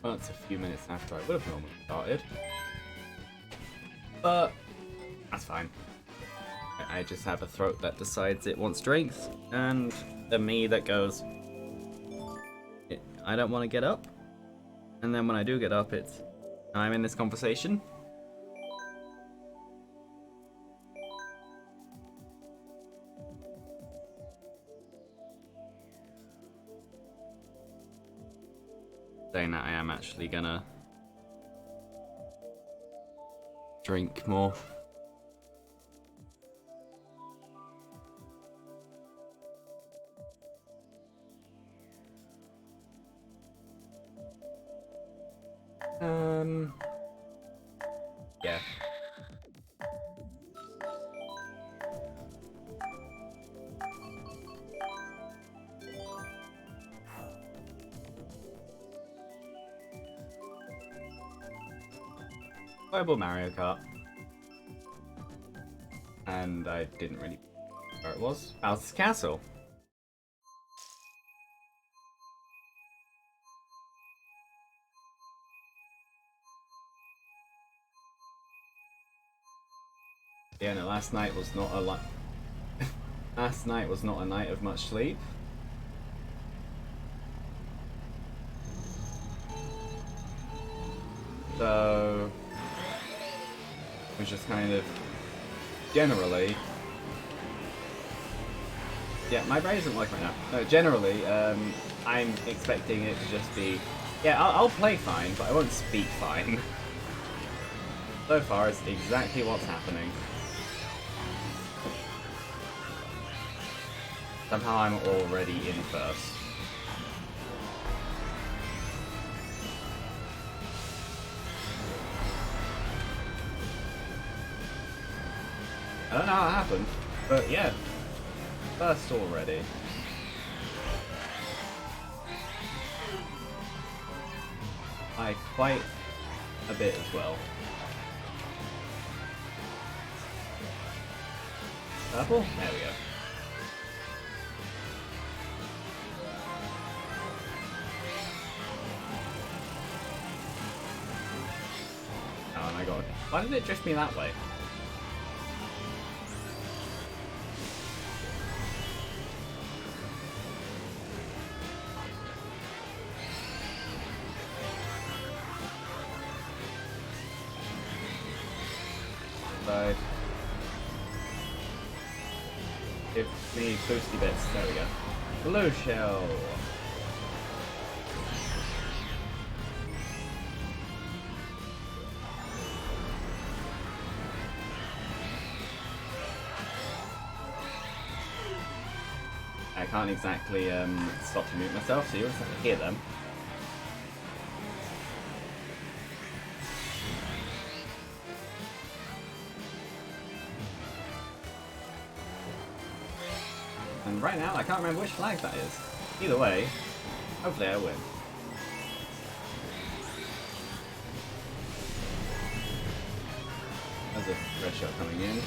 Well, it's a few minutes after I would have normally started. But that's fine. I just have a throat that decides it wants strength, and the me that goes, I don't want to get up. And then when I do get up, it's, I'm in this conversation. Saying that I am actually gonna drink more. Yeah. Playable Mario Kart. And I didn't really know where it was. Bowser's Castle. Yeah, no, last night was not a last night was not a night of much sleep. So it was just kind of generally, yeah, my brain isn't working right now. No, generally, I'm expecting it to just be, yeah, I'll play fine, but I won't speak fine. So far, it's exactly what's happening. Somehow I'm already in first. I don't know how it happened, but yeah, first already. By quite a bit as well. Purple? There we go. Oh my god. Why did it drift me that way? Side. Give me boosty bits. There we go. Blue shell. I can't exactly stop to mute myself, so you'll just have to hear them. And right now, I can't remember which flag that is. Either way, hopefully I win. There's a red shot coming in.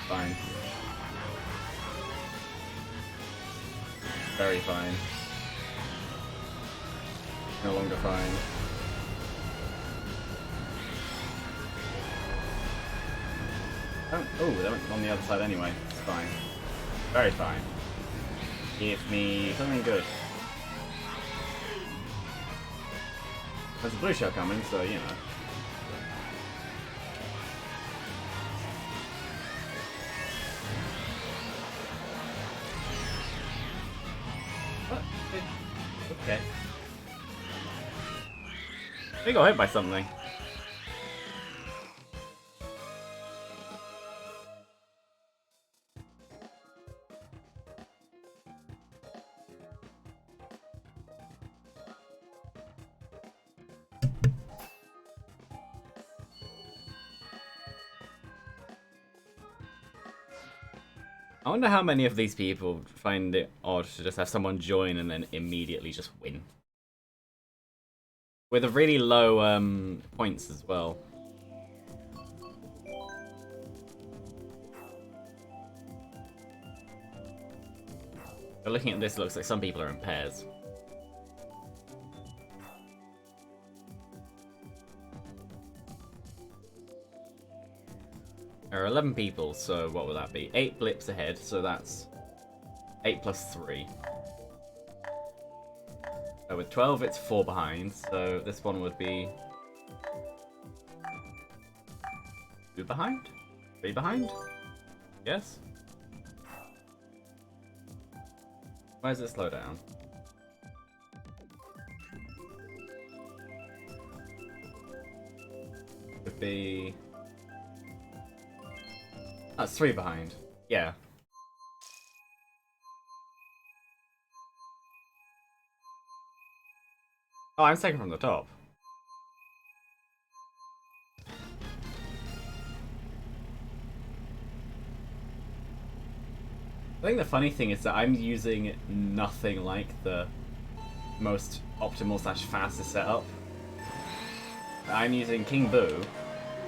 Fine. Very fine. No longer fine. Oh, they went on the other side anyway. It's fine. Very fine. Give me something good. There's a blue shell coming, so you know. What? Okay. We got hit by something. I wonder how many of these people find it odd to just have someone join and then immediately just win. With a really low points as well. But looking at this, it looks like some people are in pairs. There are 11 people, so what would that be? 8 blips ahead, so that's 8 plus 3. So with 12, it's 4 behind, so this one would be 2 behind? 3 behind? Yes? Why does it slow down? Would be... That's 3 behind. Yeah. Oh, I'm second from the top. I think the funny thing is that I'm using nothing like the most optimal / fastest setup. I'm using King Boo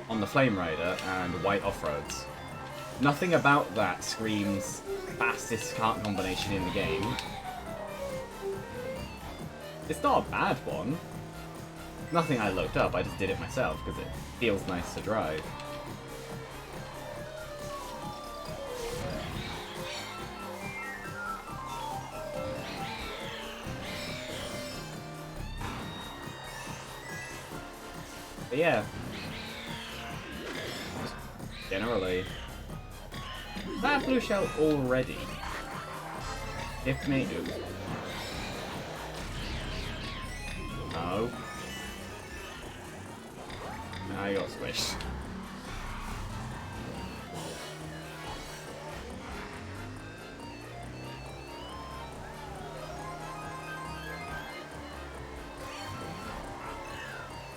on the Flame Rider and White Off-Roads. Nothing about that screams fastest kart combination in the game. It's not a bad one. Nothing I looked up, I just did it myself because it feels nice to drive. But yeah. Just generally. Is that blue shell already? If me. No. I got squished.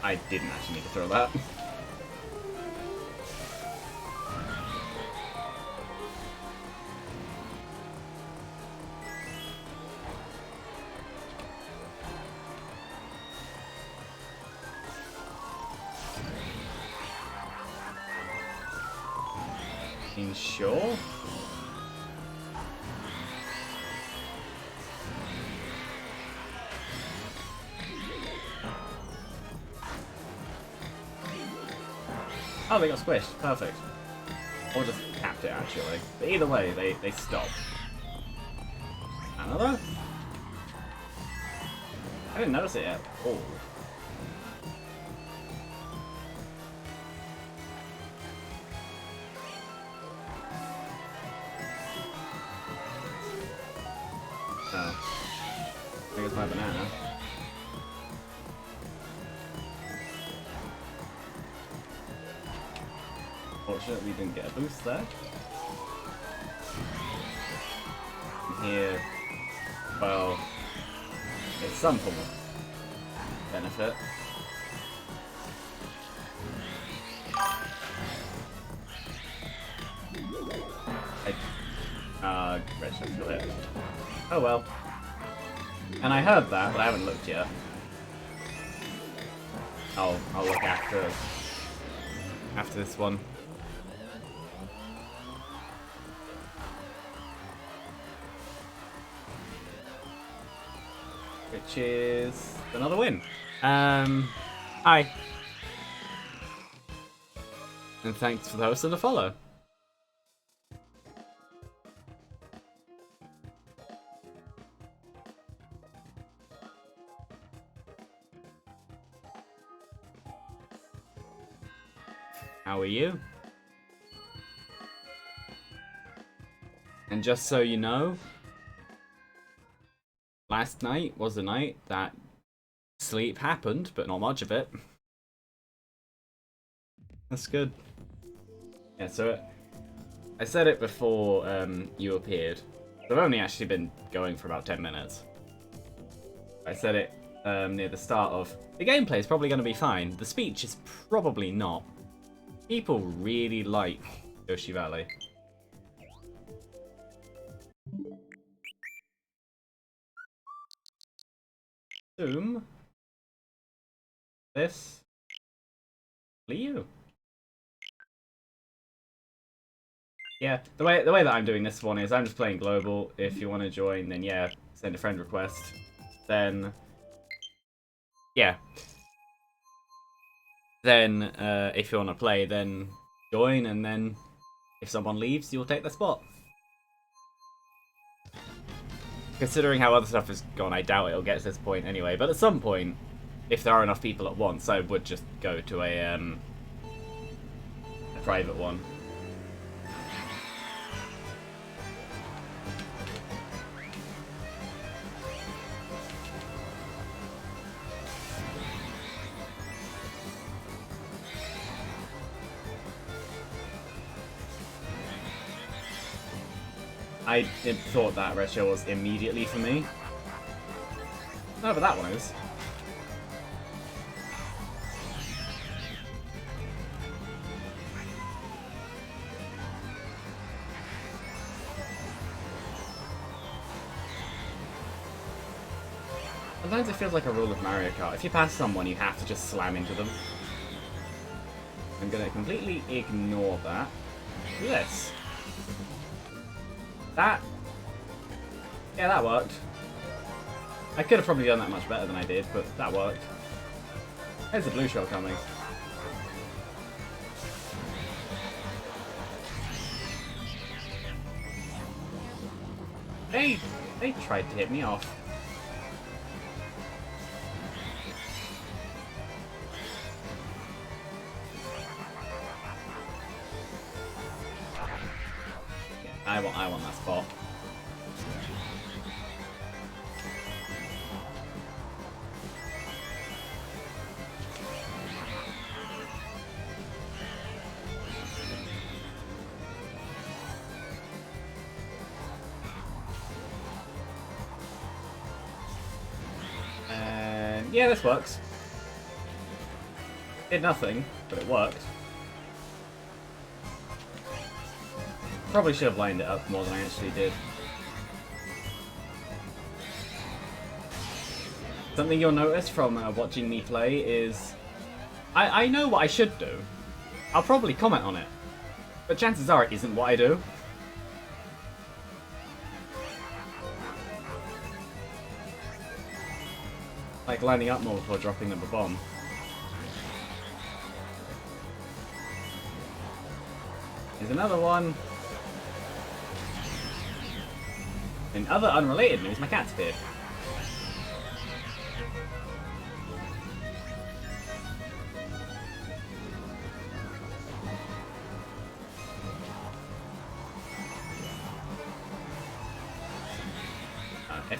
I didn't actually need to throw that. Sure. Oh, they got squished. Perfect. Or just capped it, actually. But either way, they stop. Another? I didn't notice it at all. Oh. I think it's my banana. Fortunately, we didn't get a boost there. And here, well, it's some form of benefit. Red shift for it. Oh well. And I heard that, but I haven't looked yet. I'll look after this one. Which is another win. Hi. And thanks for the host and the follow. How are you? And just so you know, last night was the night that sleep happened, but not much of it. That's good. Yeah, so I said it before you appeared. I've only actually been going for about 10 minutes. I said it near the start of... The gameplay is probably going to be fine. The speech is probably not. People really like Yoshi Valley. Zoom. This. Leo. Yeah, the way that I'm doing this one is I'm just playing global. If you want to join, then yeah, send a friend request. Then yeah. Then if you want to play, then join, and then If someone leaves, you'll take their spot. Considering how other stuff has gone, I doubt it'll get to this point anyway. But at some point, if there are enough people at once, I would just go to a private one. I thought that red shell was immediately for me. No, but that one is. Sometimes it feels like a rule of Mario Kart. If you pass someone, you have to just slam into them. I'm gonna completely ignore that. Do this. That... Yeah, that worked. I could have probably done that much better than I did, but that worked. There's the blue shell coming. They tried to hit me off. I want that spot. And yeah, this works. Did nothing, but it worked. Probably should have lined it up more than I actually did. Something you'll notice from watching me play is... I know what I should do. I'll probably comment on it. But chances are it isn't what I do. Like lining up more before dropping them a bomb. Here's another one. In other unrelated news, my cat's appeared.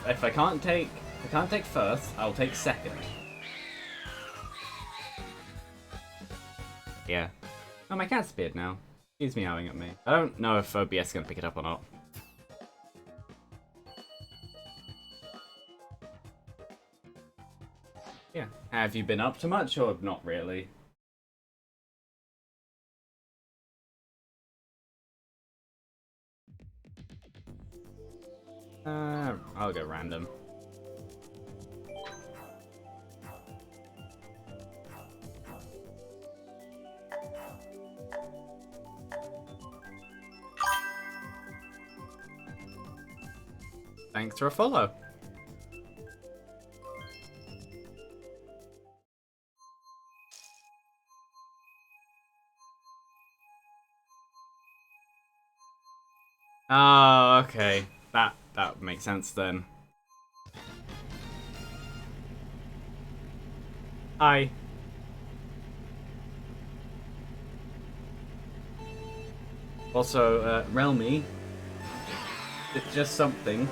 If I can't take first, I'll take second. Yeah. Oh, my cat's appeared now. He's meowing at me. I don't know if OBS is gonna pick it up or not. Yeah. Have you been up to much or not really? I'll go random. Thanks for a follow. Oh, okay. That makes sense then. Hi. Also, Realmy, it's just something.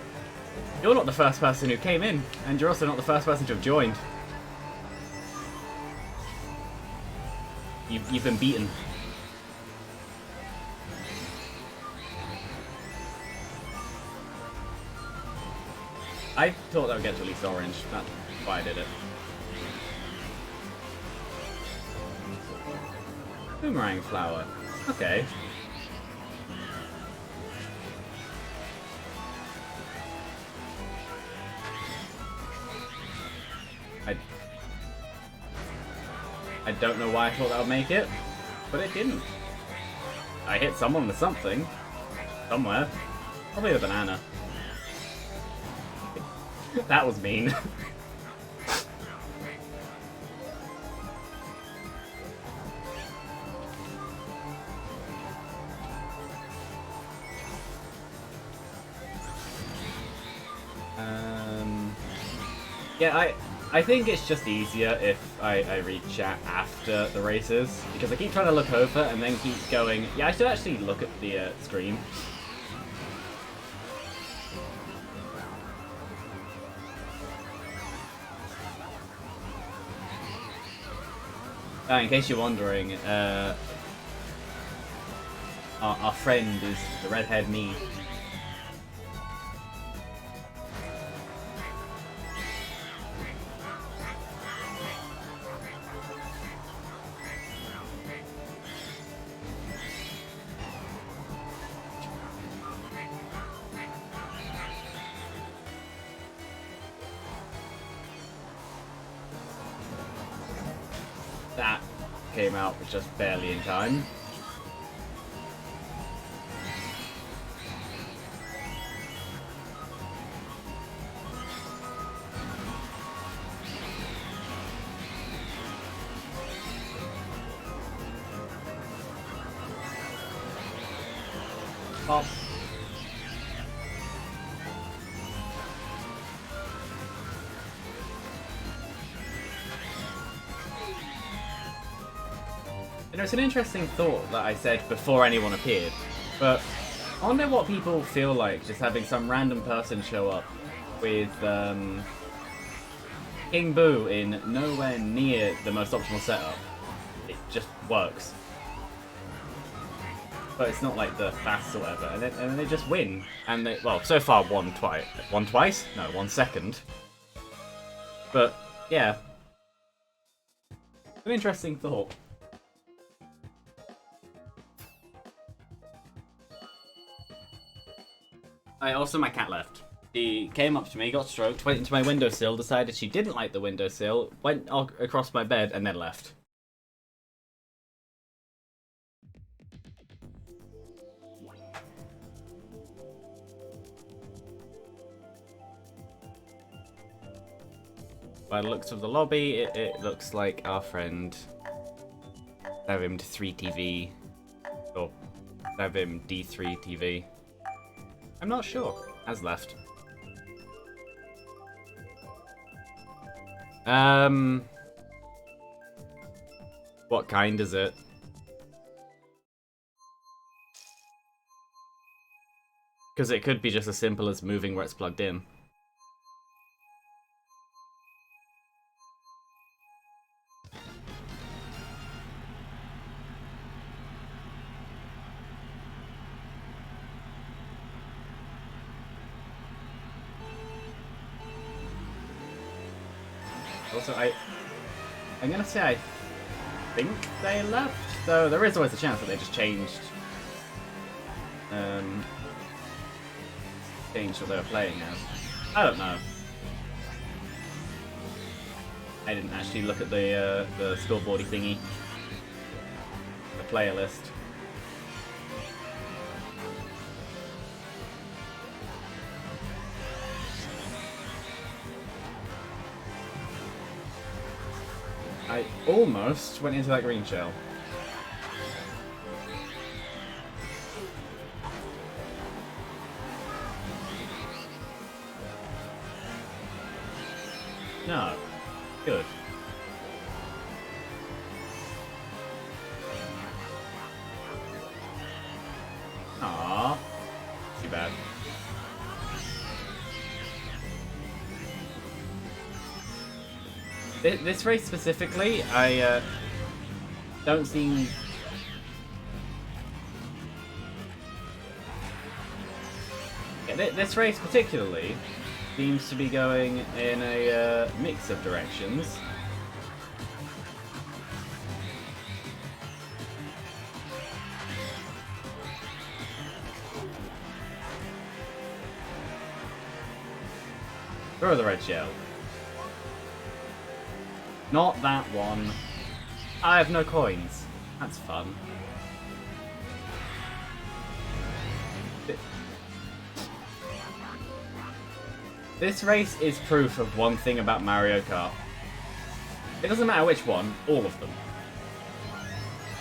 You're not the first person who came in, and you're also not the first person to have joined. You've been beaten. I thought that would get to at least orange. That's why I did it. Boomerang flower. Okay. I don't know why I thought that would make it, but it didn't. I hit someone with something. Somewhere. Probably the banana. That was mean. Yeah, I think it's just easier if I read chat after the races, because I keep trying to look over and then keep going, yeah, I should actually look at the screen. In case you're wondering, our friend is the redhead me. That came out just barely in time. Pop. You know, it's an interesting thought that I said before anyone appeared, but I wonder what people feel like just having some random person show up with King Boo in nowhere near the most optimal setup. It just works. But it's not like the fast or whatever, and then they just win. And they, well, so far won twice. Won twice? No, 1 second. But, yeah. An interesting thought. Also, my cat left. She came up to me, got stroked, went into my windowsill, decided she didn't like the windowsill, went across my bed, and then left. By the looks of the lobby, it looks like our friend Savim 3TV, or Savim D3TV. I'm not sure. Has left. What kind is it? Because it could be just as simple as moving where it's plugged in. Also, I'm gonna say I think they left, though there is always a chance that they just changed what they were playing as. I don't know. I didn't actually look at the scoreboardy thingy, the player list. I almost went into that green shell. No. Good. Aww. Too bad. This race specifically, I don't seem... Yeah, this race particularly seems to be going in a mix of directions. Throw the red shell. Not that one. I have no coins. That's fun. This race is proof of one thing about Mario Kart. It doesn't matter which one, all of them.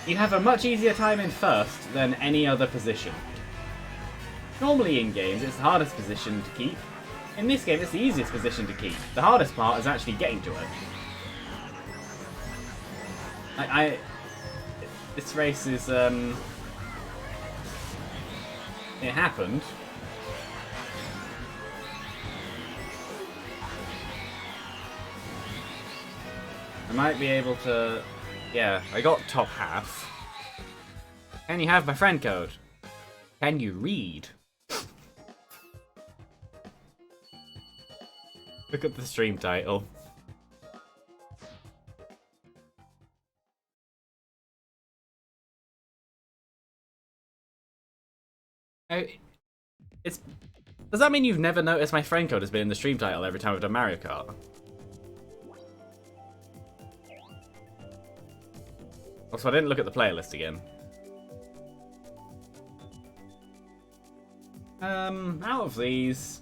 You have a much easier time in first than any other position. Normally in games, it's the hardest position to keep, In this game, it's the easiest position to keep. The hardest part is actually getting to it. This race is, it happened. I might be able to... Yeah, I got top half. Can you have my friend code? Can you read? Look at the stream title. Does that mean you've never noticed my friend code has been in the stream title every time I've done Mario Kart? Also, I didn't look at the playlist again. Out of these...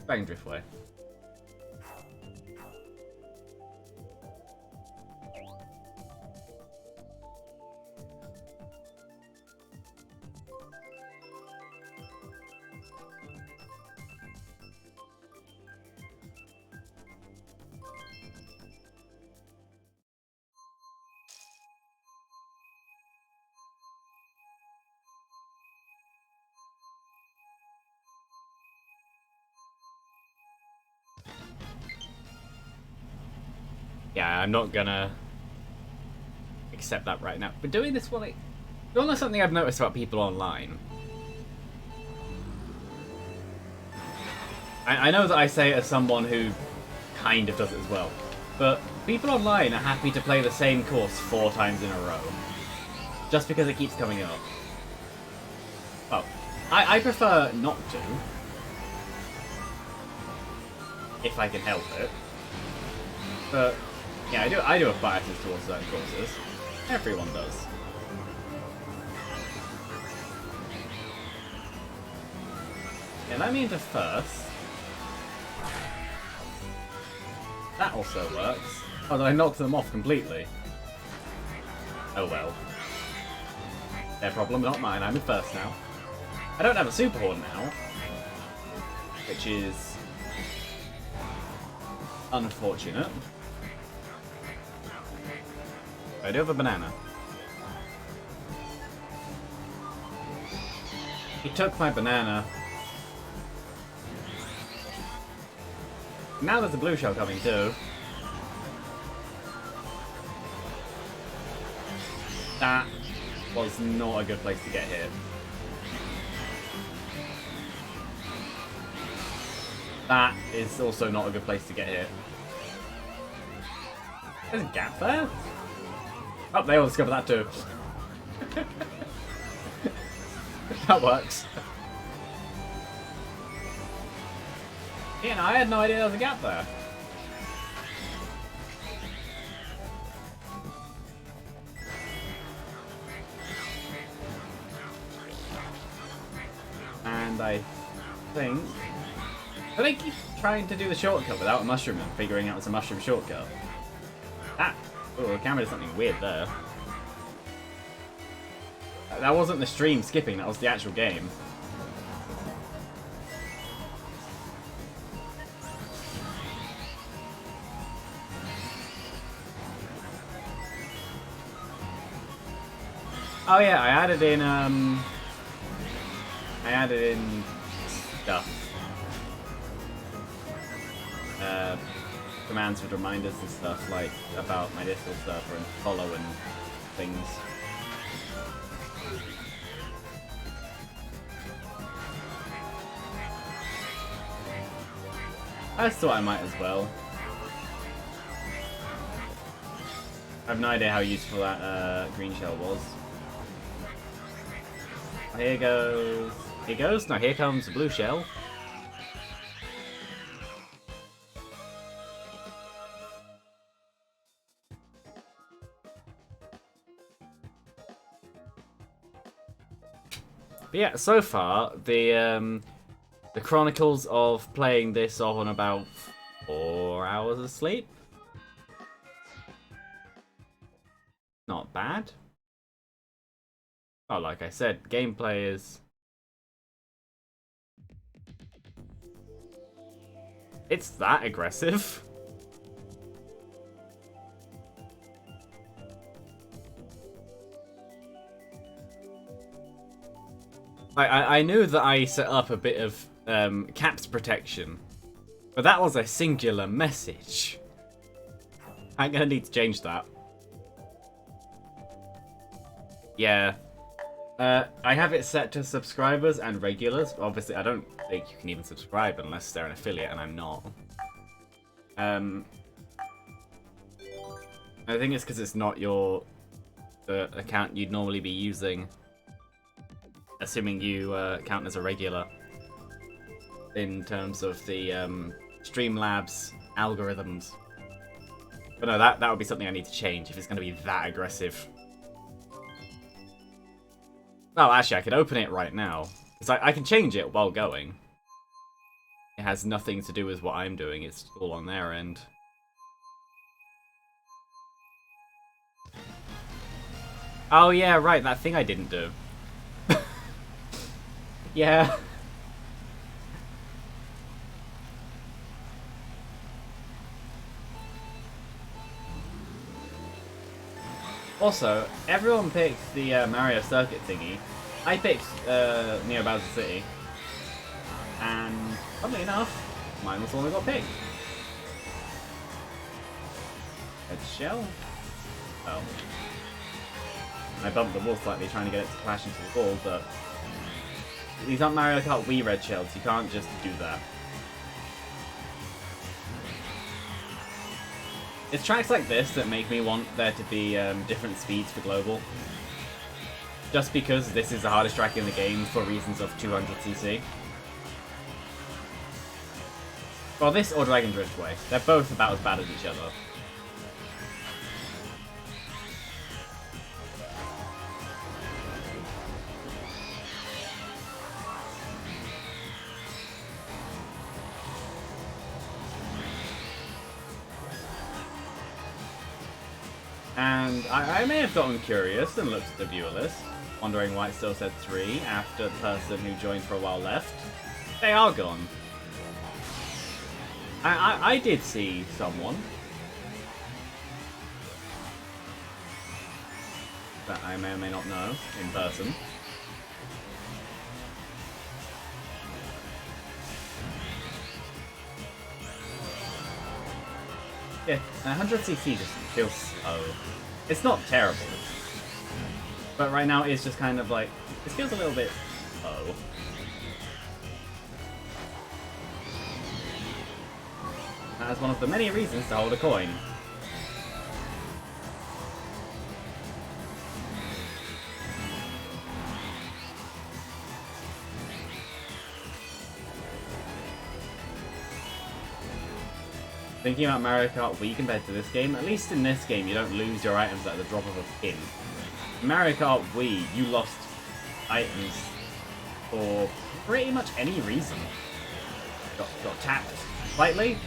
Bang Driftway. Yeah, I'm not gonna accept that right now. But doing this one, you know something I've noticed about people online? I know that I say it as someone who kind of does it as well, but people online are happy to play the same course 4 times in a row, just because it keeps coming up. Well, I prefer not to, if I can help it, but yeah, I do have biases towards certain courses. Everyone does. Yeah, let me into first. That also works. Oh, did I knock them off completely? Oh well. Their problem, not mine. I'm in first now. I don't have a super horn now, which is unfortunate. I do have a banana. He took my banana. Now there's a blue shell coming too. That was not a good place to get hit. That is also not a good place to get hit. There's a gap there? Oh, they all discovered that too. That works. Yeah, no, I had no idea there was a gap there. And I think they keep trying to do the shortcut without a mushroom and figuring out it's a mushroom shortcut. Ah! Oh, the camera did something weird there. That wasn't the stream skipping, that was the actual game. Oh yeah, I added in stuff. Commands with reminders and stuff, like about my Discord server and follow and things. I thought I might as well. I have no idea how useful that green shell was. Here goes. Here goes. Now here comes the blue shell. But yeah, so far the chronicles of playing this off on about 4 hours of sleep. Not bad. Oh, like I said, gameplay is It's that aggressive? I knew that I set up a bit of caps protection, but that was a singular message. I'm gonna need to change that. Yeah. I have it set to subscribers and regulars. Obviously, I don't think you can even subscribe unless they're an affiliate, and I'm not. I think it's because it's not the account you'd normally be using, assuming you count as a regular in terms of the Streamlabs algorithms. But no, that would be something I need to change if it's going to be that aggressive. Well, actually, I could open it right now. Because I can change it while going. It has nothing to do with what I'm doing. It's all on their end. Oh, yeah, right. That thing I didn't do. Yeah. Also, everyone picked the Mario Circuit thingy. I picked Neo Bowser City. And, funnily enough, mine was the one that got picked. Red shell? Oh. I bumped the wall slightly trying to get it to clash into the wall, but these aren't Mario Kart Wii red shells, you can't just do that. It's tracks like this that make me want there to be different speeds for global. Just because this is the hardest track in the game for reasons of 200cc. Well, this or Dragon Driftway. They're both about as bad as each other. And I may have gotten curious and looked at the viewer list, wondering why it still said 3 after the person who joined for a while left. They are gone. I did see someone that I may or may not know in person. Yeah, 100cc just feels slow. It's not terrible, but right now it's just kind of like, it feels a little bit slow. That's one of the many reasons to hold a coin. Thinking about Mario Kart Wii compared to this game, at least in this game you don't lose your items at the drop of a pin. In Mario Kart Wii, you lost items for pretty much any reason. Got tapped slightly,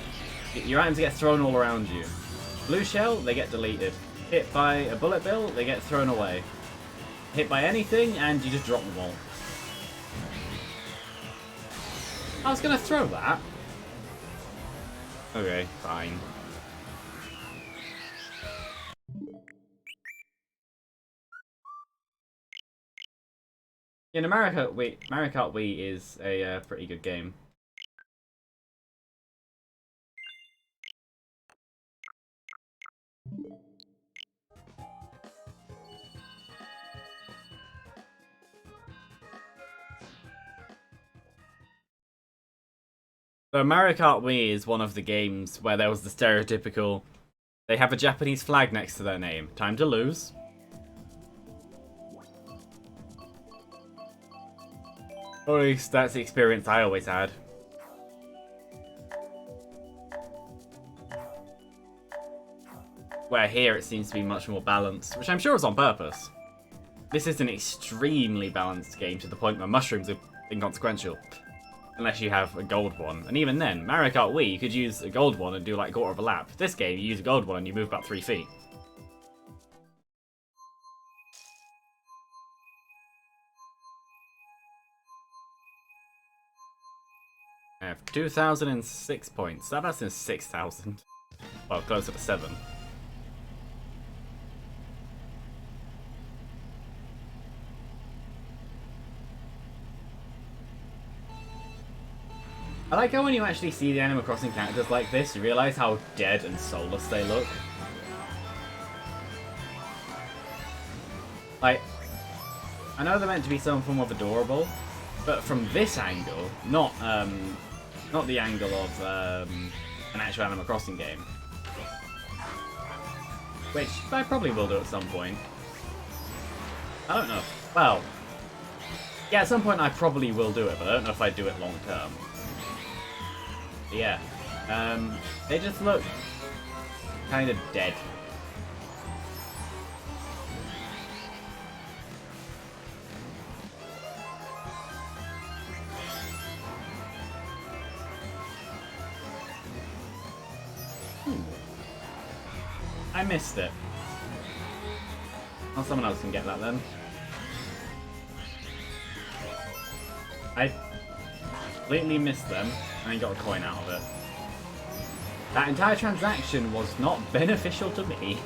your items get thrown all around you. Blue shell, they get deleted. Hit by a bullet bill, they get thrown away. Hit by anything, and you just drop them all. I was gonna throw that. Okay, fine. Yeah, no, Mario Kart Wii is a pretty good game. So Mario Kart Wii is one of the games where there was the stereotypical, they have a Japanese flag next to their name. Time to lose. Or at least that's the experience I always had. Where here it seems to be much more balanced, which I'm sure is on purpose. This is an extremely balanced game to the point where mushrooms are inconsequential. Unless you have a gold one. And even then, Mario Kart Wii, you could use a gold one and do like a quarter of a lap. This game, you use a gold one and you move about 3 feet. I have 2,006 points. That's in 6,000. Well, closer to 7. I like how when you actually see the Animal Crossing characters like this, you realise how dead and soulless they look. Like, I know they're meant to be some form of adorable, but from this angle, not the angle of an actual Animal Crossing game, which I probably will do at some point. I don't know. Well, yeah, at some point I probably will do it, but I don't know if I do it long term. But yeah, they just look kind of dead. I missed it. Well, someone else can get that then. I completely missed them and got a coin out of it. That entire transaction was not beneficial to me.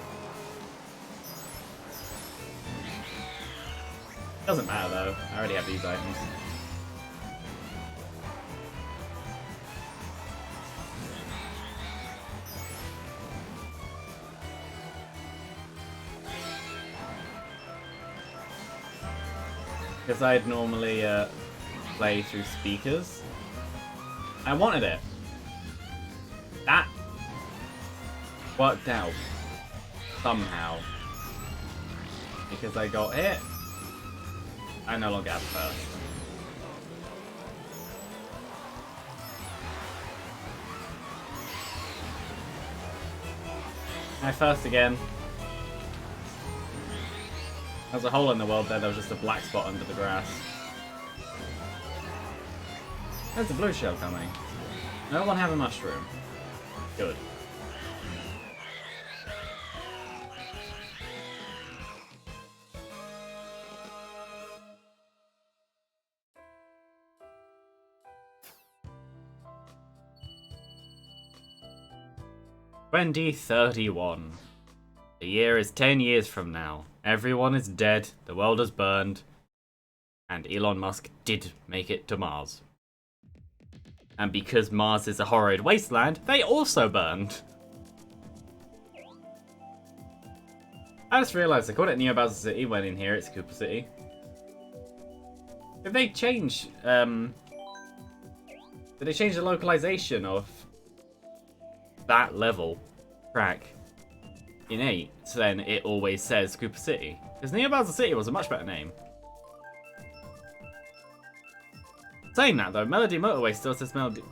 Doesn't matter though, I already have these items. Because I'd normally play through speakers. I wanted it. That worked out somehow. Because I got hit. I no longer have first. I first again. There's a hole in the world there was just a black spot under the grass. There's a blue shell coming. No one have a mushroom. Good. "2031. The year is 10 years from now. Everyone is dead, the world has burned, and Elon Musk did make it to Mars. And because Mars is a horrid wasteland, they also burned." I just realised I called it Neo Bowser City when in here it's Koopa City. Did they change, did they change the localization of that level track in 8, so then it always says Koopa City? Because Neo Bowser City was a much better name. Saying that though, Melody Motorway still says Melody.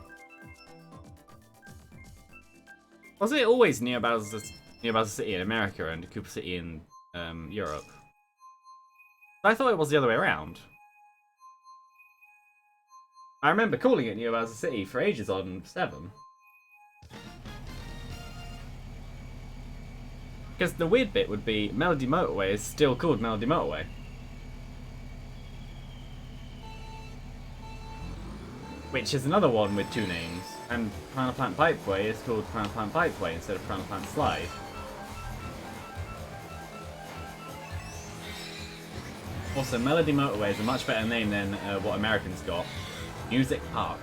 Was it always Neo Bowser City in America and Koopa City in Europe? I thought it was the other way around. I remember calling it Neo Bowser City for ages on 7. Because the weird bit would be Melody Motorway is still called Melody Motorway. Which is another one with 2 names. And Piranha Plant Pipeway is called Piranha Plant Pipeway instead of Piranha Plant Slide. Also, Melody Motorway is a much better name than what Americans got. Music Park.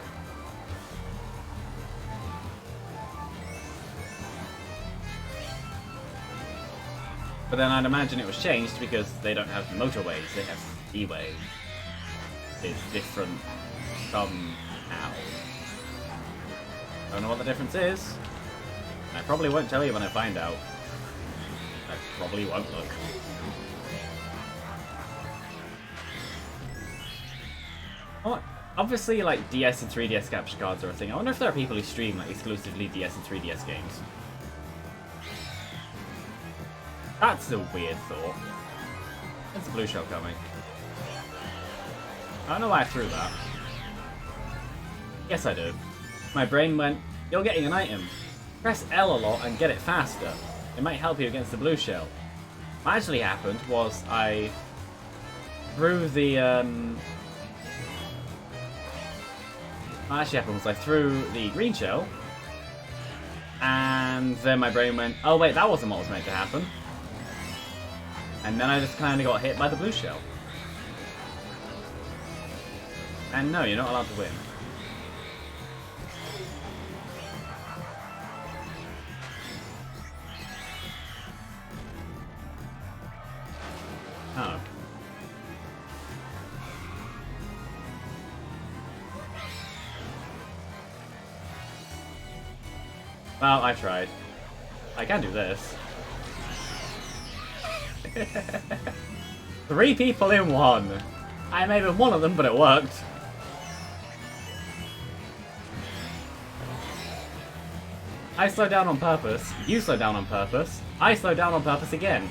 But then I'd imagine it was changed because they don't have motorways, they have freeways. It's different somehow. Don't know what the difference is. I probably won't tell you when I find out. I probably won't look. Oh, obviously, like, DS and 3DS capture cards are a thing. I wonder if there are people who stream like exclusively DS and 3DS games. That's a weird thought. There's a blue shell coming. I don't know why I threw that. Yes, I do. My brain went, "You're getting an item. Press L a lot and get it faster. It might help you against the blue shell." What actually happened was I threw the What actually happened was I threw the green shell, and then my brain went, oh wait, that wasn't what was meant to happen. And then I just kind of got hit by the blue shell. And no, you're not allowed to win. Oh. Well, I tried. I can do this. 3 people in one. I made with one of them, but it worked. I slowed down on purpose. You slowed down on purpose. I slowed down on purpose again.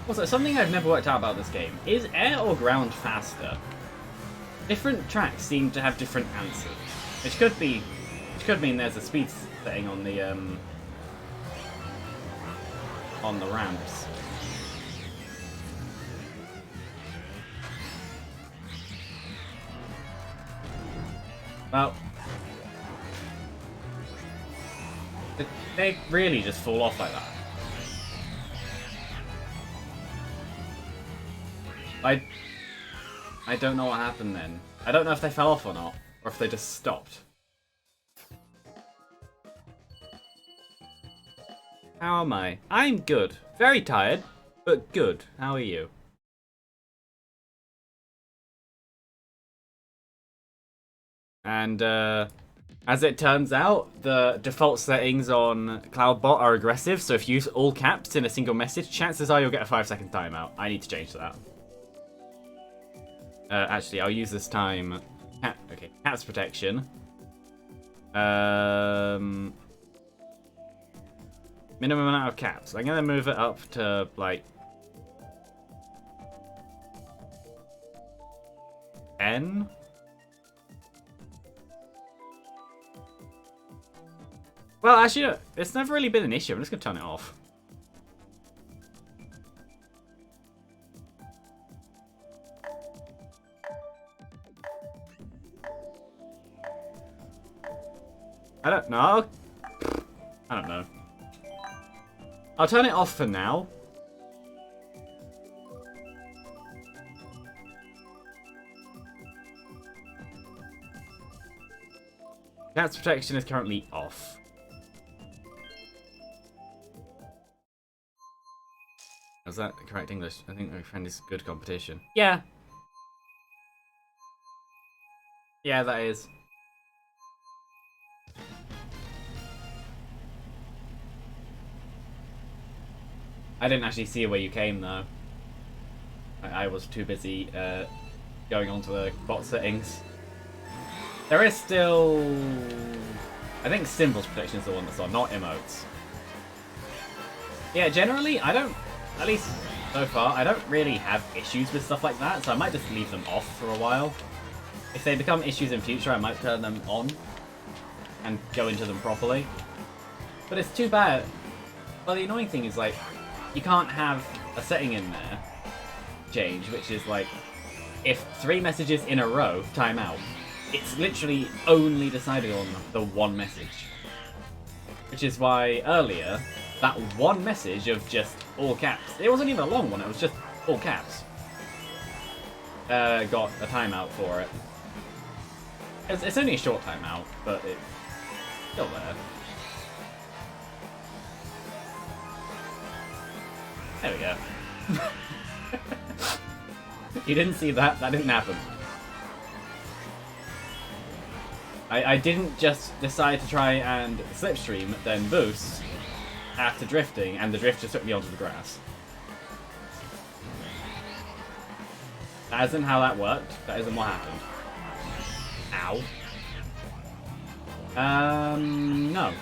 Also, something I've never worked out about this game. Is air or ground faster? Different tracks seem to have different answers. Which could mean there's a speed setting on the ramps. Well, they really just fall off like that. I don't know what happened then. I don't know if they fell off or not, or if they just stopped. How am I? I'm good. Very tired, but good. How are you? And, as it turns out, the default settings on CloudBot are aggressive, so if you use all caps in a single message, chances are you'll get a 5-second timeout. I need to change that. Actually, I'll use this time... Okay, caps protection. Minimum amount of caps. I'm gonna move it up to, like... 10? Well, actually, it's never really been an issue. I'm just gonna turn it off. I don't know. I don't know. I'll turn it off for now. Caps protection is currently off. Is that correct English? I think my friend is good competition. Yeah. Yeah, that is. I didn't actually see where you came though. I was too busy going on to the bot settings. There is still... I think symbols protection is the one that's on, not emotes. Yeah, generally I don't, at least so far, I don't really have issues with stuff like that, so I might just leave them off for a while. If they become issues in future, I might turn them on and go into them properly. But it's too bad. Well, the annoying thing is, like, you can't have a setting in there change, which is like, if 3 messages in a row time out, it's literally only decided on the one message. Which is why earlier, that one message of just all caps, it wasn't even a long one, it was just all caps, got a timeout for it. It's only a short timeout, but it's still there. There we go. You didn't see that? That didn't happen. I didn't just decide to try and slipstream, then boost after drifting, and the drift just took me onto the grass. That isn't how that worked. That isn't what happened. Ow. No.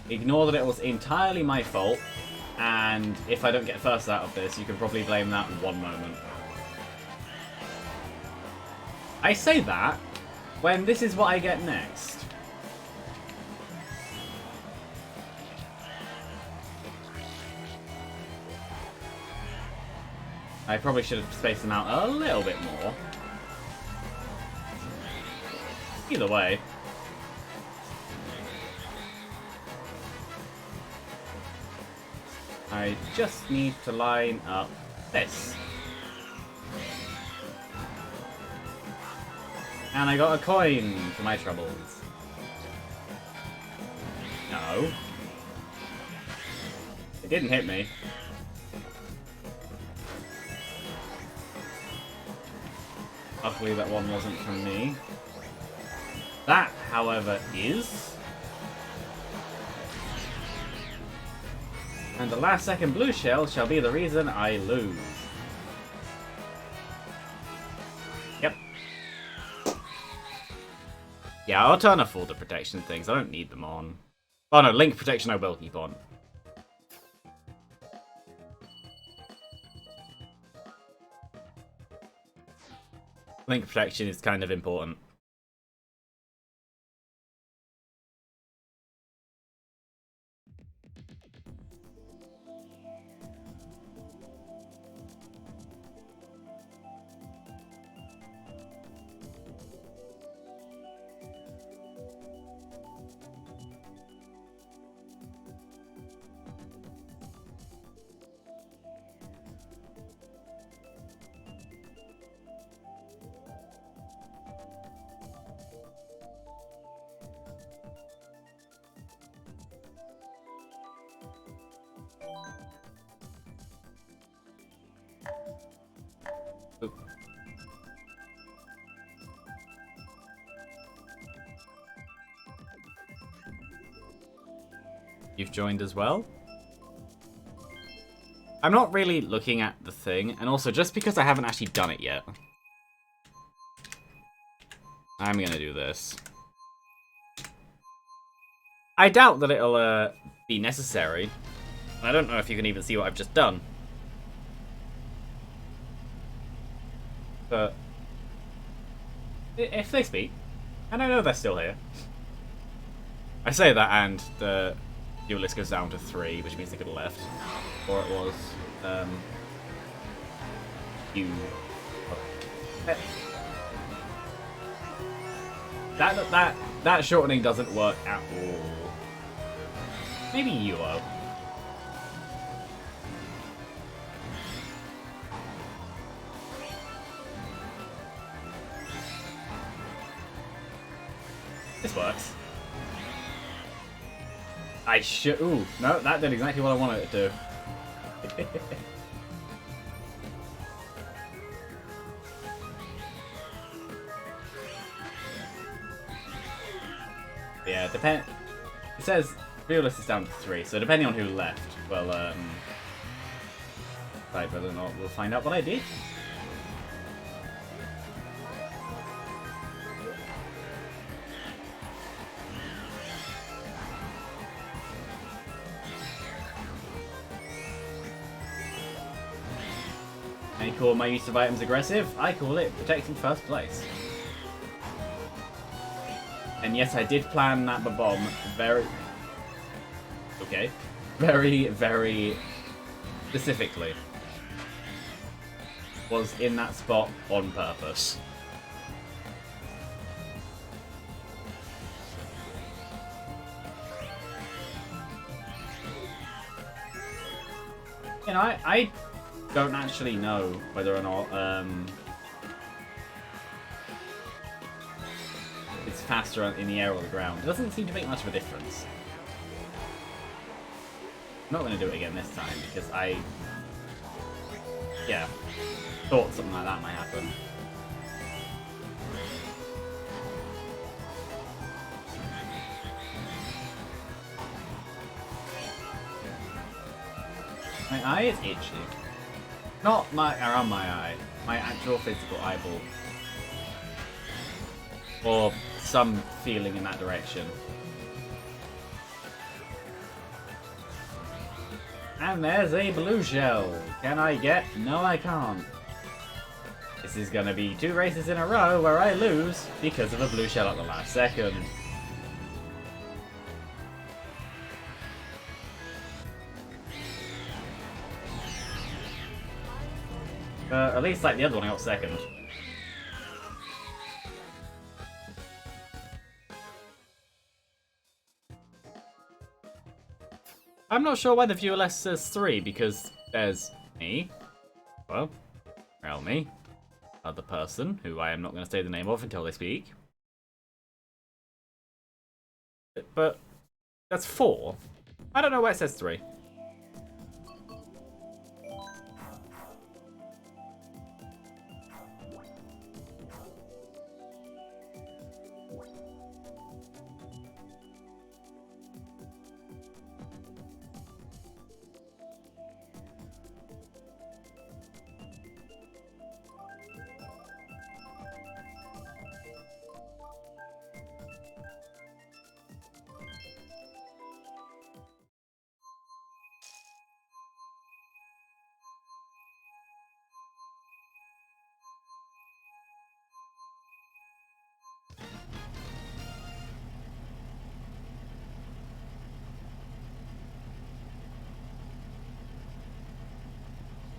Ignore that it was entirely my fault, And if I don't get first out of this, you can probably blame that one moment. I say that when this is what I get next. I probably should have spaced them out a little bit more. Either way. I just need to line up this. And I got a coin for my troubles. No. It didn't hit me. Luckily that one wasn't from me. That, however, is. And the last second blue shell shall be the reason I lose. Yep. Yeah, I'll turn off all the protection things. I don't need them on. Oh no, link protection I will keep on. Link protection is kind of important. You've joined as well? I'm not really looking at the thing, and also just because I haven't actually done it yet, I'm gonna do this. I doubt that it'll be necessary. I don't know if you can even see what I've just done. But if they speak, and I know they're still here. I say that and the your list goes down to 3, which means they could have left. Or it was you. That shortening doesn't work at all. Maybe you are. This works. I should. Ooh, no, that did exactly what I wanted it to do. Yeah, depend. It says real list is down to 3, so depending on who left, well, decide whether or not we'll find out what I did. I call my use of items aggressive. I call it protecting first place. And yes, I did plan that bomb very... Okay. Very, very specifically. Was in that spot on purpose. You know, I don't actually know whether or not it's faster in the air or the ground. It doesn't seem to make much of a difference. I'm not going to do it again this time because I, yeah, thought something like that might happen. My eye is itchy. Not around my eye. My actual physical eyeball. Or some feeling in that direction. And there's a blue shell. Can I get? No, I can't. This is gonna be 2 races in a row where I lose because of a blue shell at the last second. At least like the other one I got second. I'm not sure why the viewer list says 3 because there's me. Well, me. Other person, who I am not going to say the name of until they speak. But that's 4. I don't know why it says 3.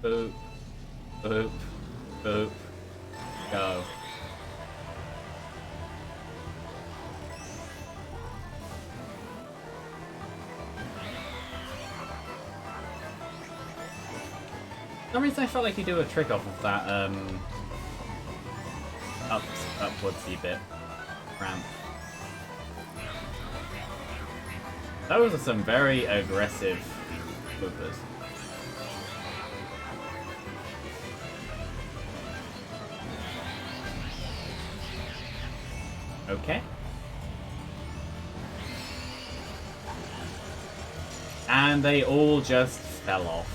Boop, boop, boop, go. For some reason I felt like you do a trick off of that, upwardsy bit. Ramp. Those are some very aggressive movers. Okay. And they all just fell off.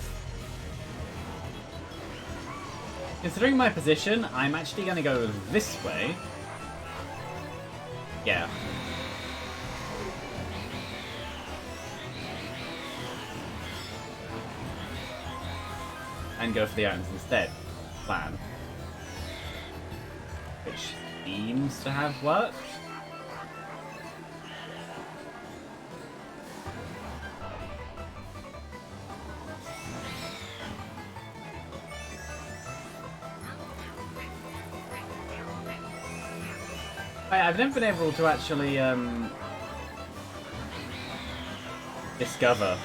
Considering my position, I'm actually going to go this way. Yeah. And go for the items instead. Plan. Which seems to have worked. I've never been able to actually discover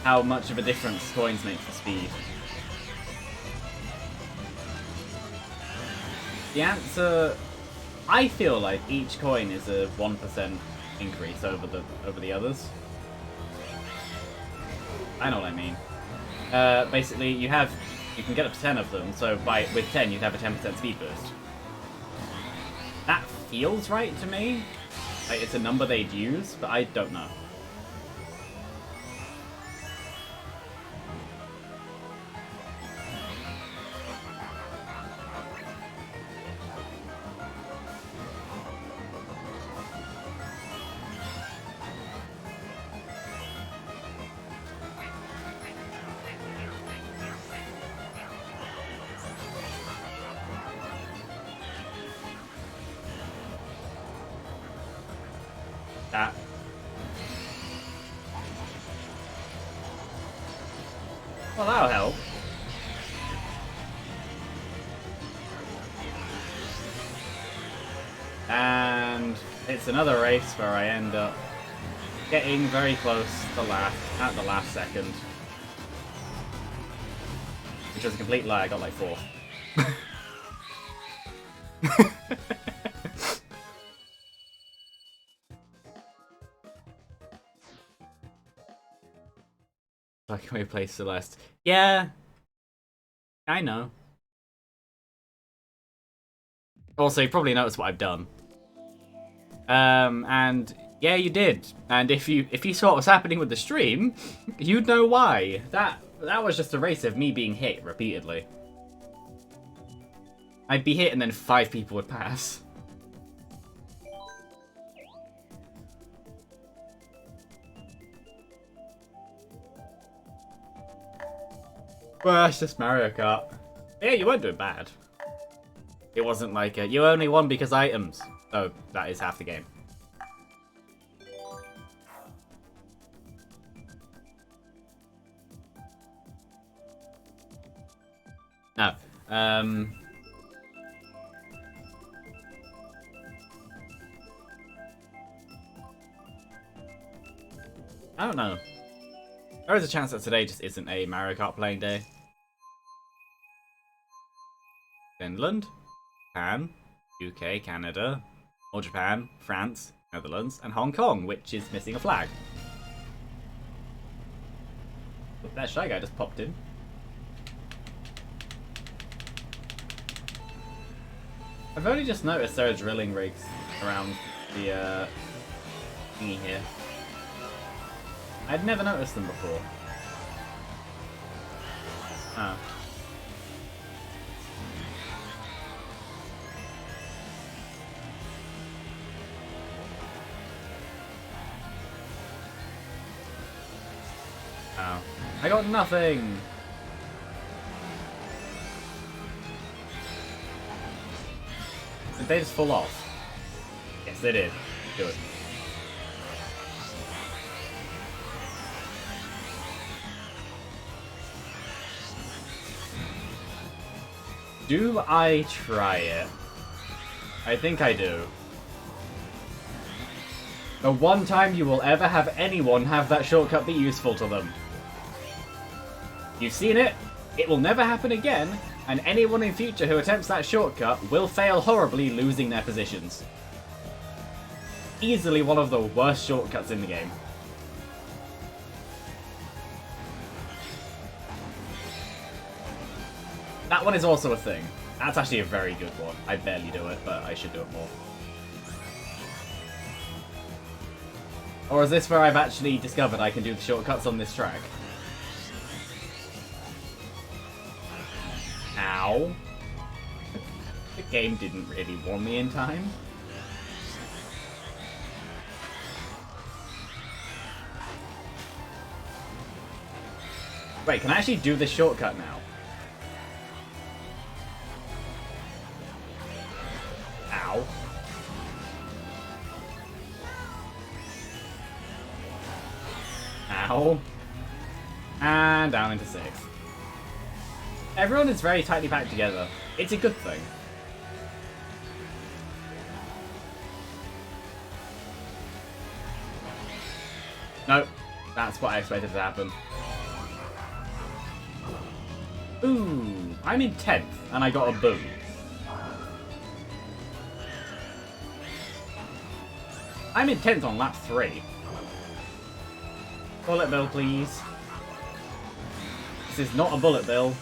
how much of a difference coins make for speed. The answer, I feel like each coin is a 1% increase over the others. I know what I mean. Basically, you can get up to 10 of them, so with 10 you'd have a 10% speed boost. That feels right to me. Like it's a number they'd use, but I don't know. That. Well, that'll help. And it's another race where I end up getting very close to at the last second. Which was a complete lie, I got like 4th. Like we play Celeste. Yeah. I know. Also, you probably noticed what I've done. And yeah, you did. And if you saw what was happening with the stream, you'd know why. That was just a race of me being hit repeatedly. I'd be hit and then 5 people would pass. Well, it's just Mario Kart. Yeah, you weren't doing bad. It wasn't like you only won because items. So that is half the game. No. I don't know. There is a chance that today just isn't a Mario Kart playing day. Finland, Japan, UK, Canada, or Japan, France, Netherlands, and Hong Kong, which is missing a flag. Oh, that Shy Guy just popped in. I've only just noticed there are drilling rigs around the thingy here. I'd never noticed them before. Oh. Oh. I got nothing! Did they just fall off? Yes, they did. Good. Do I try it? I think I do. The one time you will ever have anyone have that shortcut be useful to them. You've seen it, it will never happen again, and anyone in future who attempts that shortcut will fail horribly, losing their positions. Easily one of the worst shortcuts in the game. That one is also a thing. That's actually a very good one. I barely do it, but I should do it more. Or is this where I've actually discovered I can do the shortcuts on this track? Ow. The game didn't really warn me in time. Wait, can I actually do this shortcut now? Ow. Ow. And down into 6. Everyone is very tightly packed together. It's a good thing. Nope. That's what I expected to happen. Ooh, I'm in 10th, and I got a boom. I'm in 10th on lap 3. Bullet bill, please. This is not a bullet bill.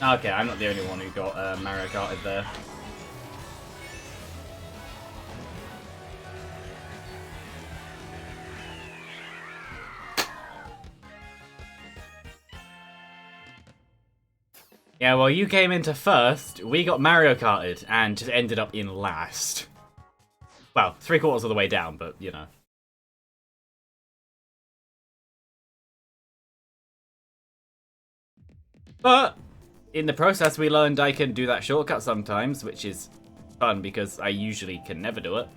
Okay, I'm not the only one who got Mario Karted there. Yeah, well, you came into first, we got Mario Karted, and just ended up in last. Well, 3/4 of the way down, but, you know. But in the process, we learned I can do that shortcut sometimes, which is fun because I usually can never do it.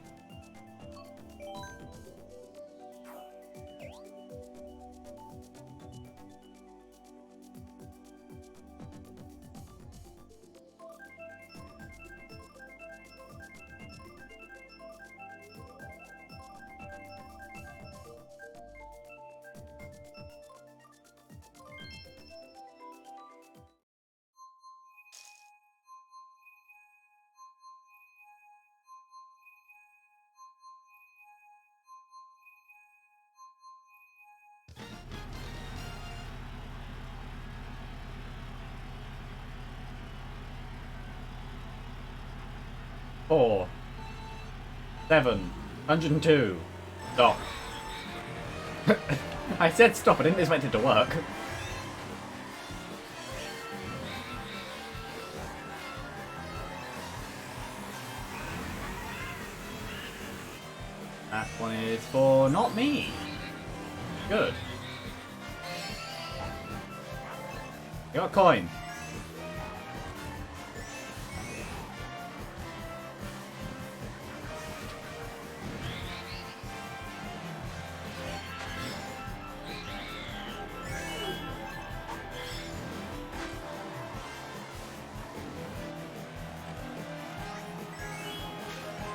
Four, 7, 102. Stop. I said stop, I didn't expect it to work. That one is for not me. Good. You got a coin.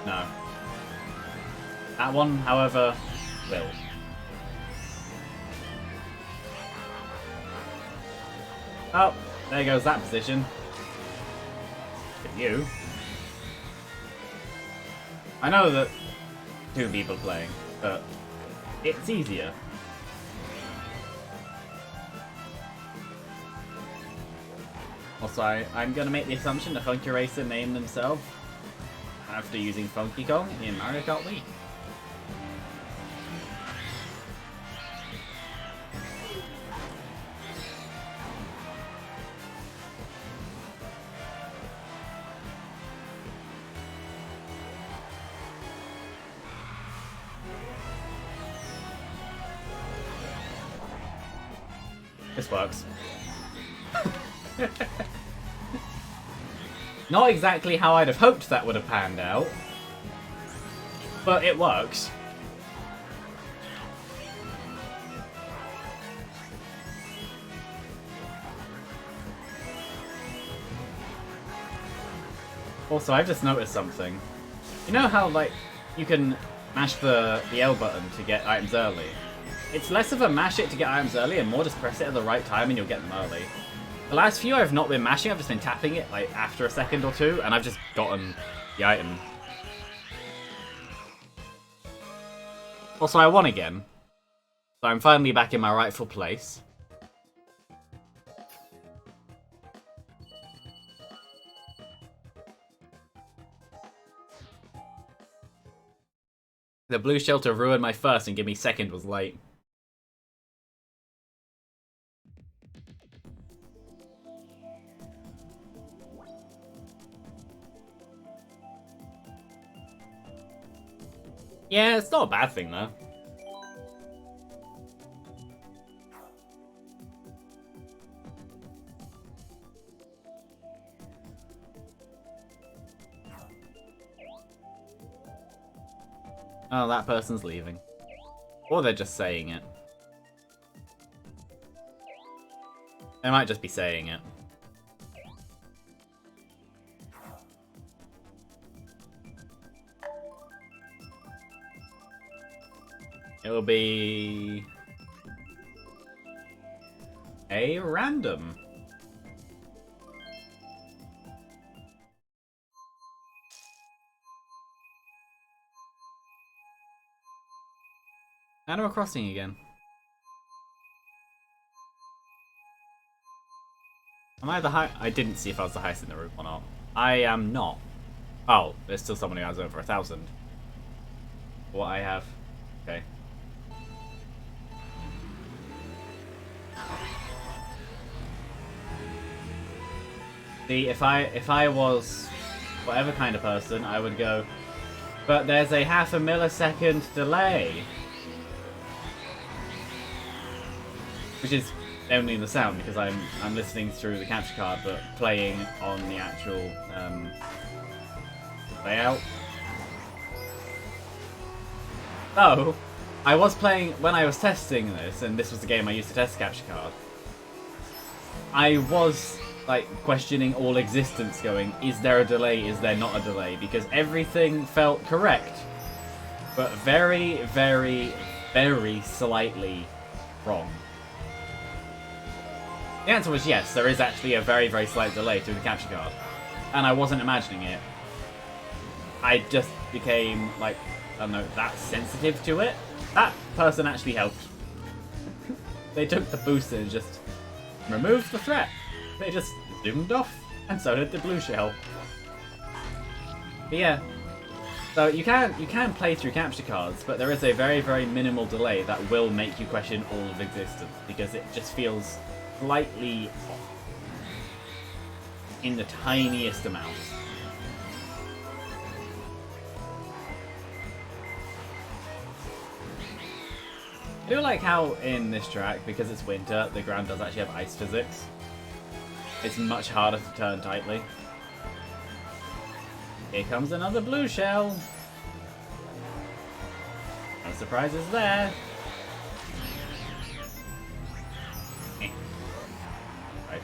No. That one, however, will. Oh, there goes that position. For you. I know that 2 people playing, but it's easier. Also, I'm gonna make the assumption the Funky Racer named themselves after using Funky Kong in Mario Kart Wii. This works. Not exactly how I'd have hoped that would have panned out, but it works. Also, I've just noticed something. You know how, like, you can mash the L button to get items early? It's less of a mash it to get items early and more just press it at the right time and you'll get them early. The last few I've not been mashing, I've just been tapping it like after a second or two and I've just gotten the item. Also, I won again. So I'm finally back in my rightful place. The blue shelter ruined my first and give me second was late. Yeah, it's not a bad thing though. Oh, that person's leaving. Or they're just saying it. They might just be saying it. It will be a random. Animal Crossing again. Am I the high? I didn't see if I was the highest in the group or not. I am not. Oh, there's still someone who has over 1,000. What I have. Okay. See, if I was whatever kind of person, I would go, but there's a half a millisecond delay. Which is only in the sound because I'm listening through the capture card but playing on the actual layout. So, I was playing, when I was testing this, and this was the game I used to test the capture card, I was like questioning all existence going, is there a delay, is there not a delay? Because everything felt correct, but very, very, very slightly wrong. The answer was yes, there is actually a very, very slight delay through the capture card. And I wasn't imagining it. I just became, like, I don't know, that sensitive to it. That person actually helped. They took the boost and just removed the threat. They just zoomed off, and so did the blue shell. But yeah, so you can play through capture cards, but there is a very, very minimal delay that will make you question all of existence, because it just feels slightly off in the tiniest amount. I do like how in this track, because it's winter, the ground does actually have ice physics. It's much harder to turn tightly. Here comes another blue shell. No surprises there. Right.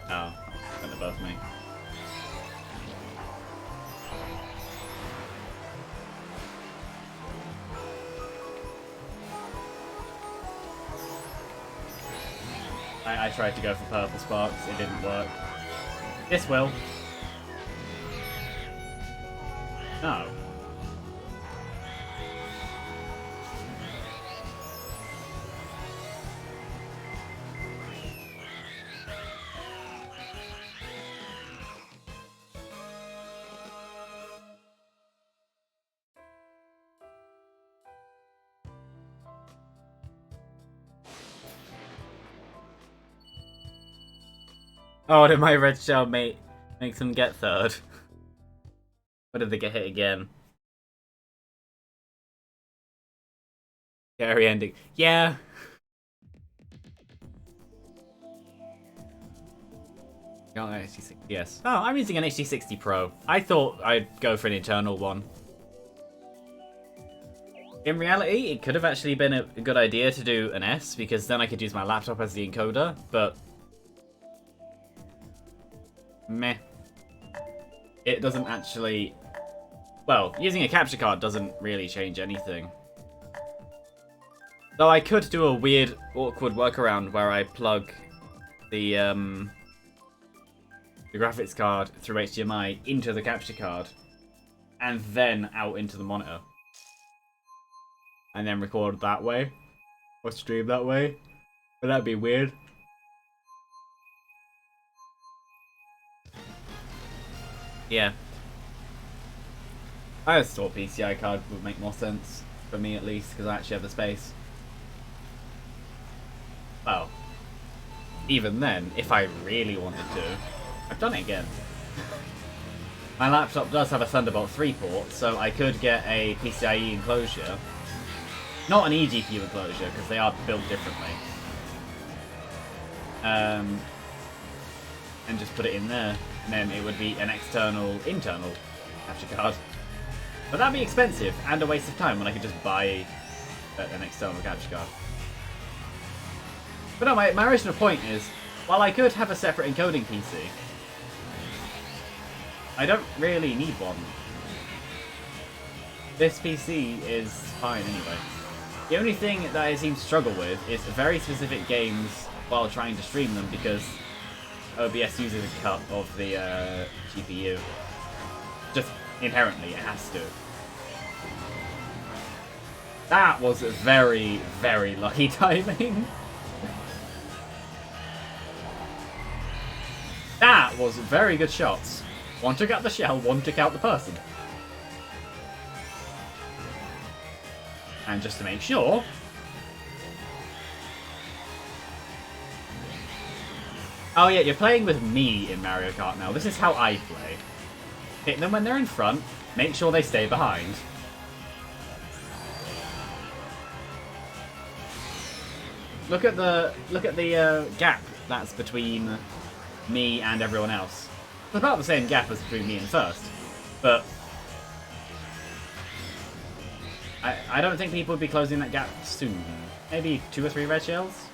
Oh, went above me. I tried to go for purple sparks, it didn't work. This will. No. Oh, did my red shell make them get third? Or did they get hit again? Scary ending. Yeah. Got an HD60. Yes. Oh, I'm using an HD60 Pro. I thought I'd go for an internal one. In reality, it could have actually been a good idea to do an S, because then I could use my laptop as the encoder, but meh. It doesn't actually... Well, using a capture card doesn't really change anything. Though I could do a weird, awkward workaround where I plug the graphics card through HDMI into the capture card and then out into the monitor. And then record that way. Or stream that way. But that'd be weird. Yeah. I just thought PCI card would make more sense. For me at least, because I actually have the space. Well. Even then, if I really wanted to. I've done it again. My laptop does have a Thunderbolt 3 port, so I could get a PCIe enclosure. Not an eGPU enclosure, because they are built differently. And just put it in there. And then it would be an internal capture card. But that'd be expensive and a waste of time when I could just buy an external capture card. But no, my original point is, while I could have a separate encoding PC, I don't really need one. This PC is fine anyway. The only thing that I seem to struggle with is very specific games while trying to stream them, because OBS uses a cut of the GPU. Just inherently, it has to. That was very, very lucky timing. That was very good shots. One took out the shell, one took out the person. And just to make sure... Oh yeah, you're playing with me in Mario Kart now. This is how I play. Hit them when they're in front, make sure they stay behind. Look at the gap that's between me and everyone else. It's about the same gap as between me and first, but I don't think people would be closing that gap soon. Maybe 2 or 3 red shells?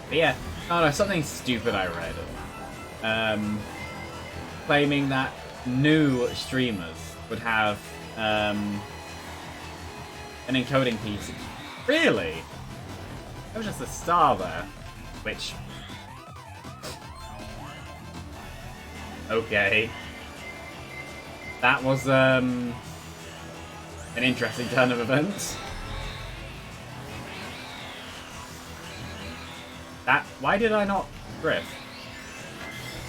But yeah, oh no, something stupid I read. Claiming that new streamers would have an encoding PC. Really? There was just a star there, which... Okay. That was an interesting turn of events. Why did I not drift?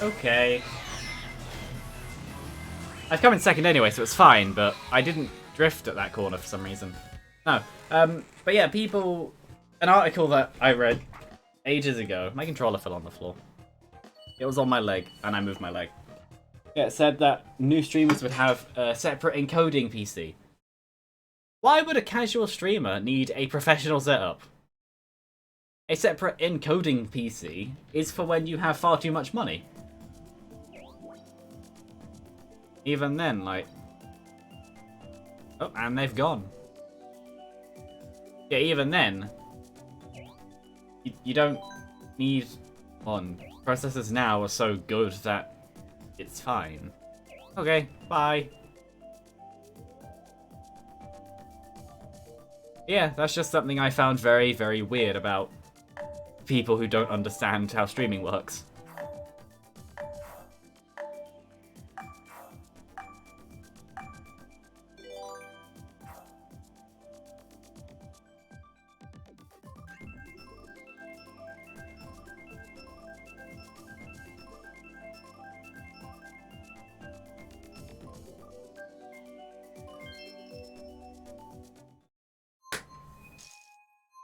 Okay. I've come in second anyway, so it's fine, but I didn't drift at that corner for some reason. No. But yeah, people... An article that I read ages ago. My controller fell on the floor. It was on my leg, and I moved my leg. Yeah, it said that new streamers would have a separate encoding PC. Why would a casual streamer need a professional setup? A separate encoding PC is for when you have far too much money. Even then, like... Oh, and they've gone. Yeah, even then, you don't need one. Processors now are so good that it's fine. Okay, bye. Yeah, that's just something I found very, very weird about people who don't understand how streaming works.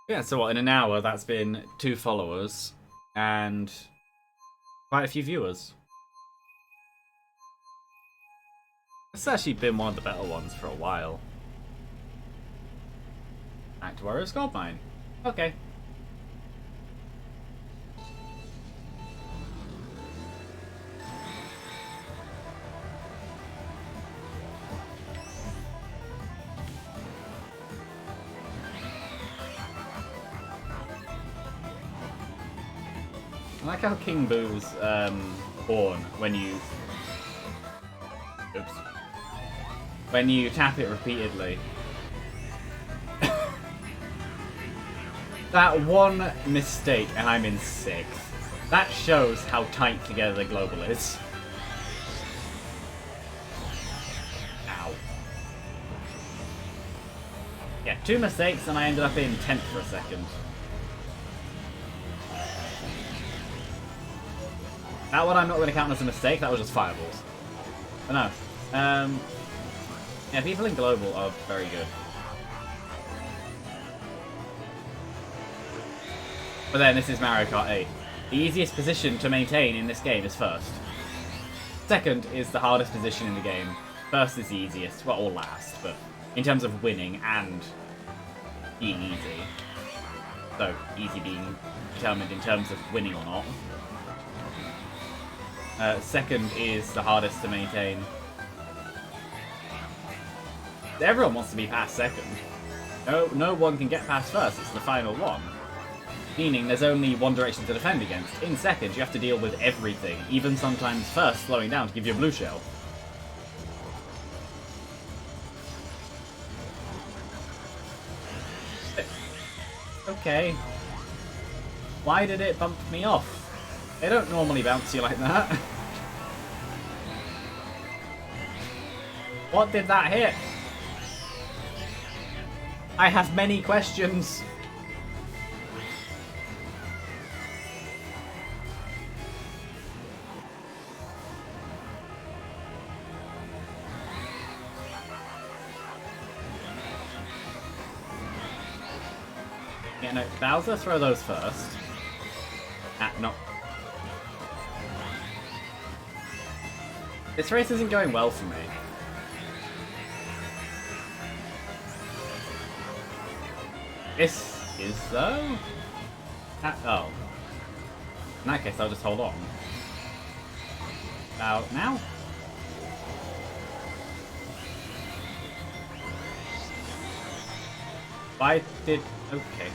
Yeah, so what, in an hour that's been 2 followers and quite a few viewers. It's actually been one of the better ones for a while. Act Warriors Gold Mine. Okay. I like how King Boo's horn when you... Oops. When you tap it repeatedly. That one mistake and I'm in 6th. That shows how tight together the global is. Ow. Yeah, 2 mistakes and I ended up in 10th for a second. That one I'm not going to count as a mistake, that was just fireballs. But no. Yeah, people in global are very good. But then this is Mario Kart 8. The easiest position to maintain in this game is first. Second is the hardest position in the game. First is the easiest, well, or last, but in terms of winning and being easy. So, easy being determined in terms of winning or not. Second is the hardest to maintain. Everyone wants to be past second. No one can get past first, it's the final one. Meaning there's only one direction to defend against. In second, you have to deal with everything, even sometimes first slowing down to give you a blue shell. Okay. Why did it bump me off? They don't normally bounce you like that. What did that hit? I have many questions. Yeah, no, Bowser, throw those first. No. This race isn't going well for me. This is though? Oh. In that case, I'll just hold on. Now? Why did... Okay.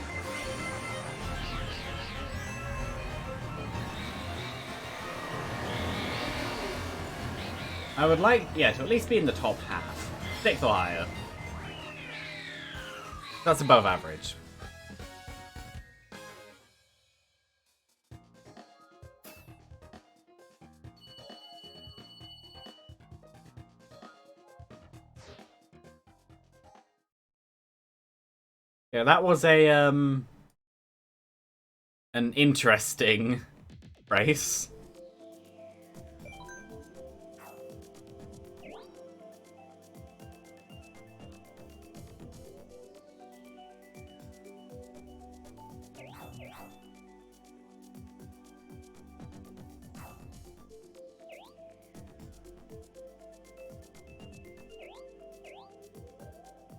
I would like, yeah, to at least be in the top half. 6th or higher. That's above average. Yeah, that was a an interesting race.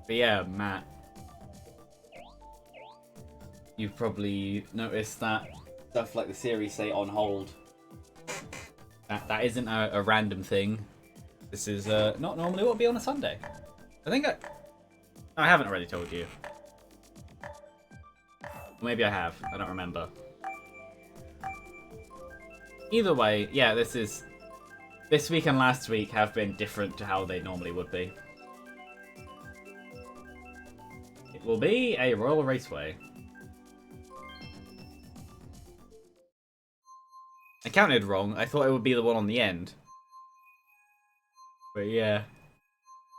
But yeah, Matt, you've probably noticed that stuff like the series say on hold. That isn't a random thing. This is not normally what would be on a Sunday. I think I haven't already told you. Maybe I have. I don't remember. Either way, yeah, this week and last week have been different to how they normally would be. It will be a Royal Raceway. I counted wrong. I thought it would be the one on the end. But yeah.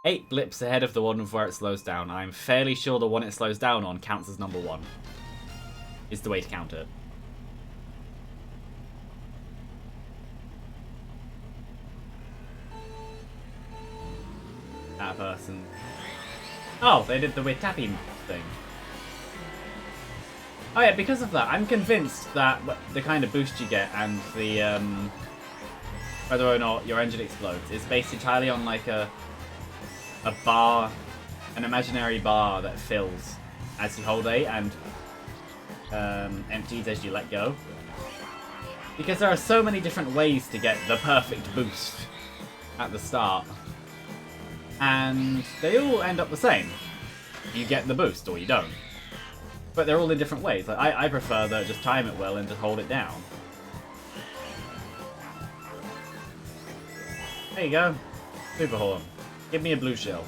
8 blips ahead of the one of where it slows down. I'm fairly sure the one it slows down on counts as number 1. Is the way to count it. That person. Oh, they did the weird tapping thing. Oh yeah, because of that, I'm convinced that the kind of boost you get and the whether or not your engine explodes is based entirely on like a bar, an imaginary bar that fills as you hold A and empties as you let go. Because there are so many different ways to get the perfect boost at the start. And they all end up the same. You get the boost or you don't. But they're all in different ways. Like, I prefer to just time it well and just hold it down. There you go. Super horn. Give me a blue shell.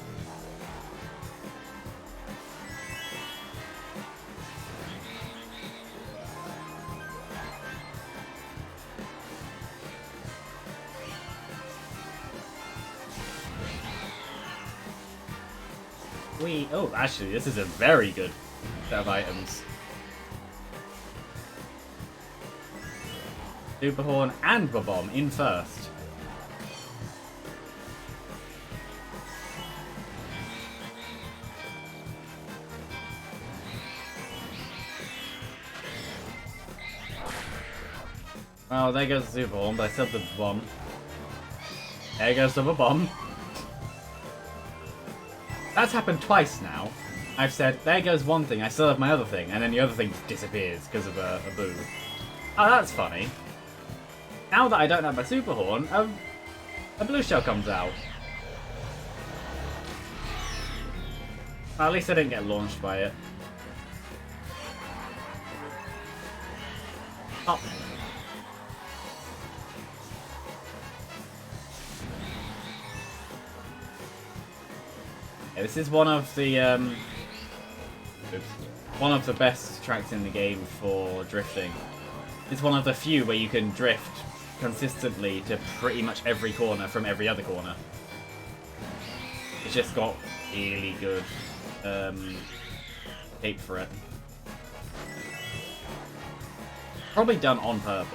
Oh, actually, this is a very good set of items. Super horn and bomb in first. Well, there goes the super horn, but I still have the bomb. There goes the bomb. That's happened twice now. I've said, there goes one thing, I still have my other thing, and then the other thing disappears because of a boo. Oh, that's funny. Now that I don't have my super horn, a blue shell comes out. Well, at least I didn't get launched by it. Oh. Yeah, this is one of the best tracks in the game for drifting. It's one of the few where you can drift consistently to pretty much every corner from every other corner. It's just got really good tape for it. Probably done on purpose.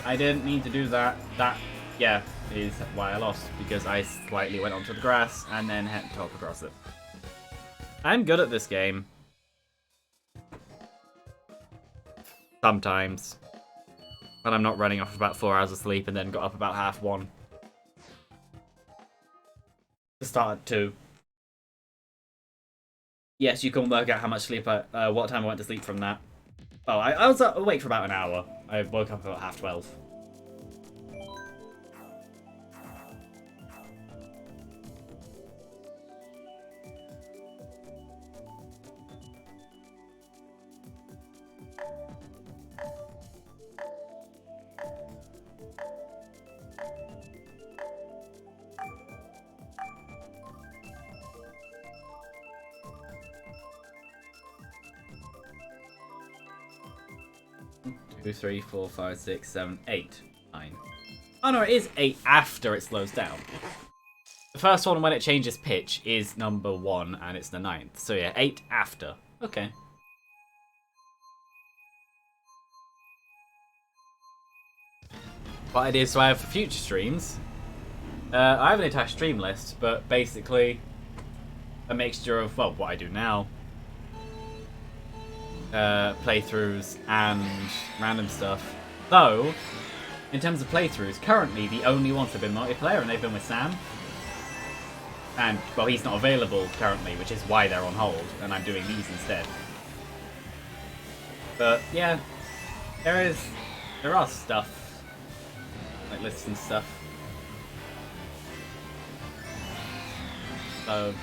I didn't mean to do that. That, yeah, is why I lost, because I slightly went onto the grass and then had to hop across it. I'm good at this game. Sometimes. When I'm not running off about 4 hours of sleep and then got up about 1:30. To start at 2. Yes, you can work out how much sleep what time I went to sleep from that. Oh, I was awake for about an hour. I woke up about 12:30. Two, 3, 4, 5, 6, 7, 8, 9. Oh no, it is 8 after it slows down. The first one when it changes pitch is number 1 and it's the 9th. So yeah, 8 after. Okay. What ideas do I have for future streams? I have an entire stream list, but basically a mixture of, well, what I do now. playthroughs and random stuff. Though, in terms of playthroughs, currently the only ones have been multiplayer, and they've been with Sam. And, well, he's not available currently, which is why they're on hold, and I'm doing these instead. But, yeah, there are stuff, like lists and stuff. So,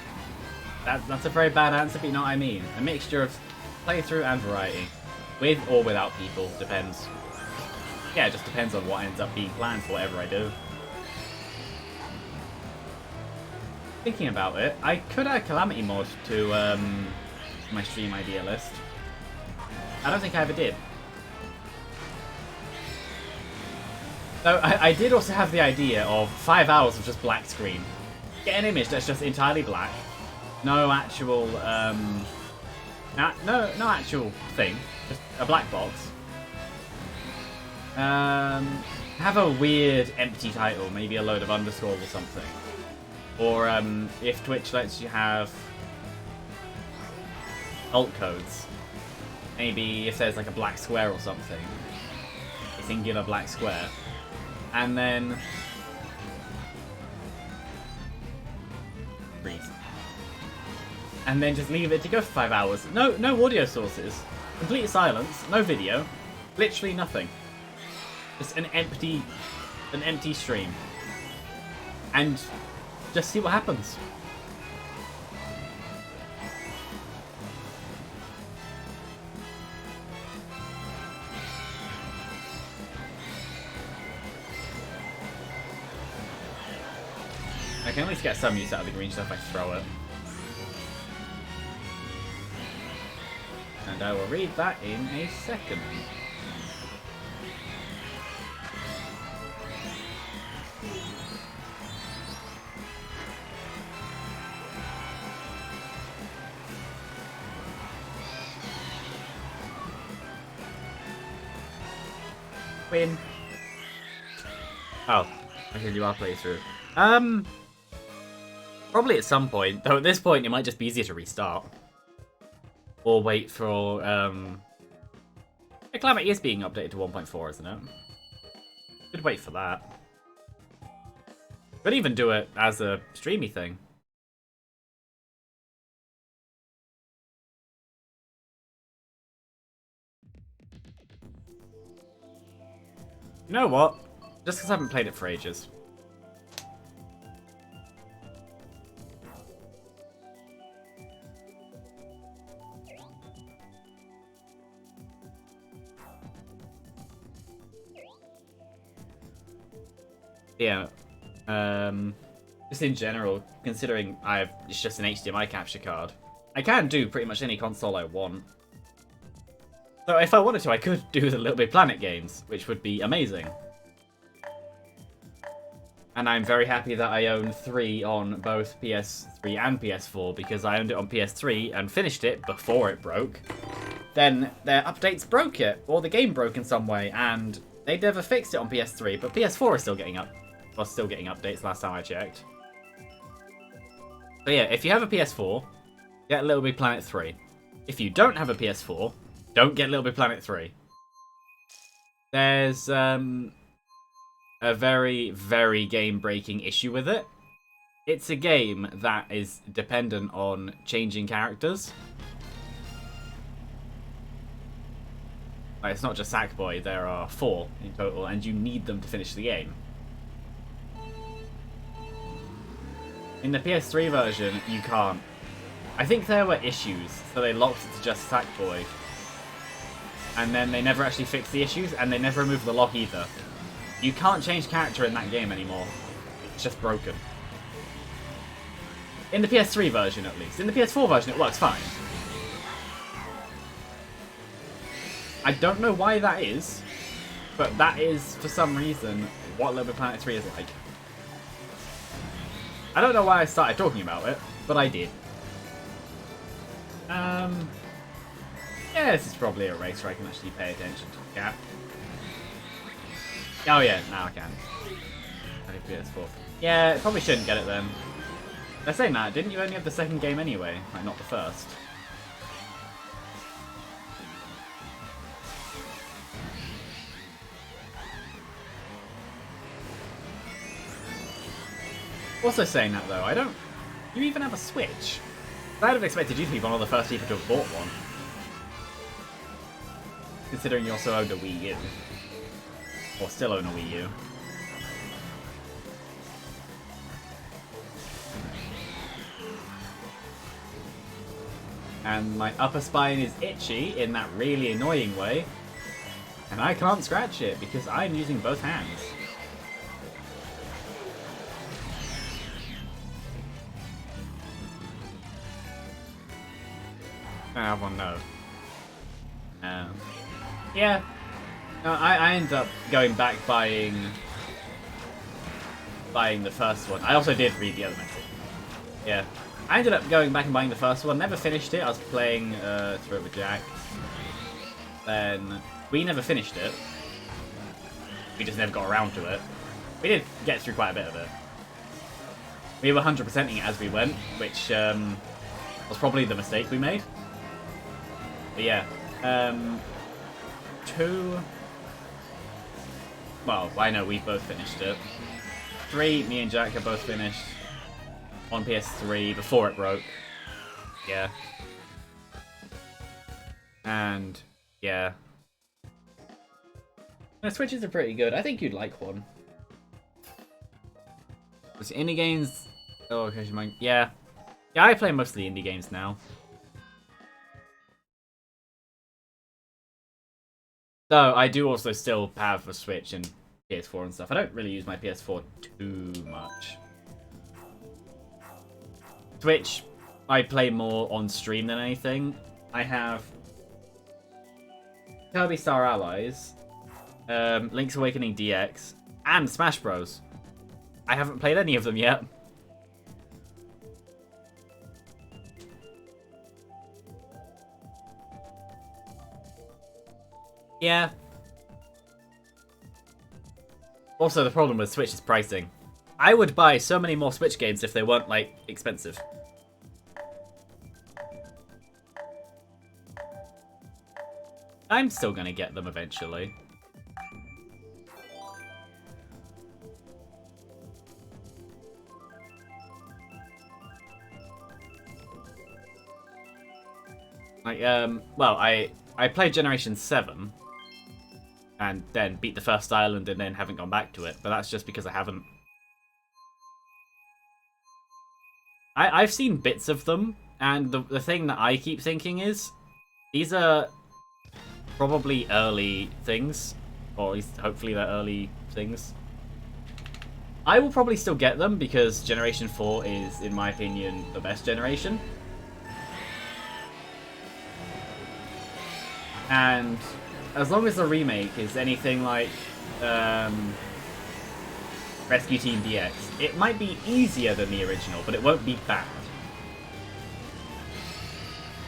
that's a very bad answer, but you know what I mean. A mixture of playthrough and variety. With or without people, depends. Yeah, it just depends on what ends up being planned for whatever I do. Thinking about it, I could add Calamity mod to my stream idea list. I don't think I ever did. So I did also have the idea of 5 hours of just black screen. Get an image that's just entirely black. No actual, no actual thing. Just a black box. Have a weird empty title, maybe a load of underscores or something. Or if Twitch lets you have alt codes, maybe if there's like a black square or something, a singular black square, and then freeze, and then just leave it to go for 5 hours. No audio sources, complete silence, no video, literally nothing. Just an empty stream, and just see what happens. I can at least get some use out of the green stuff if I throw it. And I will read that in a second. Win. Oh, okay, you are playthrough. Probably at some point. Though at this point, it might just be easier to restart. Or wait for, Calamity is being updated to 1.4, isn't it? Could wait for that. Could even do it as a streamy thing. You know what? Just because I haven't played it for ages. Yeah. Just in general, considering it's just an HDMI capture card, I can do pretty much any console I want. So if I wanted to, I could do the Little Big Planet games, which would be amazing. And I'm very happy that I own 3 on both PS3 and PS4, because I owned it on PS3 and finished it before it broke. Then their updates broke it, or the game broke in some way, and they never fixed it on PS3, but PS4 is still getting updates last time I checked. So yeah, if you have a PS4, get Little Big Planet 3. If you don't have a PS4, don't get Little Big Planet 3. There's a very, very game-breaking issue with it. It's a game that is dependent on changing characters. Like, it's not just Sackboy, there are 4 in total, and you need them to finish the game. In the PS3 version, you can't. I think there were issues, so they locked it to just Sackboy. And then they never actually fixed the issues, and they never removed the lock either. You can't change character in that game anymore. It's just broken. In the PS3 version, at least. In the PS4 version, it works fine. I don't know why that is, but that is, for some reason, what Little Big Planet 3 is like. I don't know why I started talking about it, but I did. Yeah, this is probably a race where I can actually pay attention to the gap. Oh yeah, now I can. PS4. Yeah, probably shouldn't get it then. They're saying that, didn't you only have the second game anyway? Like, not the first. Also saying that though, I don't... You even have a Switch? I'd have expected you to be one of the first people to have bought one. Considering you also owned a Wii U. Or still own a Wii U. And my upper spine is itchy in that really annoying way. And I can't scratch it because I'm using both hands. I have one note. Yeah. No, I ended up going back buying the first one. I also did read the other message. Yeah. I ended up going back and buying the first one. Never finished it. I was playing through it with Jack. Then we never finished it. We just never got around to it. We did get through quite a bit of it. We were 100%ing it as we went, which was probably the mistake we made. But yeah. 2... Well, I know we both finished it. 3, me and Jack have both finished. On PS3 before it broke. Yeah. And yeah. The Switches are pretty good. I think you'd like one. Was indie games? Oh, okay, yeah. Yeah, I play mostly indie games now. Though I do also still have a Switch and PS4 and stuff. I don't really use my PS4 too much. Switch, I play more on stream than anything. I have Kirby Star Allies, Link's Awakening DX, and Smash Bros. I haven't played any of them yet. Yeah. Also, the problem with Switch is pricing. I would buy so many more Switch games if they weren't, like, expensive. I'm still gonna get them eventually. Like, well, I played Generation 7. And then beat the first island and then haven't gone back to it. But that's just because I haven't. I've seen bits of them, and the thing that I keep thinking is, these are probably early things, or at least hopefully they're early things. I will probably still get them, because Generation 4 is, in my opinion, the best generation. And as long as the remake is anything like Rescue Team DX, it might be easier than the original, but it won't be bad.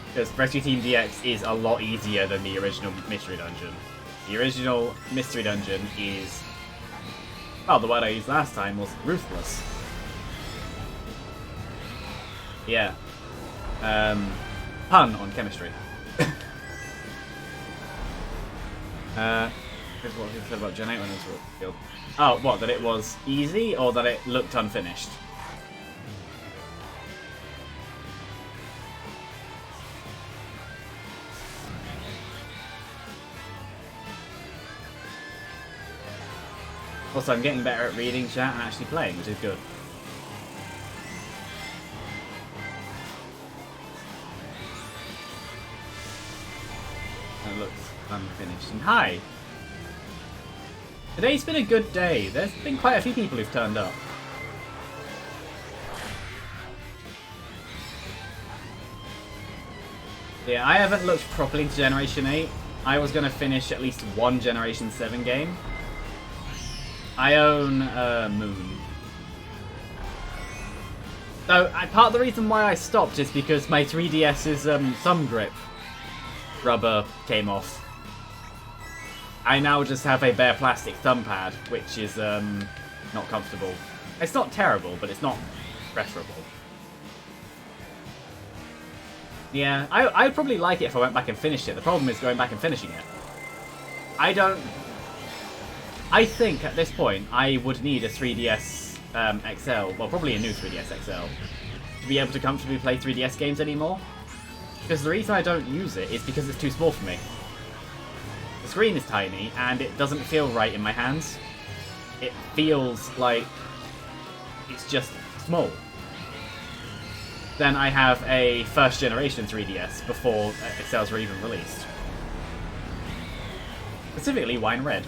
Because Rescue Team DX is a lot easier than the original Mystery Dungeon. The original Mystery Dungeon is... well, the word I used last time was ruthless. Yeah. Pun on chemistry. Here's what he said about Gen 8 when it was revealed. Oh, what? That it was easy, or that it looked unfinished? Also, I'm getting better at reading chat and actually playing, which is good. That looks unfinished. And hi! Today's been a good day. There's been quite a few people who've turned up. Yeah, I haven't looked properly into Generation 8. I was going to finish at least one Generation 7 game. I own Moon. So, part of the reason why I stopped is because my 3DS's thumb grip rubber came off. I now just have a bare plastic thumb pad, which is not comfortable. It's not terrible, but it's not preferable. Yeah, I'd probably like it if I went back and finished it. The problem is going back and finishing it. I think at this point I would need a 3DS XL, well, probably a new 3DS XL, to be able to comfortably play 3DS games anymore. Because the reason I don't use it is because it's too small for me. The screen is tiny, and it doesn't feel right in my hands. It feels like it's just small. Then I have a first generation 3DS before XLs were even released. Specifically, wine red.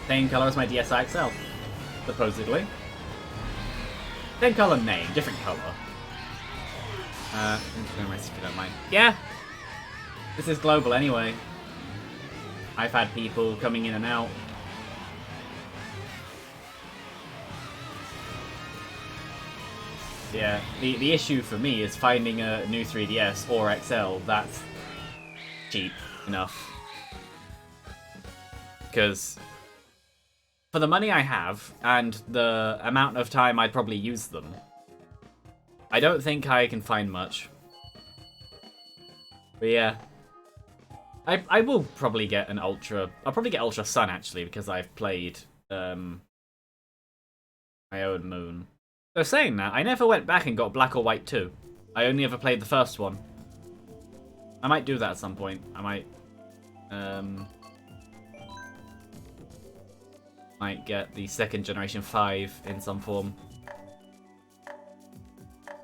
Same colour as my DSi XL, supposedly. Same colour name, different colour. If you don't mind. Yeah! This is global anyway. I've had people coming in and out. Yeah, the issue for me is finding a new 3DS or XL that's cheap enough. Because for the money I have, and the amount of time I'd probably use them, I don't think I can find much. But yeah. I will probably get an Ultra... I'll probably get Ultra Sun, actually, because I've played my own Moon. So saying that, I never went back and got Black or White 2. I only ever played the first one. I might do that at some point. I might get the second generation 5 in some form. But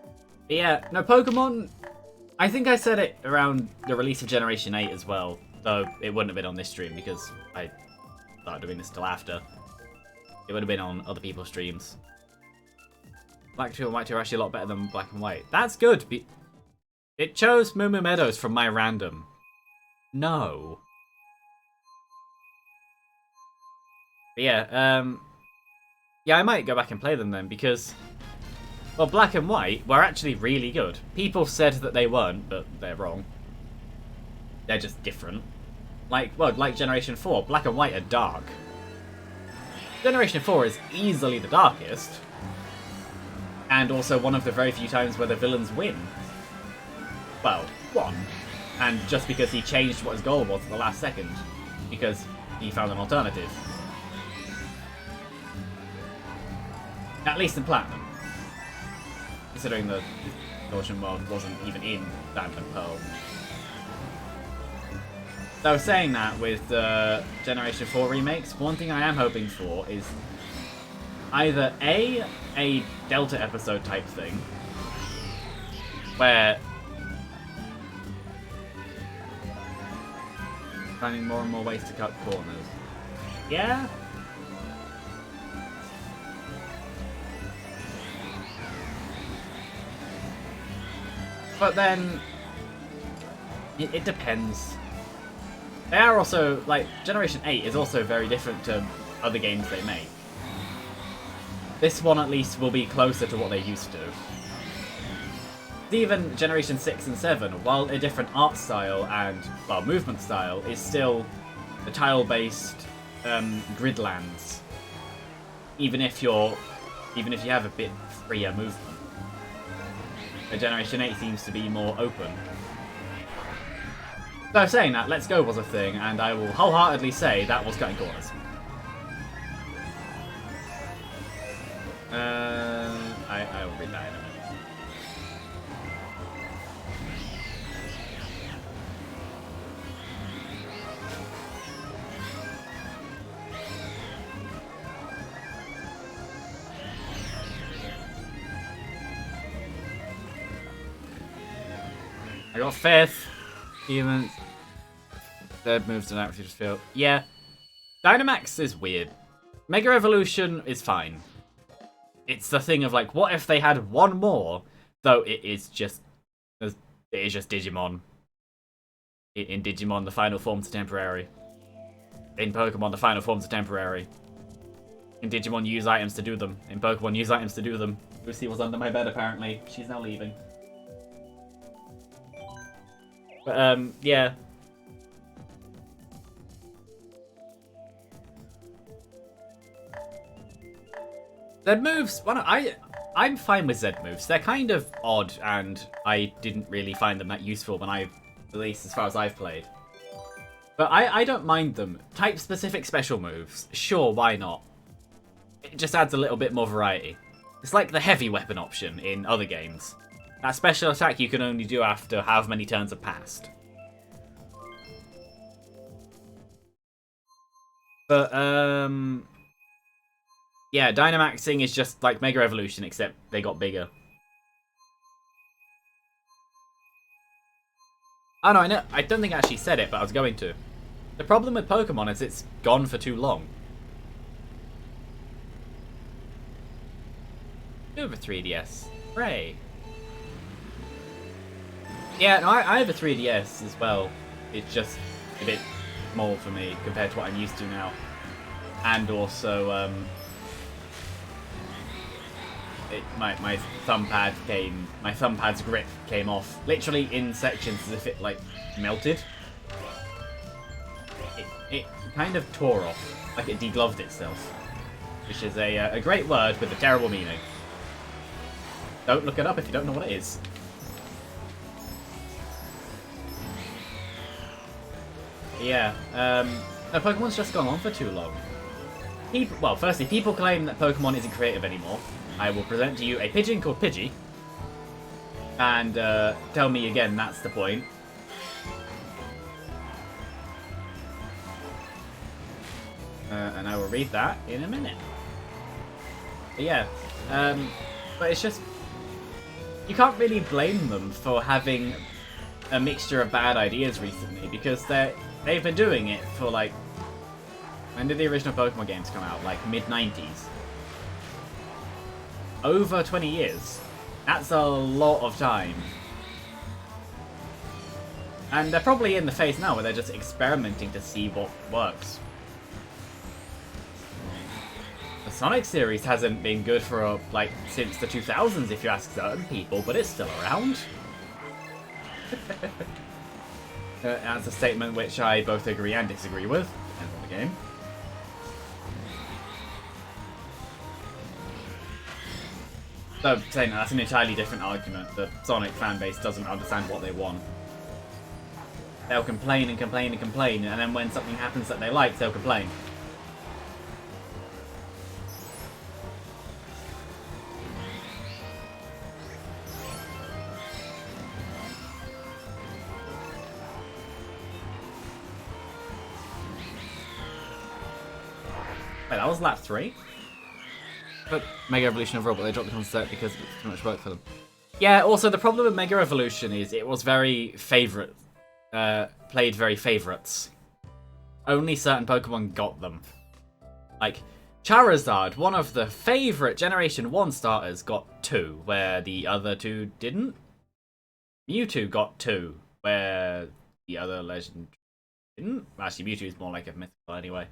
yeah, no, Pokemon... I think I said it around the release of Generation 8 as well, though it wouldn't have been on this stream because I started doing this till after. It would have been on other people's streams. Black 2 and White 2 are actually a lot better than Black and White. That's good! It chose Moo Moo Meadows from my random. No. But yeah, yeah, I might go back and play them then, because... Well, Black and White were actually really good. People said that they weren't, but they're wrong. They're just different. Like Generation 4, Black and White are dark. Generation 4 is easily the darkest. And also one of the very few times where the villains win. Well, one. And just because he changed what his goal was at the last second. Because he found an alternative. At least in Platinum. Considering the Gaussian mod wasn't even in Diamond and Pearl. So saying that, with the Generation 4 remakes, one thing I am hoping for is either a Delta episode type thing, where finding more and more ways to cut corners. Yeah? But then, it depends. They are also, like, Generation 8 is also very different to other games they make. This one, at least, will be closer to what they used to. Even Generation 6 and 7, while a different art style and, well, movement style, is still the tile-based gridlands. Even if you have a bit freer movement. But Generation 8 seems to be more open. So saying that, Let's Go was a thing, and I will wholeheartedly say that was cutting corners. I will read that in a minute. I got 5th. Humans. Third moves to actually just feel. Yeah. Dynamax is weird. Mega Evolution is fine. It's the thing of like, what if they had one more? Though it is just Digimon. In Digimon, the final forms are temporary. In Pokemon, the final forms are temporary. In Digimon, use items to do them. In Pokemon, use items to do them. Lucy was under my bed, apparently. She's now leaving. But, yeah. Z moves, well, I'm fine with Z moves. They're kind of odd, and I didn't really find them that useful when at least as far as I've played. But I don't mind them. Type-specific special moves, sure, why not? It just adds a little bit more variety. It's like the heavy weapon option in other games. That special attack you can only do after however many turns have passed. But, yeah, Dynamaxing is just like Mega Evolution, except they got bigger. Oh no, I don't think I actually said it, but I was going to. The problem with Pokemon is it's gone for too long. You have a 3DS. Hooray. Yeah, no, I have a 3DS as well. It's just a bit small for me compared to what I'm used to now. And also, my thumbpad's grip came off literally in sections as if it like melted. It kind of tore off, like it degloved itself, which is a great word with a terrible meaning. Don't look it up if you don't know what it is. Yeah, no, Pokemon's just gone on for too long. Well, firstly, people claim that Pokemon isn't creative anymore. I will present to you a pigeon called Pidgey. And tell me again that's the point. And I will read that in a minute. But yeah, but it's just... You can't really blame them for having a mixture of bad ideas recently, because they've been doing it for like... When did the original Pokemon games come out? Like mid-90s. Over 20 years. That's a lot of time. And they're probably in the phase now where they're just experimenting to see what works. The Sonic series hasn't been good for, like, since the 2000s if you ask certain people, but it's still around. That's a statement which I both agree and disagree with, depends on the game. So, saying that's an entirely different argument. The Sonic fanbase doesn't understand what they want. They'll complain and complain and complain, and then when something happens that they like, they'll complain. Wait, that was lap 3? But Mega Evolution overall, but they dropped the concept because it was too much work for them. Yeah, also the problem with Mega Evolution is it was very favourite. Played very favourites. Only certain Pokemon got them. Like, Charizard, one of the favourite Generation 1 starters, got 2, where the other 2 didn't. Mewtwo got 2, where the other legend didn't. Actually, Mewtwo is more like a mythical anyway.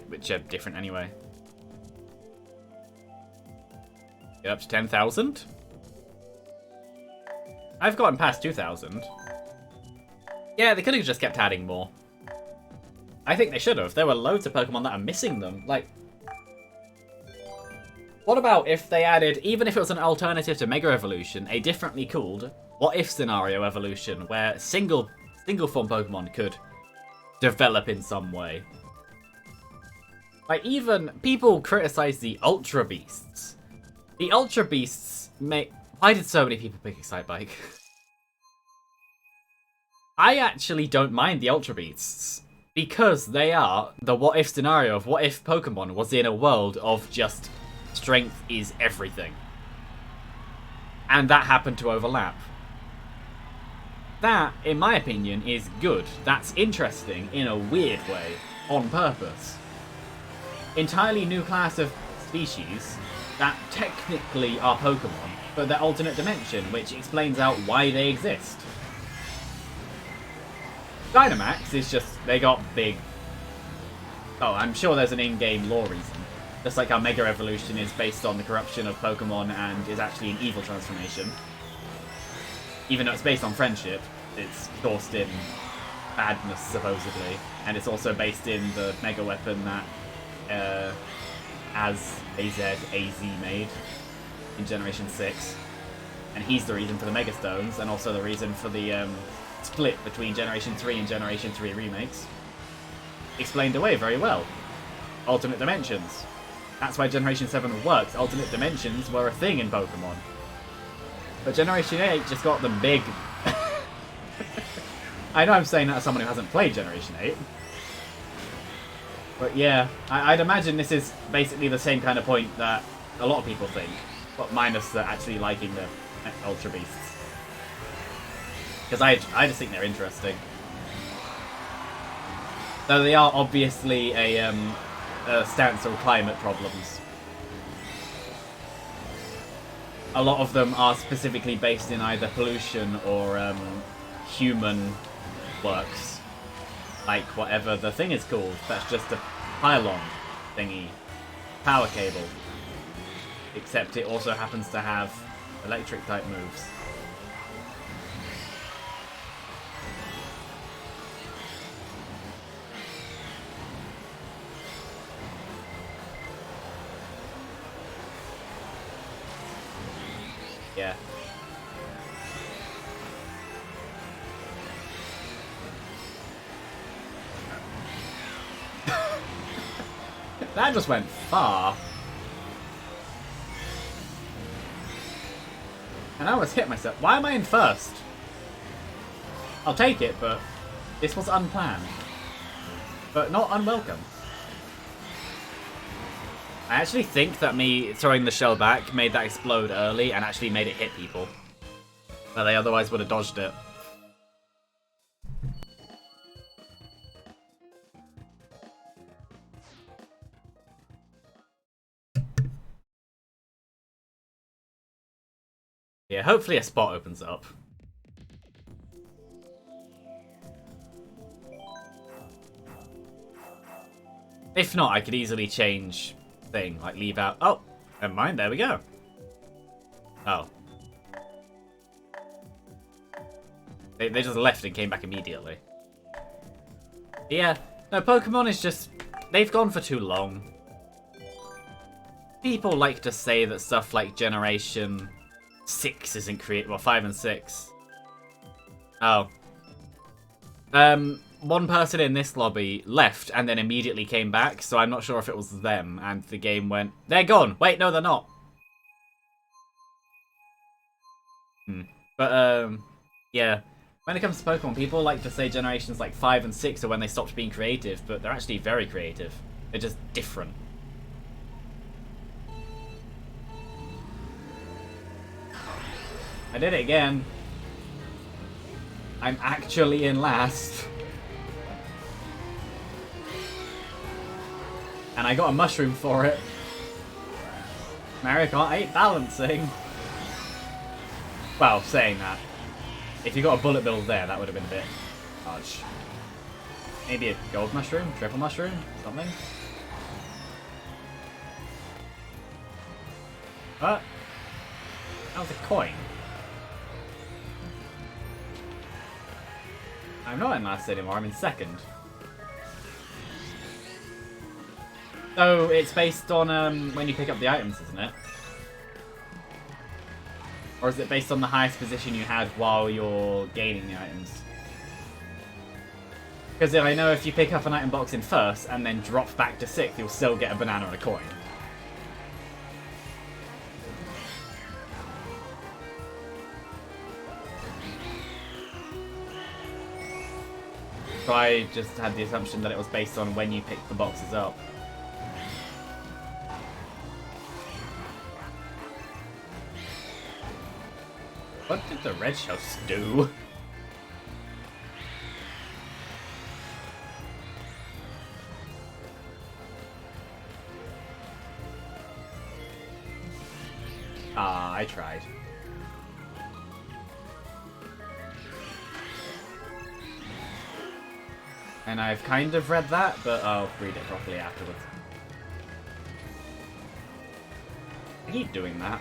Which are different anyway. Get up to 10,000? I've gotten past 2,000. Yeah, they could have just kept adding more. I think they should have. There were loads of Pokemon that are missing them. Like, what about if they added, even if it was an alternative to Mega Evolution, a differently called What If Scenario Evolution, where single form Pokemon could develop in some way. Like, even people criticize the Ultra Beasts. The Ultra Beasts make... Why did so many people pick Excitebike? I actually don't mind the Ultra Beasts. Because they are the what if scenario of what if Pokemon was in a world of just strength is everything. And that happened to overlap. That, in my opinion, is good. That's interesting in a weird way, on purpose. Entirely new class of species that technically are Pokemon, but they're alternate dimension, which explains out why they exist. Dynamax is just, they got big. Oh, I'm sure there's an in-game lore reason. Just like how Mega Evolution is based on the corruption of Pokemon and is actually an evil transformation. Even though it's based on friendship, it's sourced in badness, supposedly. And it's also based in the Mega Weapon that AZ made in Generation 6. And he's the reason for the Mega Stones, and also the reason for the split between Generation 3 and Generation 3 remakes. Explained away very well. alternate dimensions. That's why Generation 7 works. Alternate dimensions were a thing in Pokemon. But Generation 8 just got them big. I know I'm saying that as someone who hasn't played Generation 8. But yeah, I'd imagine this is basically the same kind of point that a lot of people think. But minus the actually liking the Ultra Beasts. Because I just think they're interesting. Though they are obviously a stance on climate problems. A lot of them are specifically based in either pollution or human works. Like whatever the thing is called. That's just a pylon thingy. Power cable. Except it also happens to have electric type moves. Yeah. That just went far. And I almost hit myself. Why am I in first? I'll take it, but this was unplanned. But not unwelcome. I actually think that me throwing the shell back made that explode early and actually made it hit people. But they otherwise would have dodged it. Yeah, hopefully a spot opens up. If not, I could easily change thing, like leave out. Oh, never mind, there we go. Oh. They just left and came back immediately. Yeah, no, Pokemon is just... They've gone for too long. People like to say that stuff like Generation 6 isn't creative. Well, 5 and 6. Oh. One person in this lobby left and then immediately came back, so I'm not sure if it was them, and the game went, they're gone! Wait, no, they're not. But, yeah. When it comes to Pokemon, people like to say generations like 5 and 6 are when they stopped being creative, but they're actually very creative. They're just different. I did it again. I'm actually in last. And I got a mushroom for it. Mario Kart 8 balancing. Well, saying that. If you got a bullet bill there, that would have been a bit harsh. Maybe a gold mushroom? Triple mushroom? Something? What? That was a coin. I'm not in last anymore, I'm in second. So it's based on when you pick up the items, isn't it? Or is it based on the highest position you had while you're gaining the items? Because I know if you pick up an item box in first and then drop back to 6th, you'll still get a banana and a coin. So I just had the assumption that it was based on when you picked the boxes up. What did the red shells do? Ah, I tried. And I've kind of read that, but I'll read it properly afterwards. I keep doing that.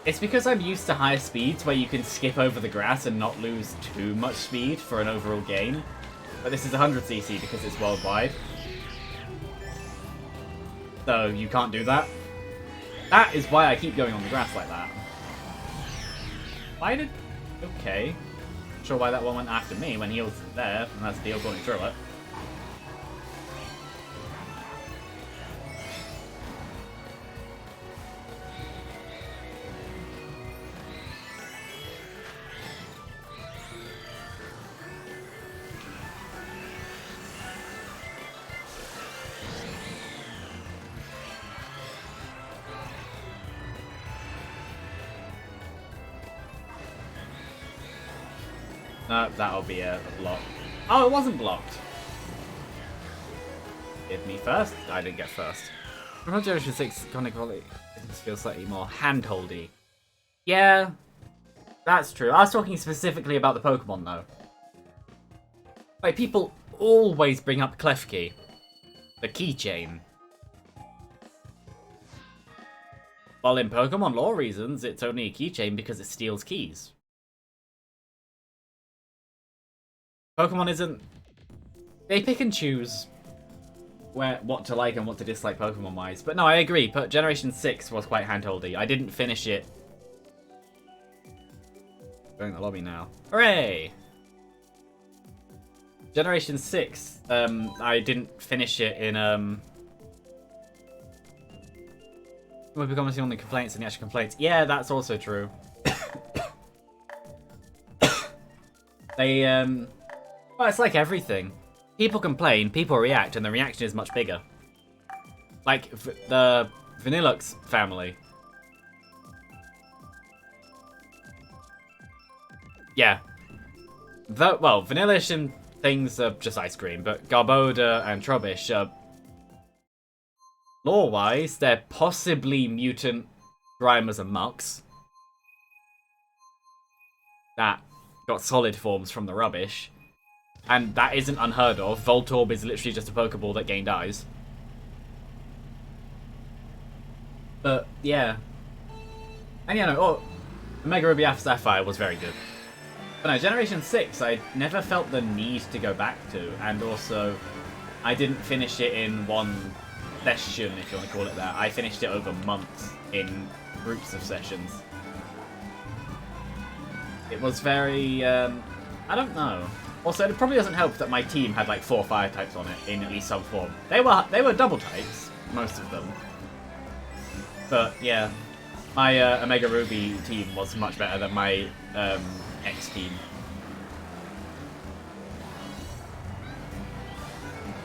It's because I'm used to higher speeds where you can skip over the grass and not lose too much speed for an overall gain. But this is 100cc because it's worldwide. So you can't do that. That is why I keep going on the grass like that. Why did... Okay. Not sure why that one went after me when he was there, and that's Deal going through it. No, that'll be a block. Oh, it wasn't blocked. Hit me first. I didn't get first. From Generation 6, iconic quality feels slightly more handholdy. Yeah, that's true. I was talking specifically about the Pokemon, though. Like, people always bring up Klefki. The keychain. Well, in Pokemon lore reasons, it's only a keychain because it steals keys. Pokemon isn't... They pick and choose what to like and what to dislike Pokemon-wise. But no, I agree. But Generation 6 was quite handholdy. I didn't finish it. Going in the lobby now. Hooray! Generation 6, I didn't finish it in, We'll be commenting on the complaints and the actual complaints. Yeah, that's also true. They, well, it's like everything. People complain, people react, and the reaction is much bigger. Like, the Vanillux family. Yeah. Well, Vanillish and things are just ice cream, but Garbodor and Trubbish are... Lore-wise, they're possibly mutant Grimers and Mucks. That got solid forms from the rubbish. And that isn't unheard of. Voltorb is literally just a Pokeball that gained eyes. But, yeah. And, you know, Omega Ruby Alpha Sapphire was very good. But no, Generation 6, I never felt the need to go back to. And also, I didn't finish it in one session, if you want to call it that. I finished it over months in groups of sessions. It was very, I don't know. Also, it probably doesn't help that my team had like 4 fire types on it in at least some form. They were double types, most of them. But yeah, my Omega Ruby team was much better than my X team.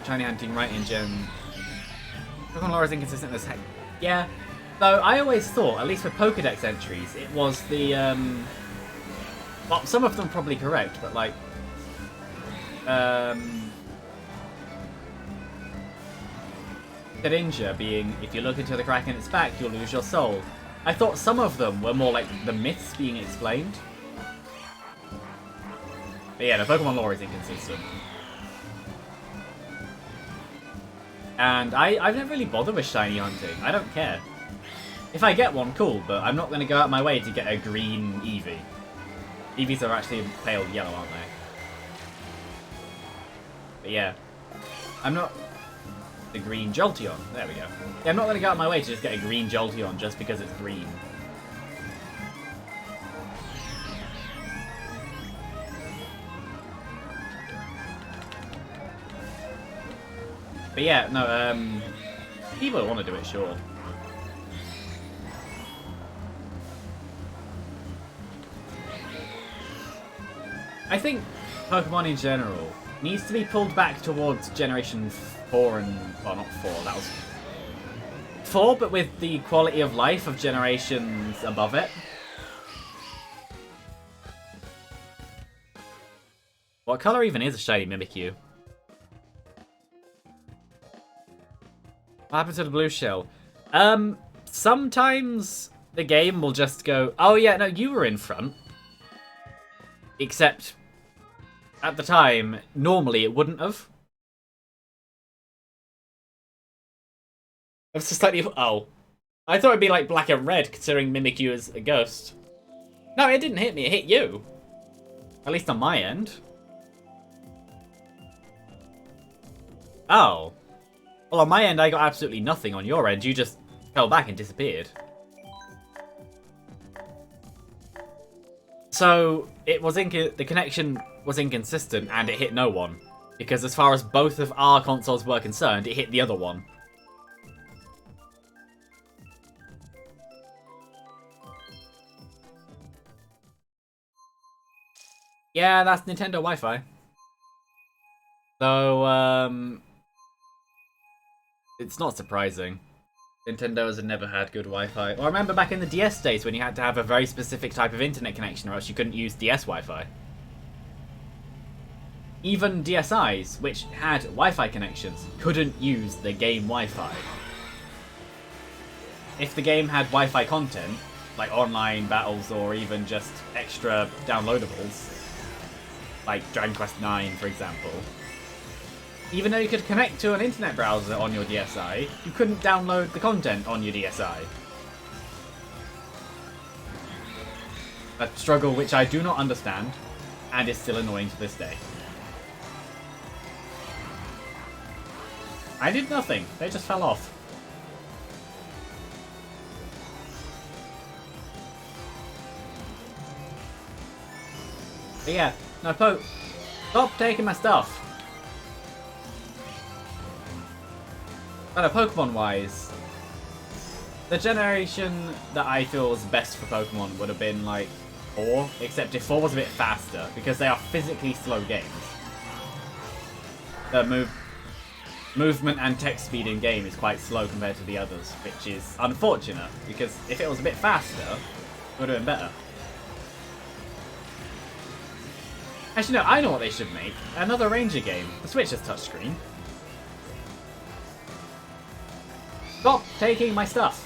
Shiny hunting right in Gen. Pokemon lore is inconsistent as heck. Yeah, though I always thought, at least with Pokedex entries, it was the well, some of them probably correct, but like Greninja being, if you look into the crack in its back, you'll lose your soul. I thought some of them were more like the myths being explained. But yeah, the Pokemon lore is inconsistent. And I've never really bothered with shiny hunting. I don't care. If I get one, cool, but I'm not going to go out my way to get a green Eevee. Eevees are actually pale yellow, aren't they? But yeah. I'm not... The green Jolteon. There we go. Yeah, I'm not going to go out my way to just get a green Jolteon just because it's green. But yeah, no, people want to do it, sure. I think Pokemon in general needs to be pulled back towards Generation 4 and... Well, not 4, that was... 4, but with the quality of life of generations above it. What colour even is a shiny Mimikyu? What happens to the blue shell? Sometimes the game will just go, oh yeah, no, you were in front. Except, at the time, normally it wouldn't have. It's just slightly... Oh. I thought it'd be like black and red, considering Mimikyu is a ghost. No, it didn't hit me, it hit you. At least on my end. Oh. Well, on my end, I got absolutely nothing. On your end, you just fell back and disappeared. So, it was the connection was inconsistent, and it hit no one. Because as far as both of our consoles were concerned, it hit the other one. Yeah, that's Nintendo Wi-Fi. So, it's not surprising. Nintendo has never had good Wi-Fi. Well, I remember back in the DS days when you had to have a very specific type of internet connection or else you couldn't use DS Wi-Fi. Even DSIs, which had Wi-Fi connections, couldn't use the game Wi-Fi. If the game had Wi-Fi content, like online battles or even just extra downloadables, like Dragon Quest IX, for example, even though you could connect to an internet browser on your DSI, you couldn't download the content on your DSI. A struggle which I do not understand, and is still annoying to this day. I did nothing, they just fell off. But yeah, no, stop taking my stuff. But no, Pokemon-wise, the generation that I feel was best for Pokemon would have been like 4, except if 4 was a bit faster, because they are physically slow games. The movement and text speed in game is quite slow compared to the others, which is unfortunate, because if it was a bit faster, it would have been better. Actually, no, I know what they should make. Another Ranger game. The Switch has touchscreen. Stop taking my stuff.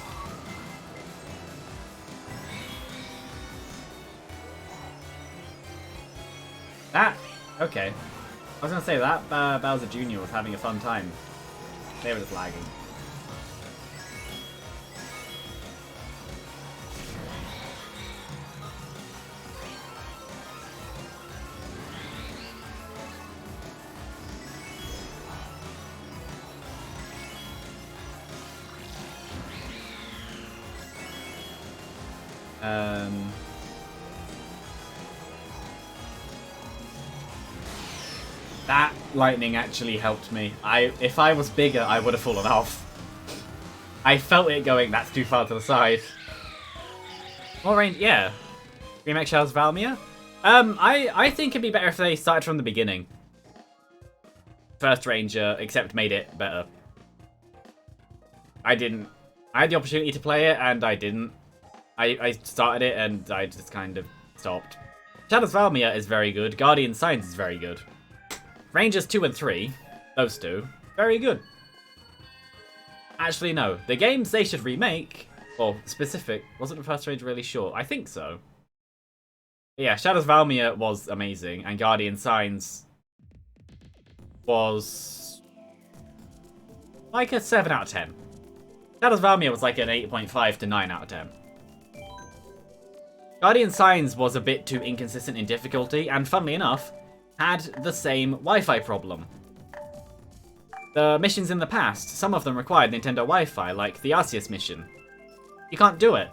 That... Okay. I was going to say that Bowser Jr. was having a fun time. They were just lagging. That lightning actually helped me. If I was bigger, I would have fallen off. I felt it going, that's too far to the side. More range, yeah. Remake Shadows of Valmir? I think it'd be better if they started from the beginning. First Ranger, except made it better. I had the opportunity to play it, and I didn't. I started it, and I just kind of stopped. Shadows of Valmir is very good. Guardian Signs is very good. Rangers 2 and 3, those two, very good. Actually, no. The games they should remake, or specific, wasn't the first Ranger really short? I think so. Yeah, Shadows of Valmir was amazing, and Guardian Signs was like a 7 out of 10. Shadows of Valmir was like an 8.5 to 9 out of 10. Guardian Signs was a bit too inconsistent in difficulty, and funnily enough, had the same Wi-Fi problem. The missions in the past, some of them required Nintendo Wi-Fi, like the Arceus mission. You can't do it.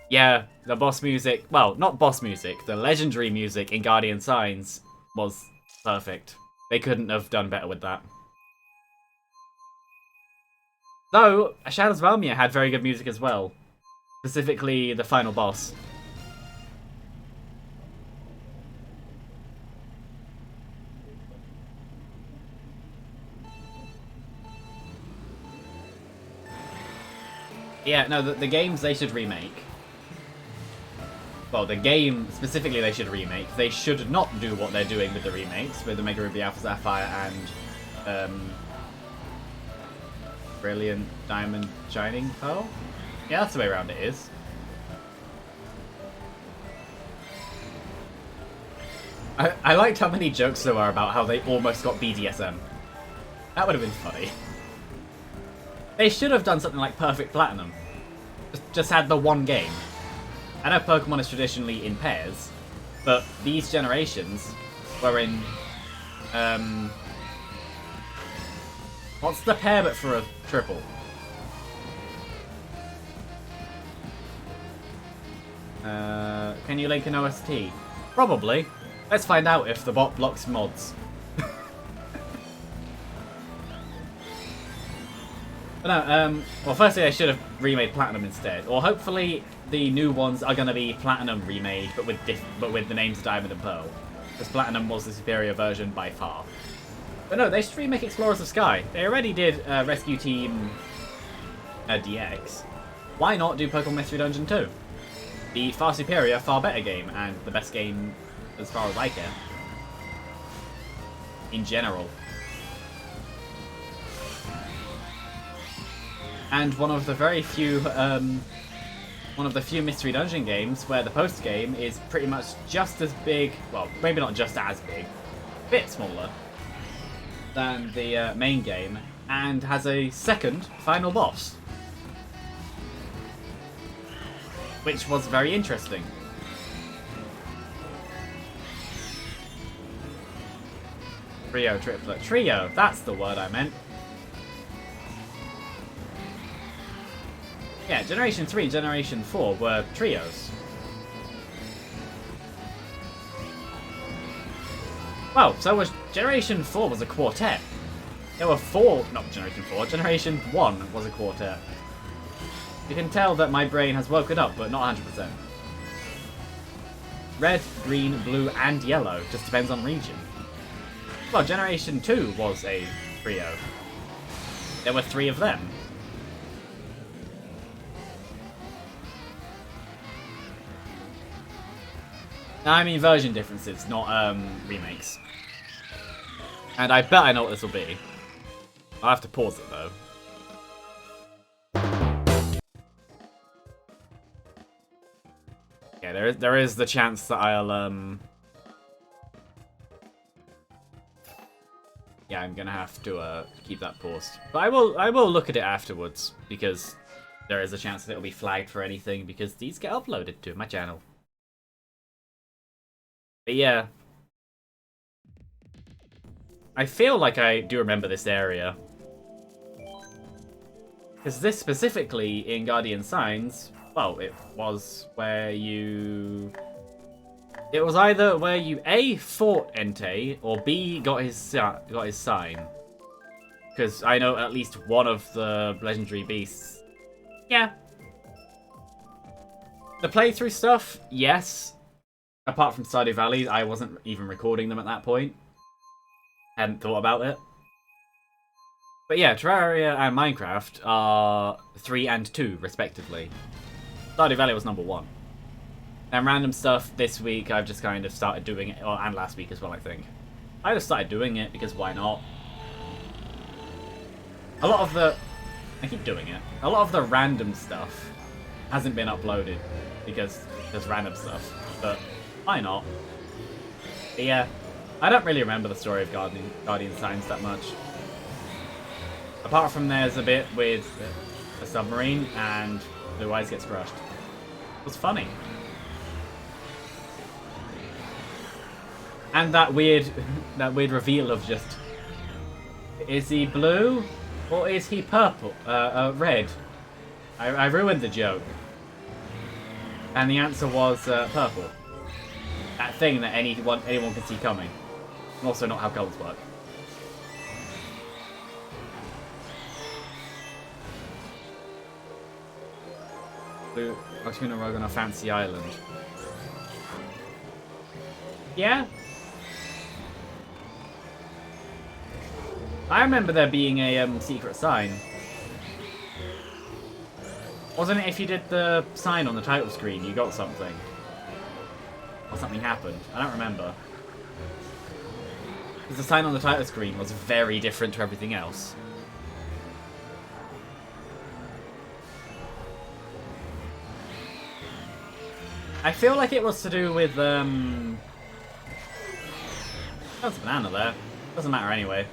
Yeah, the boss music, well, not boss music, the legendary music in Guardian Signs was perfect. They couldn't have done better with that. Though, Shadows of Valmir had very good music as well. Specifically, the final boss. Yeah, no, the games they should remake. Well, the game specifically they should remake. They should not do what they're doing with the remakes, with the Mega Ruby Alpha Sapphire and Brilliant Diamond Shining Pearl? Yeah, that's the way around it is. I liked how many jokes there were about how they almost got BDSM. That would have been funny. They should have done something like Perfect Platinum. Just had the one game. I know Pokemon is traditionally in pairs, but these generations were in... what's the pair but for a triple? Can you link an OST? Probably. Let's find out if the bot blocks mods. But no, well, firstly, they should have remade Platinum instead, or hopefully the new ones are going to be Platinum remade, but with the names of Diamond and Pearl, because Platinum was the superior version by far. But no, they should remake Explorers of Sky. They already did Rescue Team DX. Why not do Pokemon Mystery Dungeon 2? the far superior, far better game, and the best game as far as I care. In general. And one of the very few, Mystery Dungeon games where the post-game is pretty much just as big, well, maybe not just as big, a bit smaller than the main game, and has a second final boss. Which was very interesting. Trio, triplet. Trio, that's the word I meant. Yeah, Generation 3 and Generation 4 were trios. Well, so was Generation 4 was a quartet. There were four, not Generation 4, Generation 1 was a quartet. You can tell that my brain has woken up, but not 100%. Red, green, blue, and yellow. Just depends on region. Well, Generation 2 was a trio. There were 3 of them. I mean version differences, not remakes. And I bet I know what this will be. I'll have to pause it though. Yeah, there is the chance that I'll yeah, I'm gonna have to keep that paused. But I will look at it afterwards because there is a chance that it'll be flagged for anything because these get uploaded to my channel. But yeah. I feel like I do remember this area. Because this specifically in Guardian Signs, well, it was where you... It was either where you A, fought Entei, or B, got his sign. Because I know at least one of the legendary beasts. Yeah. The playthrough stuff, yes. Apart from Stardew Valley, I wasn't even recording them at that point. Hadn't thought about it. But yeah, Terraria and Minecraft are 3 and 2, respectively. Stardew Valley was number 1. And random stuff this week, I've just kind of started doing it, and last week as well, I think. I just started doing it because why not? A lot of the... I keep doing it. A lot of the random stuff hasn't been uploaded because there's random stuff. But why not? But yeah, I don't really remember the story of Guardian Signs that much. Apart from there's a bit with a submarine and Blue Eyes gets crushed. It was funny. And that weird reveal of just, is he blue or is he purple? Red. I ruined the joke. And the answer was purple. That thing that anyone can see coming. And also not how colours work. Blue Artuna Rogue on a fancy island. Yeah? I remember there being a secret sign. Wasn't it if you did the sign on the title screen, you got something? Or something happened? I don't remember. Because the sign on the title screen was very different to everything else. I feel like it was to do with, There's a banana there. Doesn't matter anyway.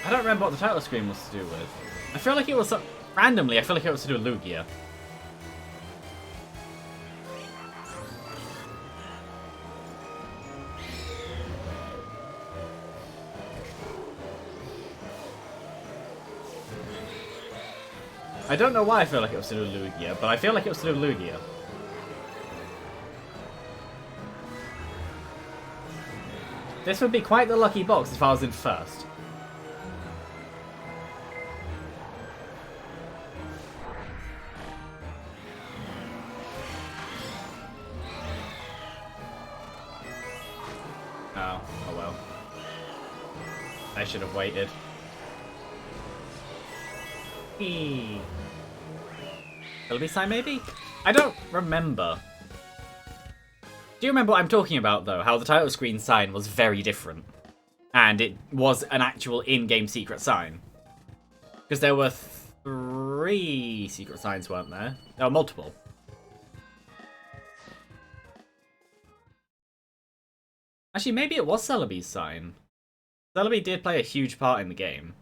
I don't remember what the title screen was to do with. I feel like it was... randomly, I feel like it was to do with Lugia. I don't know why I feel like it was to do with Lugia, but I feel like it was to do with Lugia. This would be quite the lucky box if I was in first. Oh well. I should have waited. Celebi sign, maybe? I don't remember. Do you remember what I'm talking about, though? How the title screen sign was very different. And it was an actual in-game secret sign. Because there were 3 secret signs, weren't there? There were multiple. Actually, maybe it was Celebi's sign. Celebi did play a huge part in the game.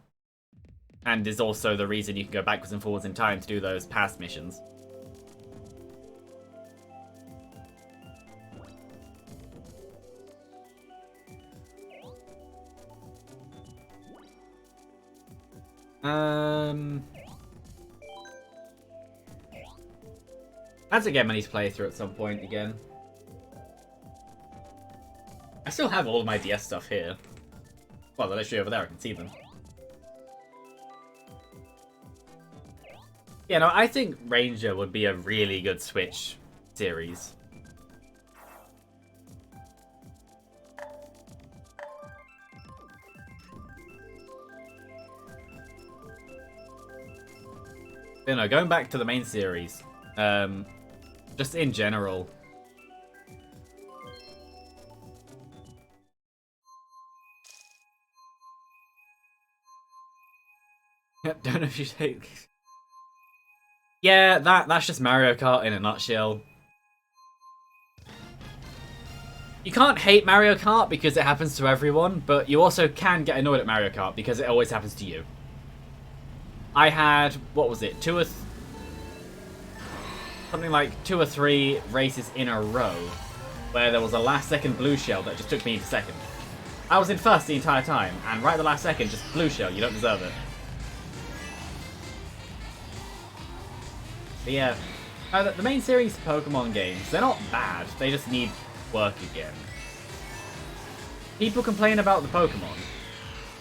And is also the reason you can go backwards and forwards in time to do those past missions. That's a game I need to play through at some point again. I still have all of my DS stuff here. Well, they're literally over there, I can see them. Yeah, no, I think Ranger would be a really good Switch series. You know, going back to the main series, just in general. Don't know if you take... Yeah, that's just Mario Kart in a nutshell. You can't hate Mario Kart because it happens to everyone, but you also can get annoyed at Mario Kart because it always happens to you. I had, what was it, something like 2 or 3 races in a row where there was a last second blue shell that just took me into second. I was in first the entire time, and right at the last second, just blue shell, you don't deserve it. But yeah, the main series Pokemon games, they're not bad, they just need work again. People complain about the Pokemon.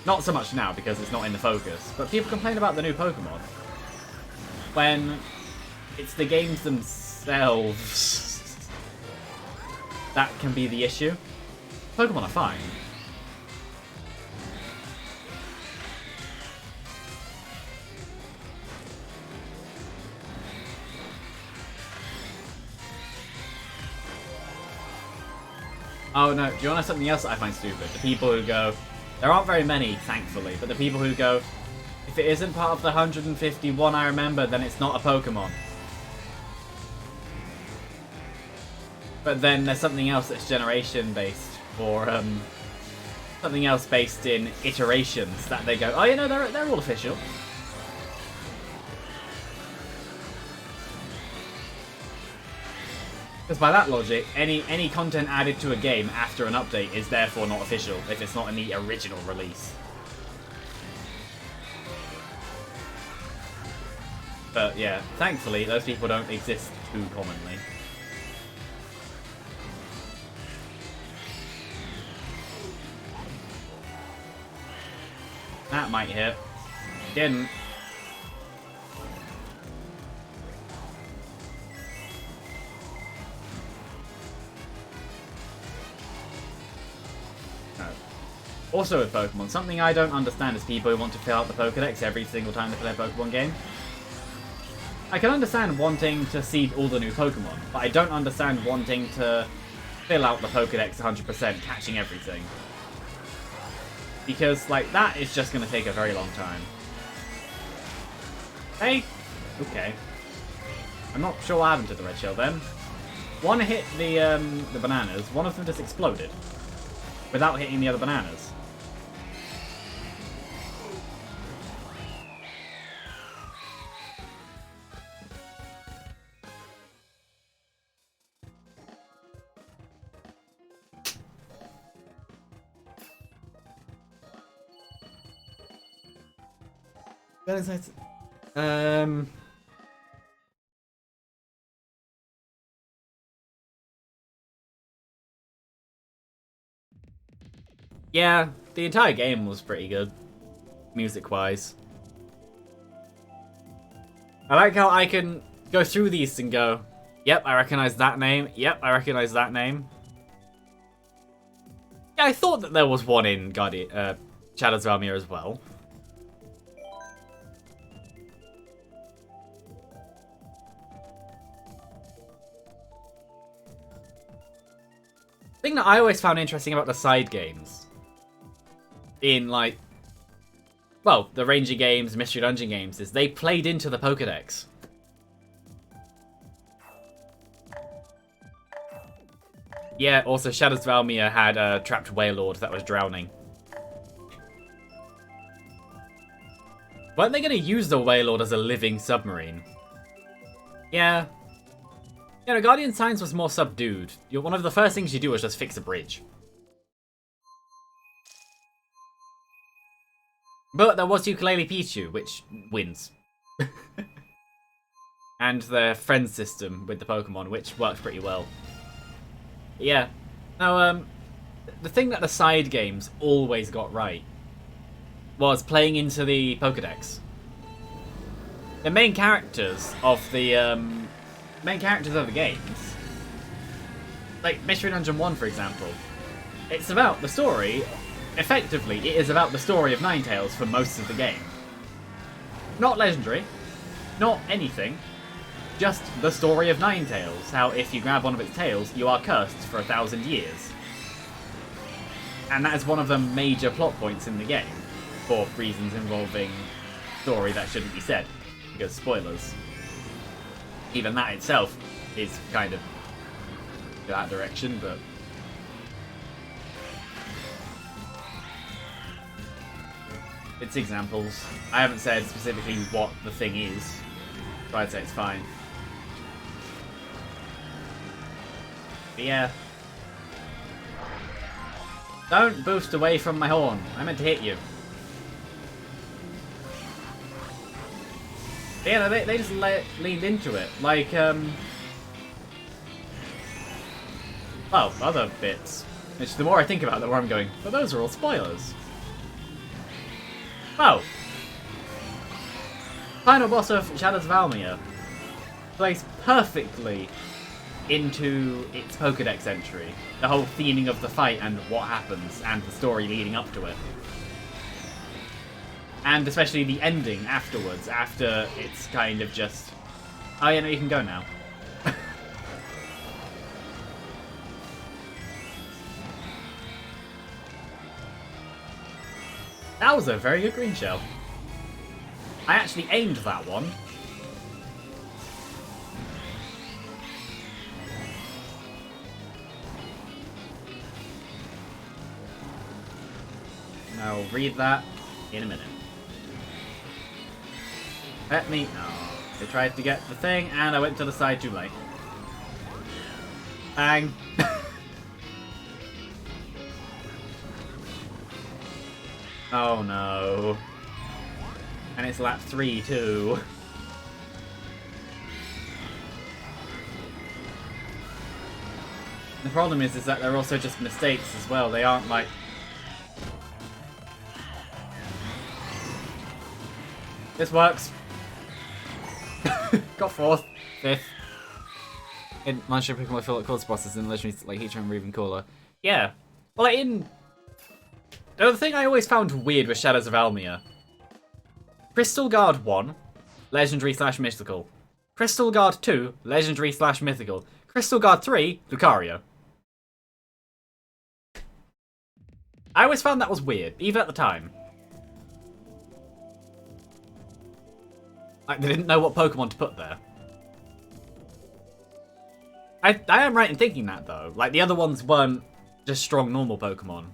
Not so much now because it's not in the focus, but people complain about the new Pokemon when it's the games themselves that can be the issue. Pokemon are fine. Oh no, do you want to know something else that I find stupid? The people who go, there aren't very many, thankfully, but the people who go, if it isn't part of the 151 I remember, then it's not a Pokemon. But then there's something else that's generation-based, or something else based in iterations that they go, oh, you know, they're all official. Because by that logic, any content added to a game after an update is therefore not official if it's not in the original release. But yeah, thankfully those people don't exist too commonly. That might hit. Didn't. Also with Pokemon, something I don't understand is people who want to fill out the Pokédex every single time they play a Pokemon game. I can understand wanting to see all the new Pokemon, but I don't understand wanting to fill out the Pokédex 100%, catching everything. Because, like, that is just going to take a very long time. Hey? Okay. I'm not sure what happened to the red shell then. One hit the bananas, one of them just exploded. Without hitting the other bananas. Yeah, the entire game was pretty good, music-wise. I like how I can go through these and go, yep, I recognize that name, yep, I recognize that name. Yeah, I thought that there was one in Shadows of Almir as well. The thing that I always found interesting about the side games, in like, well, the Ranger games, Mystery Dungeon games, is they played into the Pokédex. Yeah, also Shadows of Valmir had a trapped Wailord that was drowning. Weren't they going to use the Wailord as a living submarine? Yeah. You know, Guardian Science was more subdued. One of the first things you do is just fix a bridge. But there was Ukulele Pichu, which wins. And the friend system with the Pokemon, which worked pretty well. Yeah. Now, the thing that the side games always got right was playing into the Pokédex. The main characters of the games, like Mystery Dungeon 1, for example, it's about the story. Effectively, it is about the story of Ninetales for most of the game. Not legendary, not anything, just the story of Ninetales. How if you grab one of its tails, you are cursed for 1,000 years. And that is one of the major plot points in the game, for reasons involving story that shouldn't be said, because spoilers. Even that itself is kind of that direction, but... it's examples. I haven't said specifically what the thing is, so I'd say it's fine. But yeah. Don't boost away from my horn. I meant to hit you. But yeah, they just leaned into it. Like, well, other bits. Which the more I think about it, the more I'm going, but those are all spoilers. Oh. Final boss of Shadows of Valmir plays perfectly into its Pokédex entry. The whole theming of the fight and what happens, and the story leading up to it. And especially the ending afterwards, after it's kind of just... oh yeah, no, you can go now. That was a very good green shell. I actually aimed that one. I'll read that in a minute. Let me... no. I tried to get the thing, and I went to the side too late. Bang. Oh no. And it's lap 3 too. The problem is that they're also just mistakes as well. They aren't like... this works. Got 4th, 5th. In Monster Pokemon feel like course bosses in Legendary like Heatran were even cooler. Yeah. Well, in... the thing I always found weird with Shadows of Valmir. Crystal Guard 1, Legendary/Mythical. Crystal Guard 2, Legendary/Mythical. Crystal Guard 3, Lucario. I always found that was weird, even at the time. Like, they didn't know what Pokemon to put there. I am right in thinking that, though. Like, the other ones weren't just strong normal Pokemon.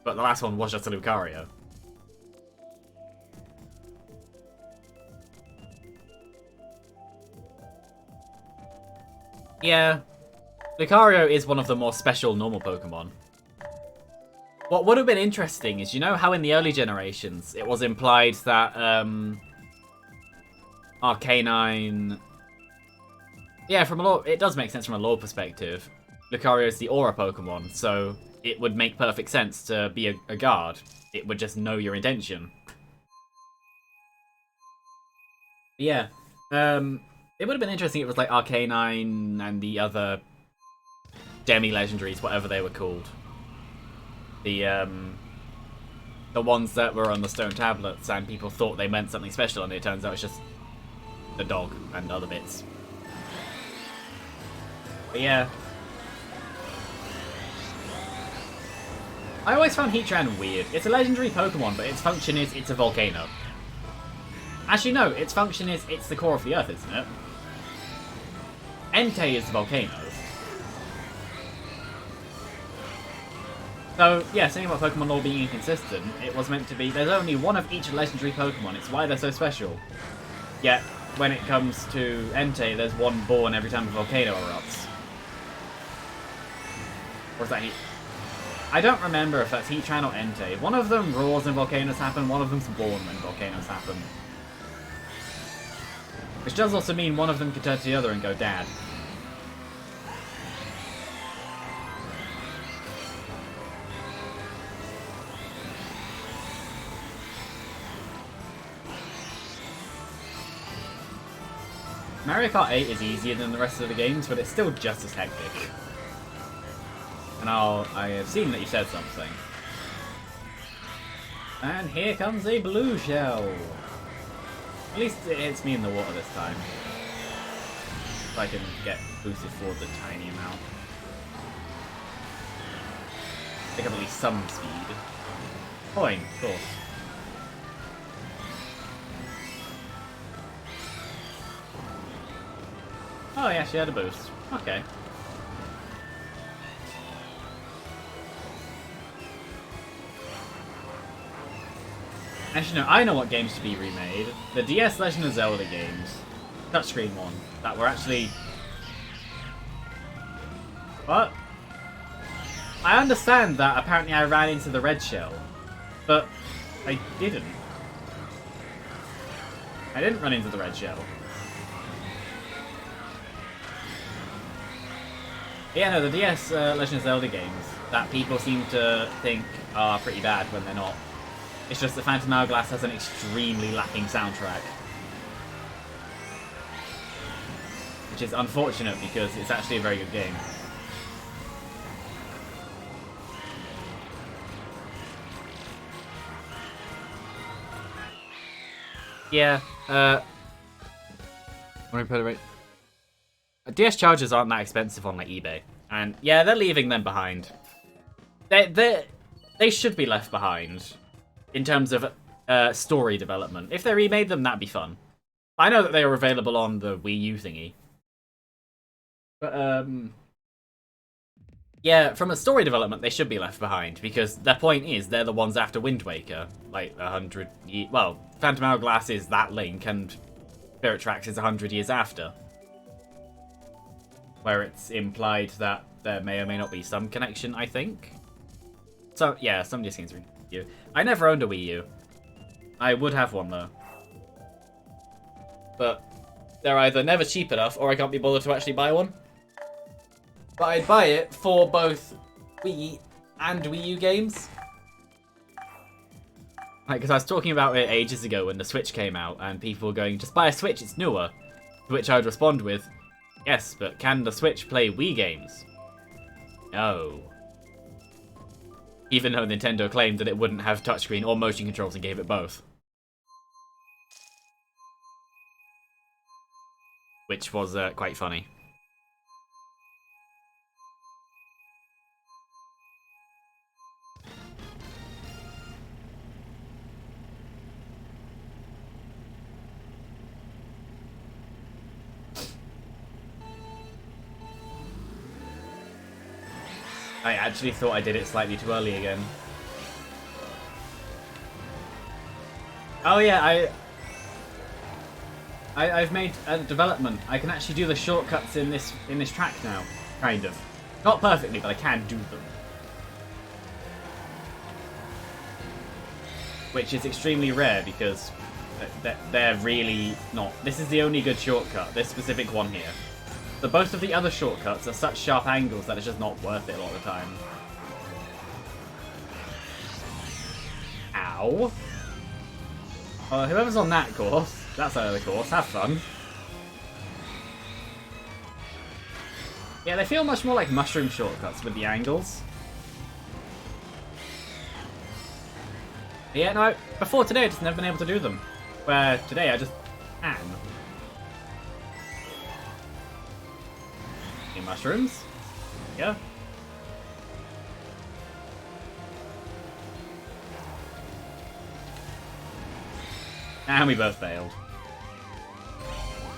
But the last one was just a Lucario. Yeah. Lucario is one of the more special normal Pokemon. What would have been interesting is, you know how in the early generations it was implied that Arcanine... yeah, from a lore, it does make sense from a lore perspective. Lucario is the Aura Pokemon, so it would make perfect sense to be a guard. It would just know your intention. Yeah. It would have been interesting if it was like Arcanine and the other demi-legendaries, whatever they were called. The ones that were on the stone tablets and people thought they meant something special and it turns out it's just the dog and other bits. But yeah. I always found Heatran weird. It's a legendary Pokemon, but its function is it's a volcano. Actually, no, its function is it's the core of the Earth, isn't it? Entei is the volcanoes. So, yeah, saying about Pokemon lore being inconsistent, it was meant to be there's only one of each legendary Pokemon. It's why they're so special. Yet, when it comes to Entei, there's one born every time a volcano erupts. Or is that Heat? I don't remember if that's Heatran or Entei. One of them roars when volcanoes happen, one of them's born when volcanoes happen. Which does also mean one of them could turn to the other and go dad. Mario Kart 8 is easier than the rest of the games, but it's still just as hectic. And I have seen that you said something. And here comes a blue shell. At least it hits me in the water this time. If I can get boosted forward a tiny amount. Pick up at least some speed. Coin, of course. Oh yeah, she had a boost. Okay. Actually, no, I know what games to be remade. The DS Legend of Zelda games. Touchscreen one. That were actually... What? I understand that apparently I ran into the red shell. But I didn't. I didn't run into the red shell. Yeah, no, the DS Legend of Zelda games that people seem to think are pretty bad when they're not. It's just that Phantom Hourglass has an extremely lacking soundtrack. Which is unfortunate because it's actually a very good game. Yeah, let me put it right. DS chargers aren't that expensive on like eBay. And yeah, they're leaving them behind. They should be left behind. In terms of story development. If they remade them, that'd be fun. I know that they were available on the Wii U thingy. But, yeah, from a story development, they should be left behind. Because their point is, they're the ones after Wind Waker. Like, 100 years... Well, Phantom Hourglass is that Link, and Spirit Tracks is 100 years after. Where it's implied that there may or may not be some connection, I think. So, yeah, some of these things are... I never owned a Wii U. I would have one though. But they're either never cheap enough or I can't be bothered to actually buy one. But I'd buy it for both Wii and Wii U games. Like, because I was talking about it ages ago when the Switch came out and people were going, just buy a Switch, it's newer. To which I'd respond with, yes, but can the Switch play Wii games? No. Even though Nintendo claimed that it wouldn't have touchscreen or motion controls and gave it both. Which was quite funny. I actually thought I did it slightly too early again. Oh yeah, I've made a development. I can actually do the shortcuts in this track now, kind of. Not perfectly, but I can do them. Which is extremely rare because they're really not. This is the only good shortcut, this specific one here. But most of the other shortcuts are such sharp angles that it's just not worth it a lot of the time. Ow. Whoever's on that course, that's another course, have fun. Yeah, they feel much more like mushroom shortcuts with the angles. Yeah, no, before today I've just never been able to do them. Where today I just can. Mushrooms? Yeah. And we both failed.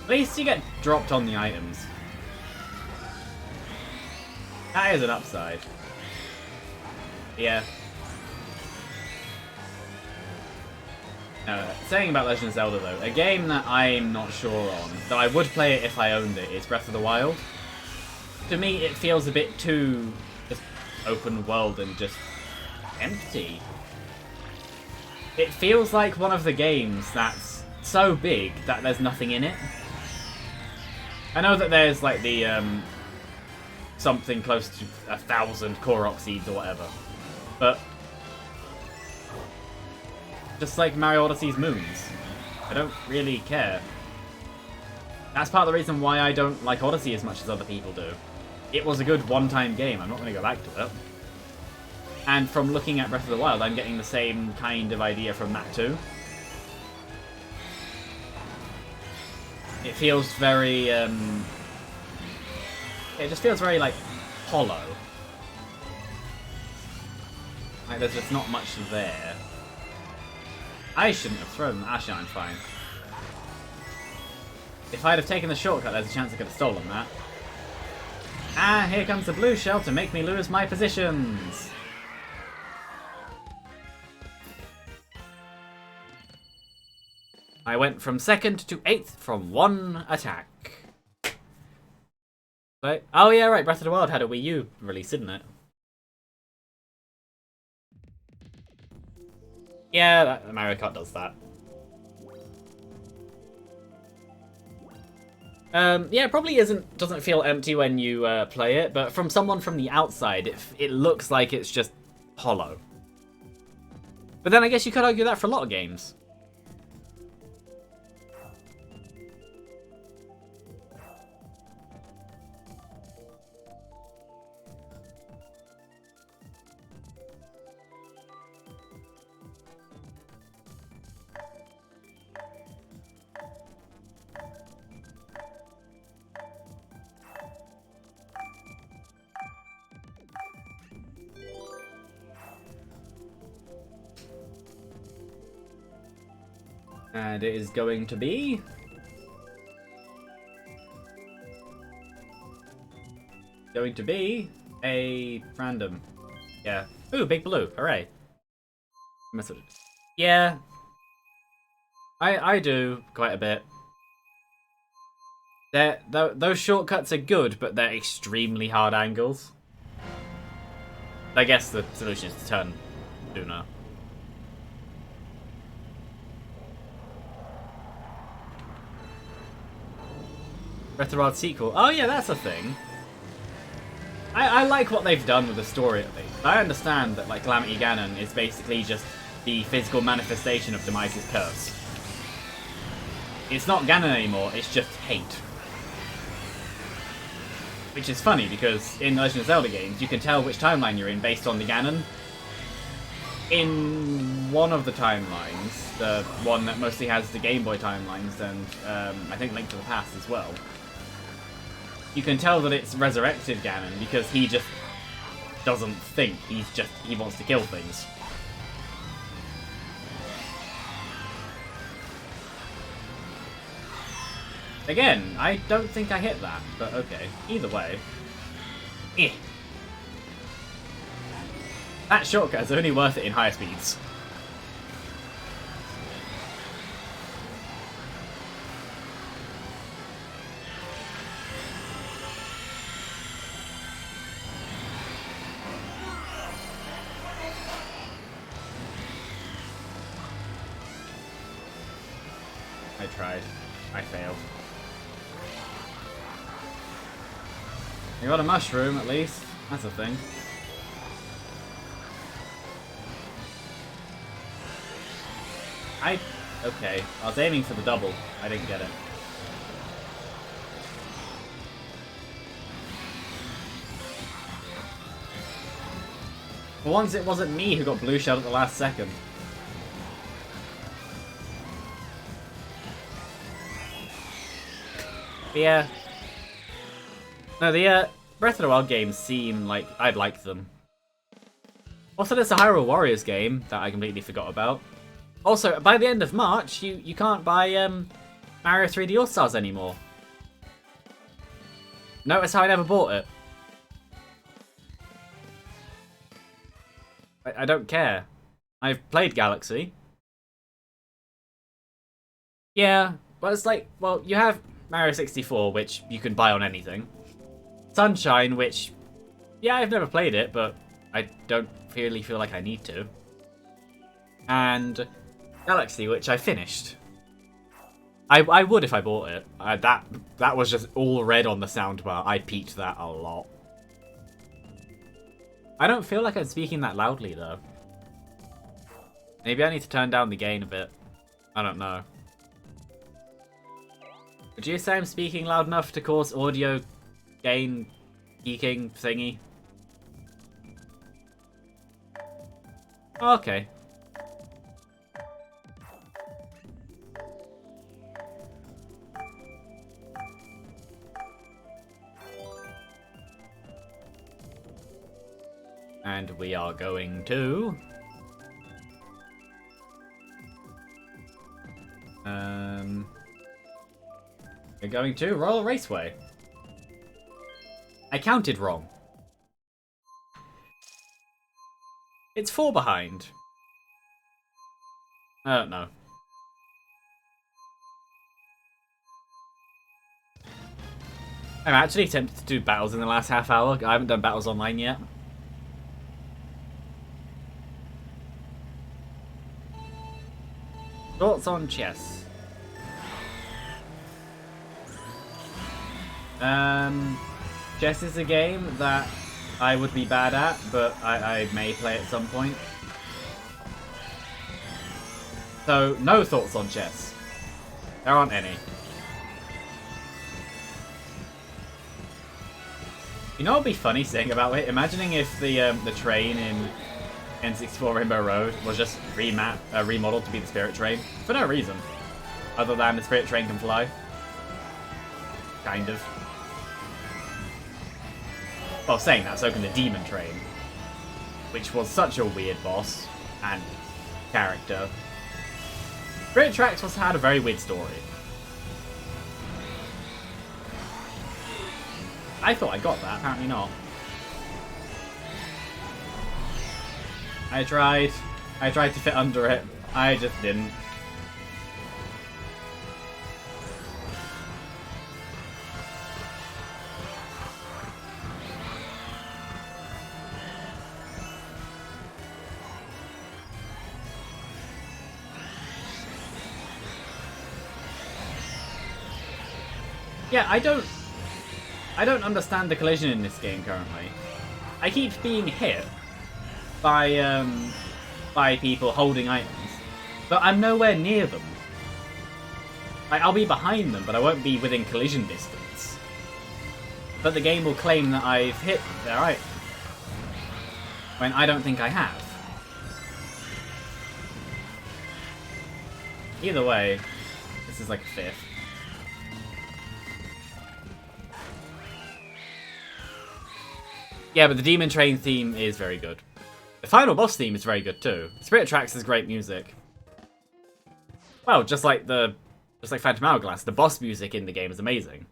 At least you get dropped on the items. That is an upside. Yeah. Saying about Legend of Zelda though, a game that I'm not sure on, though I would play it if I owned it, is Breath of the Wild. To me, it feels a bit too just open world and just empty. It feels like one of the games that's so big that there's nothing in it. I know that there's like the something close to 1,000 Korok seeds or whatever, but just like Mario Odyssey's moons, I don't really care. That's part of the reason why I don't like Odyssey as much as other people do. It was a good one-time game, I'm not going to go back to it. And from looking at Breath of the Wild, I'm getting the same kind of idea from that too. It feels very, it just feels very, like, hollow. Like, there's just not much there. I shouldn't have thrown them. Actually, I'm fine. If I'd have taken the shortcut, there's a chance I could have stolen that. And here comes the blue shell to make me lose my positions. I went from 2nd to 8th from 1 attack. Right. Oh yeah, right, Breath of the Wild had a Wii U release, didn't it? Yeah, Mario Kart does that. Yeah, it probably doesn't feel empty when you play it, but from someone from the outside, it looks like it's just hollow. But then I guess you could argue that for a lot of games. And it is going to be... a random. Yeah. Ooh, big blue. Hooray. Yeah. I do quite a bit. Those shortcuts are good, but they're extremely hard angles. I guess the solution is to turn sooner. Breath of the Wild sequel. Oh yeah, that's a thing. I like what they've done with the story at least. I understand that like Calamity Ganon is basically just the physical manifestation of Demise's curse. It's not Ganon anymore, it's just hate. Which is funny because in the Legend of Zelda games you can tell which timeline you're in based on the Ganon. In one of the timelines, the one that mostly has the Game Boy timelines and I think Link to the Past as well, you can tell that it's resurrected Ganon because he just doesn't think, he wants to kill things. Again, I don't think I hit that, but okay. Either way. Eh. That shortcut is only worth it in higher speeds. I tried. I failed. I got a mushroom, at least. That's a thing. Okay. I was aiming for the double. I didn't get it. For once, it wasn't me who got blue shelled at the last second. But yeah. No, the Breath of the Wild games seem like I'd like them. Also, there's a Hyrule Warriors game that I completely forgot about. Also, by the end of March, you can't buy Mario 3D All-Stars anymore. Notice how I never bought it. I don't care. I've played Galaxy. Yeah, but it's like, well, you have Mario 64, which you can buy on anything. Sunshine, which, yeah, I've never played it, but I don't really feel like I need to. And Galaxy, which I finished. I would if I bought it. That was just all red on the soundbar. I peaked that a lot. I don't feel like I'm speaking that loudly, though. Maybe I need to turn down the gain a bit. I don't know. Would you say I'm speaking loud enough to cause audio gain geeking thingy? Okay. And we are going to... We're going to Royal Raceway. I counted wrong. It's 4 behind. I don't know. I'm actually tempted to do battles in the last half hour. I haven't done battles online yet. Thoughts on chess? Chess is a game that I would be bad at, but I may play at some point. So, no thoughts on chess. There aren't any. You know what would be funny saying about it? Imagining if the train in N64 Rainbow Road was just remodeled to be the Spirit Train. For no reason. Other than the Spirit Train can fly. Kind of. Well, saying that, so can the Demon Train. Which was such a weird boss and character. Spirit Tracks had a very weird story. I thought I got that, apparently not. I tried to fit under it. I just didn't. Yeah, I don't understand the collision in this game currently. I keep being hit by people holding items, but I'm nowhere near them. Like, I'll be behind them, but I won't be within collision distance. But the game will claim that I've hit their item, when I don't think I have. Either way, this is like a fifth. Yeah, but the Demon Train theme is very good. The final boss theme is very good too. Spirit Tracks is great music. Well, just like Phantom Hourglass, the boss music in the game is amazing.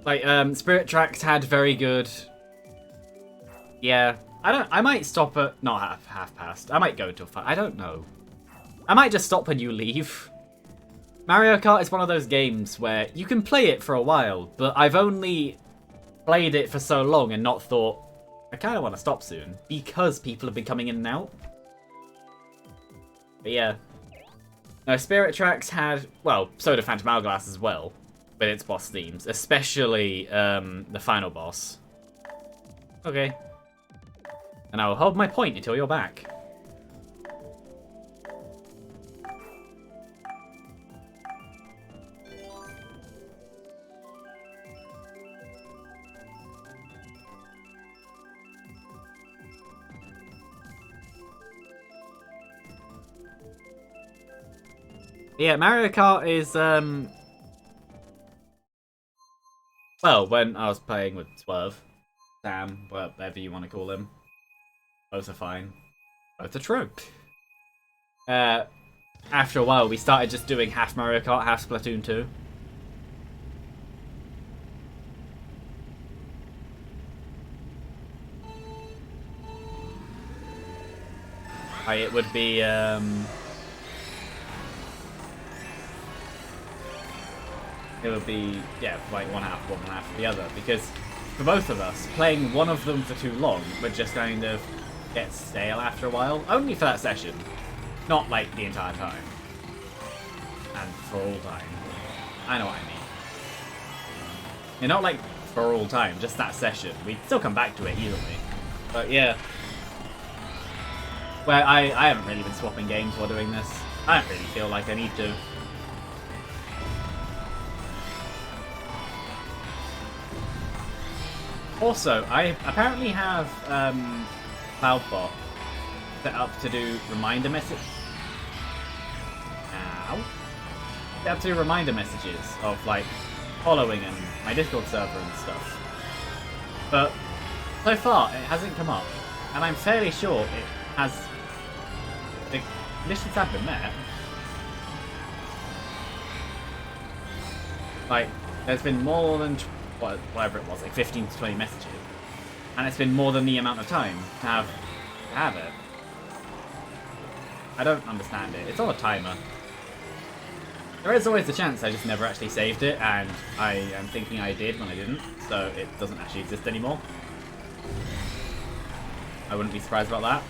Like, Spirit Tracks had very good... Yeah. I might stop at... Not half past. I might go till 5. I don't know. I might just stop when you leave. Mario Kart is one of those games where you can play it for a while, but I've only played it for so long and not thought, I kind of want to stop soon, because people have been coming in and out. But yeah. No, Spirit Tracks had... Well, so did Phantom Hourglass as well, with its boss themes. Especially the final boss. Okay. And I will hold my point until you're back. Yeah, Mario Kart is, Well, when I was playing with Swerve, Sam, whatever you want to call him, both are fine. Both are true. After a while, we started just doing half Mario Kart, half Splatoon 2. It would be, yeah, like one half of the other. Because for both of us, playing one of them for too long would just kind of get stale after a while. Only for that session. Not, like, the entire time. And for all time. I know what I mean. Yeah, not, like, for all time, just that session. We'd still come back to it easily. But, yeah. Well, I haven't really been swapping games while doing this. I don't really feel like I need to. Also, I apparently have Cloudbot set up to do reminder messages. Set up to do reminder messages of like following and my Discord server and stuff. But so far, it hasn't come up, and I'm fairly sure it has. The conditions have been met. Like, there's been more than whatever it was, like 15 to 20 messages, and it's been more than the amount of time to have it. I don't understand it. It's on a timer. There is always the chance I just never actually saved it, and I am thinking I did when I didn't, so it doesn't actually exist anymore. I wouldn't be surprised about that.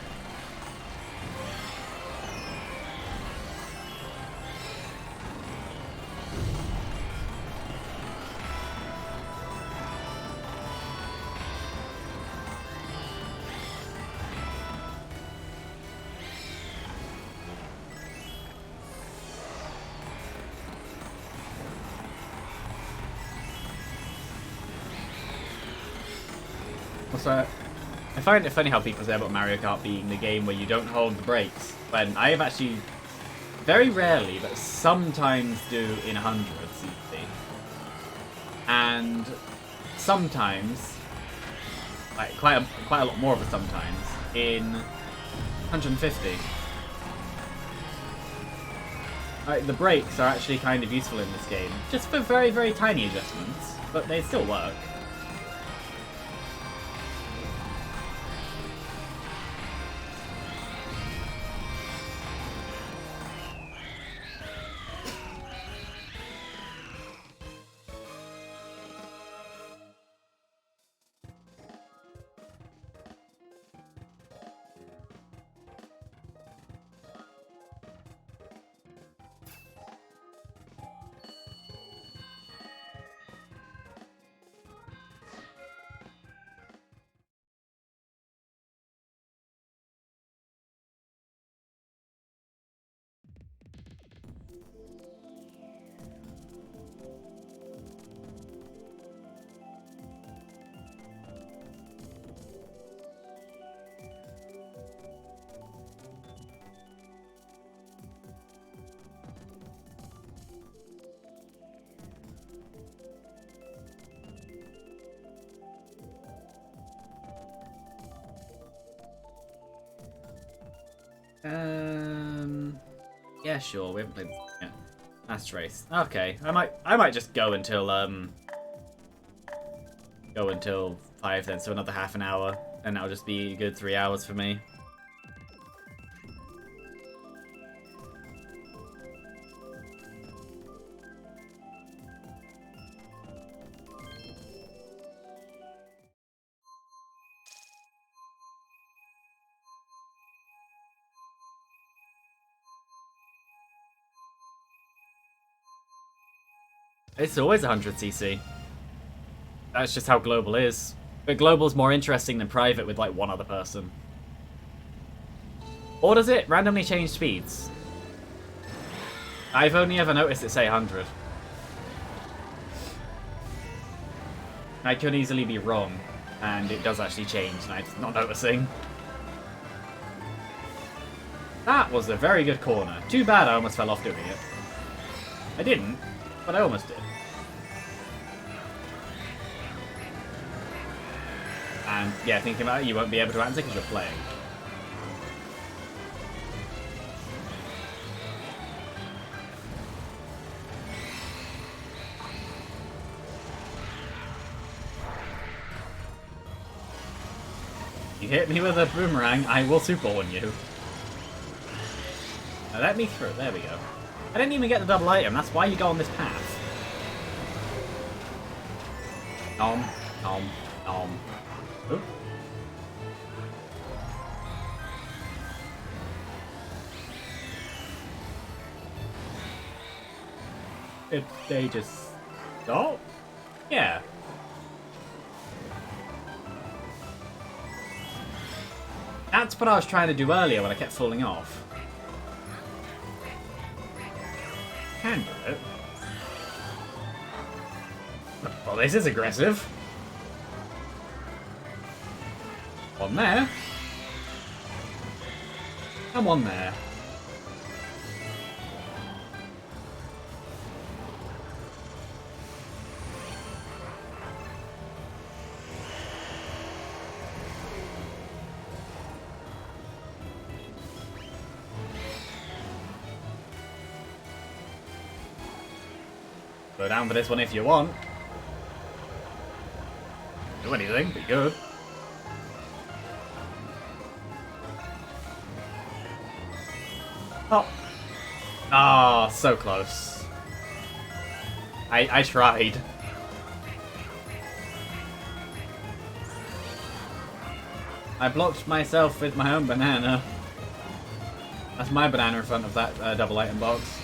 Also, I find it funny how people say about Mario Kart being the game where you don't hold the brakes, when I have actually, very rarely, but sometimes do in 100 CC. And sometimes, like quite a lot more of it sometimes, in 150. The brakes are actually kind of useful in this game, just for very, very tiny adjustments, but they still work. Yeah, sure. We haven't played. Yeah, that's race. Okay, I might just go until 5 then, so another half an hour, and that'll just be a good 3 hours for me. It's always 100cc. That's just how global is. But global's more interesting than private with like one other person. Or does it randomly change speeds? I've only ever noticed it say 100. I could easily be wrong, and it does actually change, and I'm just not noticing. That was a very good corner. Too bad I almost fell off doing it. I didn't, but I almost did. And yeah, thinking about it, you won't be able to answer because you're playing. You hit me with a boomerang, I will super on you. Now let me through. There we go. I didn't even get the double item. That's why you go on this path. Nom, nom, nom. Ooh. If they just stop? Yeah. That's what I was trying to do earlier when I kept falling off. Can do it. Well, this is aggressive. One there. And one there. Go down for this one if you want. Do anything, be good. Oh. Ah, oh, so close. I tried. I blocked myself with my own banana. That's my banana in front of that double item box.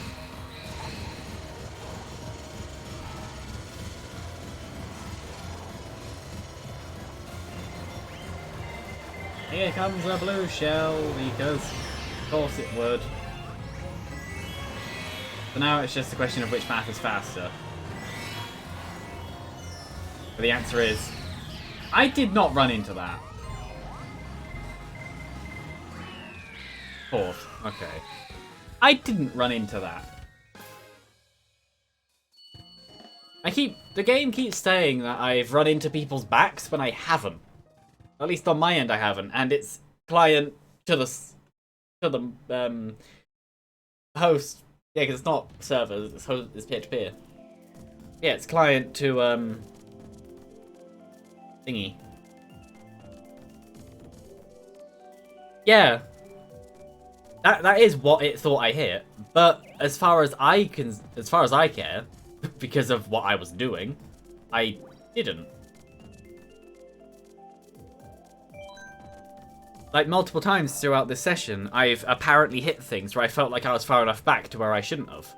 Here comes a blue shell, because of course it would. So now it's just a question of which path is faster. But the answer is, I did not run into that. Fourth, okay. I didn't run into that. The game keeps saying that I've run into people's backs when I haven't. At least on my end I haven't, and it's client to the host. Yeah, because it's not server, it's PHP. Yeah, it's client to thingy. Yeah, that is what it thought I hit. But as far as I care, because of what I was doing, I didn't. Like, multiple times throughout this session, I've apparently hit things where I felt like I was far enough back to where I shouldn't have.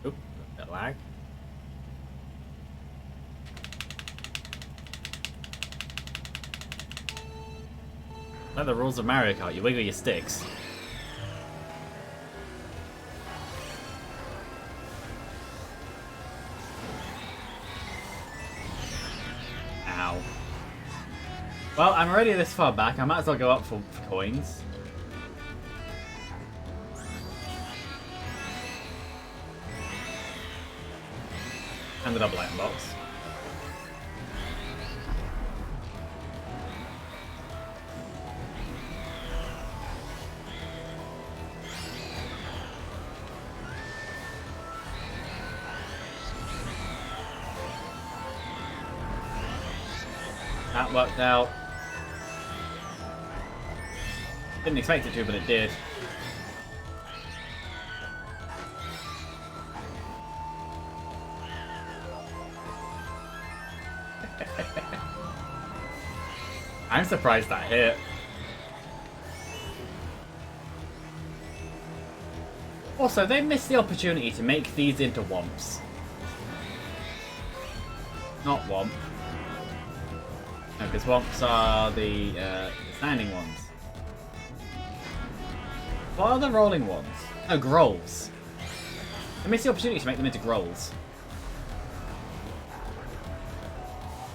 Oop, that lag. Like the rules of Mario Kart, you wiggle your sticks. Ow. Well, I'm already this far back, I might as well go up for coins. And the double item box. That worked out. Didn't expect it to, but it did. I'm surprised that hit. Also, they missed the opportunity to make these into Womps. Not Womp. No, because Womps are the standing ones. What are the rolling ones? Oh, Grolls. They missed the opportunity to make them into Grolls.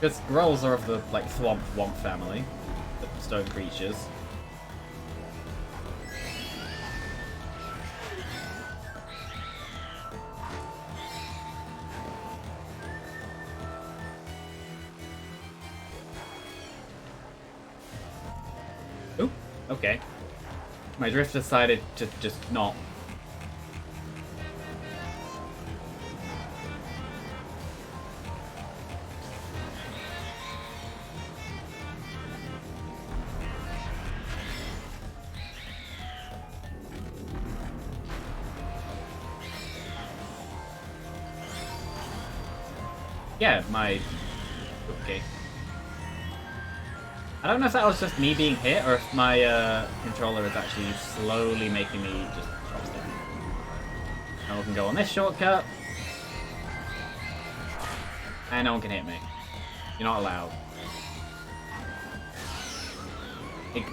Because Grolls are of the, like, Thwomp Womp family. The stone creatures. Ooh, okay. My drift decided to just not. Yeah, my... Okay. I don't know if that was just me being hit, or if my controller is actually slowly making me just drop stick. No one can go on this shortcut. And no one can hit me. You're not allowed.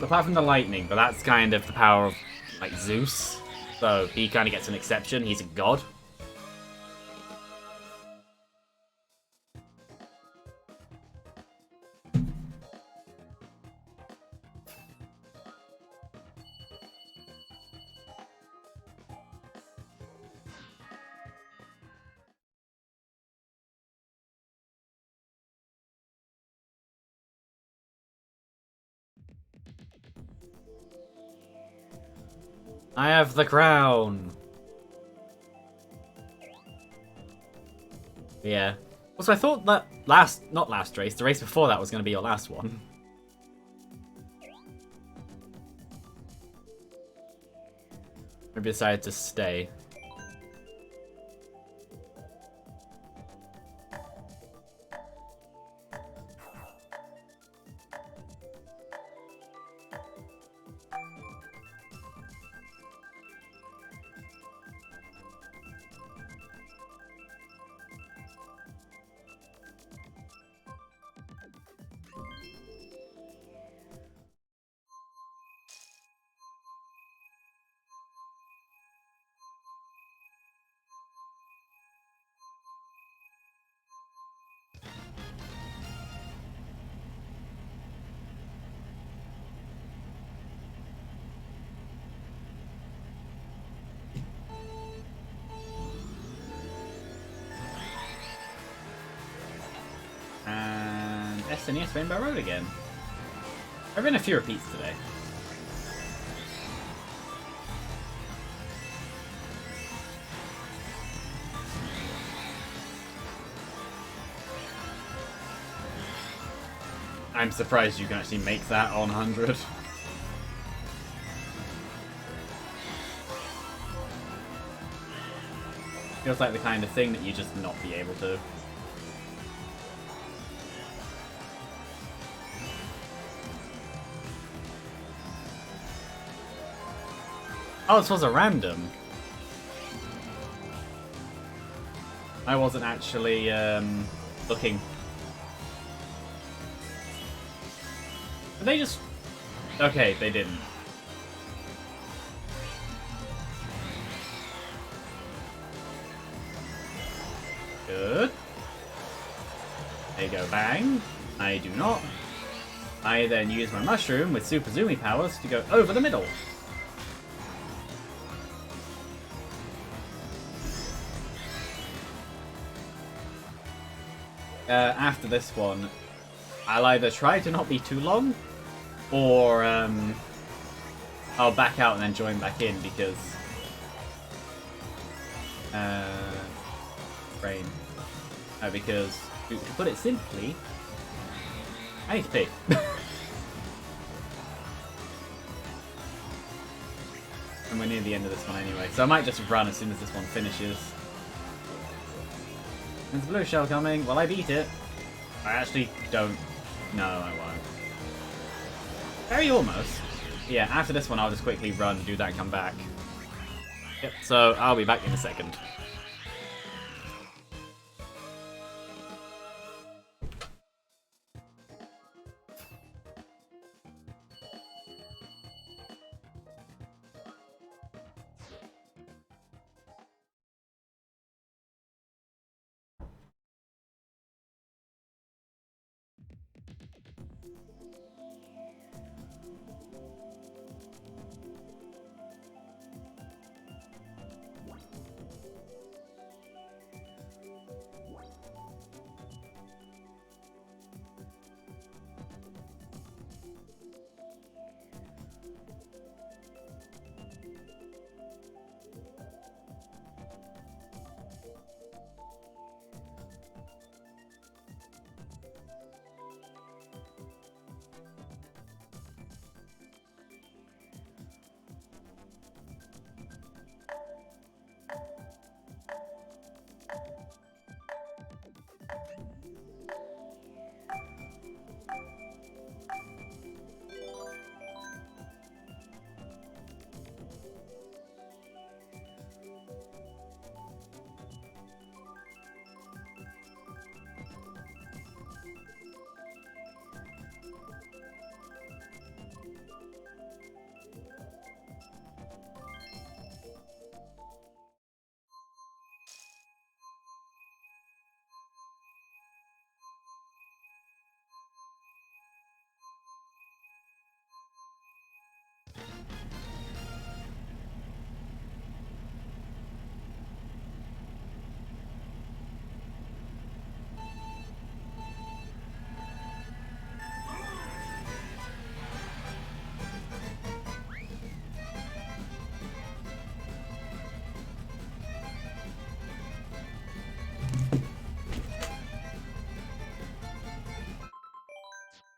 Apart from the lightning, but that's kind of the power of, like, Zeus. So he kind of gets an exception. He's a god. I have the crown. Yeah. Also, I thought that not last race, the race before that was going to be your last one. Maybe decided to stay. And SNES Rainbow Road again. There have been a few repeats today. I'm surprised you can actually make that on 100. Feels like the kind of thing that you just not be able to. Oh, this was a random. I wasn't actually looking. Did they just... Okay, they didn't. Good. They go bang. I do not. I then use my mushroom with Super Zoomy powers to go over the middle. After this one, I'll either try to not be too long, or I'll back out and then join back in because brain. Because to put it simply, I need to pee. And we're near the end of this one anyway, so I might just run as soon as this one finishes. There's a blue shell coming. Will I beat it? I actually don't. No, I won't. Very almost. Yeah, after this one, I'll just quickly run, do that, and come back. Yep, so I'll be back in a second.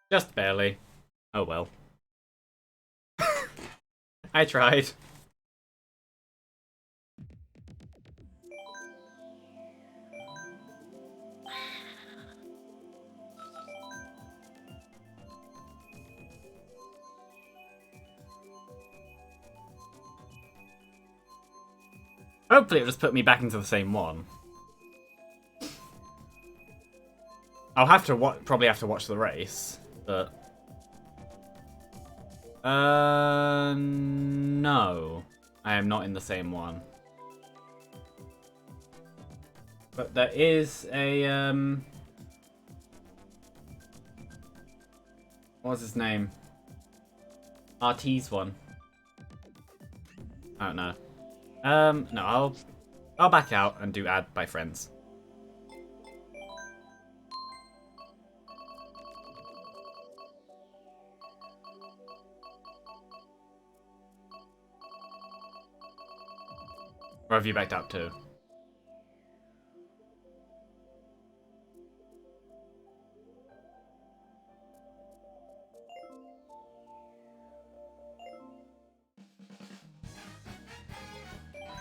Just barely. Oh well. I tried. Hopefully it'll just put me back into the same one. I'll have to probably have to watch the race, but... no. I am not in the same one. But there is a, what was his name? RT's one. I don't know. No, I'll back out and do add by friends. Or have you backed out too?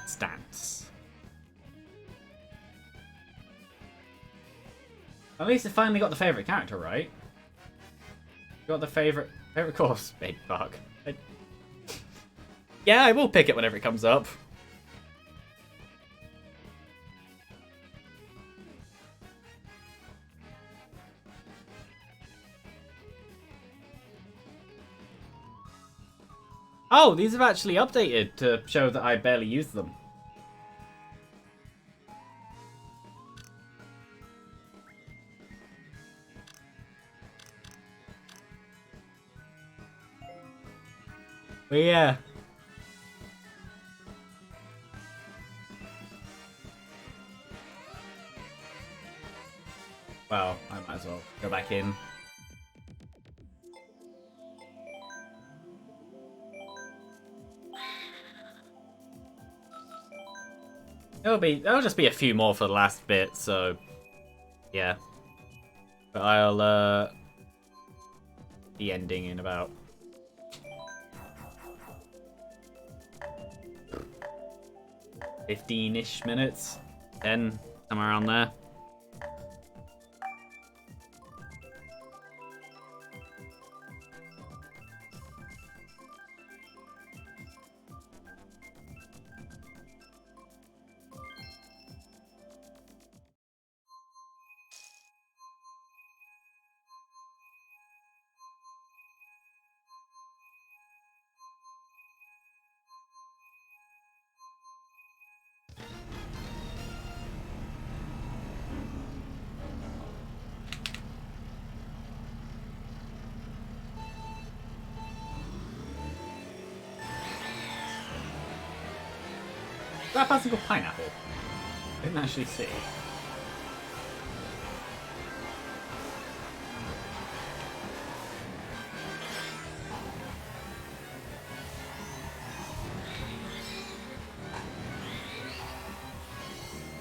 Stance. At least it finally got the favorite character right. Got the favorite course, big bug. Yeah, I will pick it whenever it comes up. Oh, these have actually updated to show that I barely use them. But yeah. Well, I might as well go back in. There'll just be a few more for the last bit, so yeah. But I'll be ending in about 15-ish minutes, 10, somewhere around there. that person called Pineapple? I didn't actually see.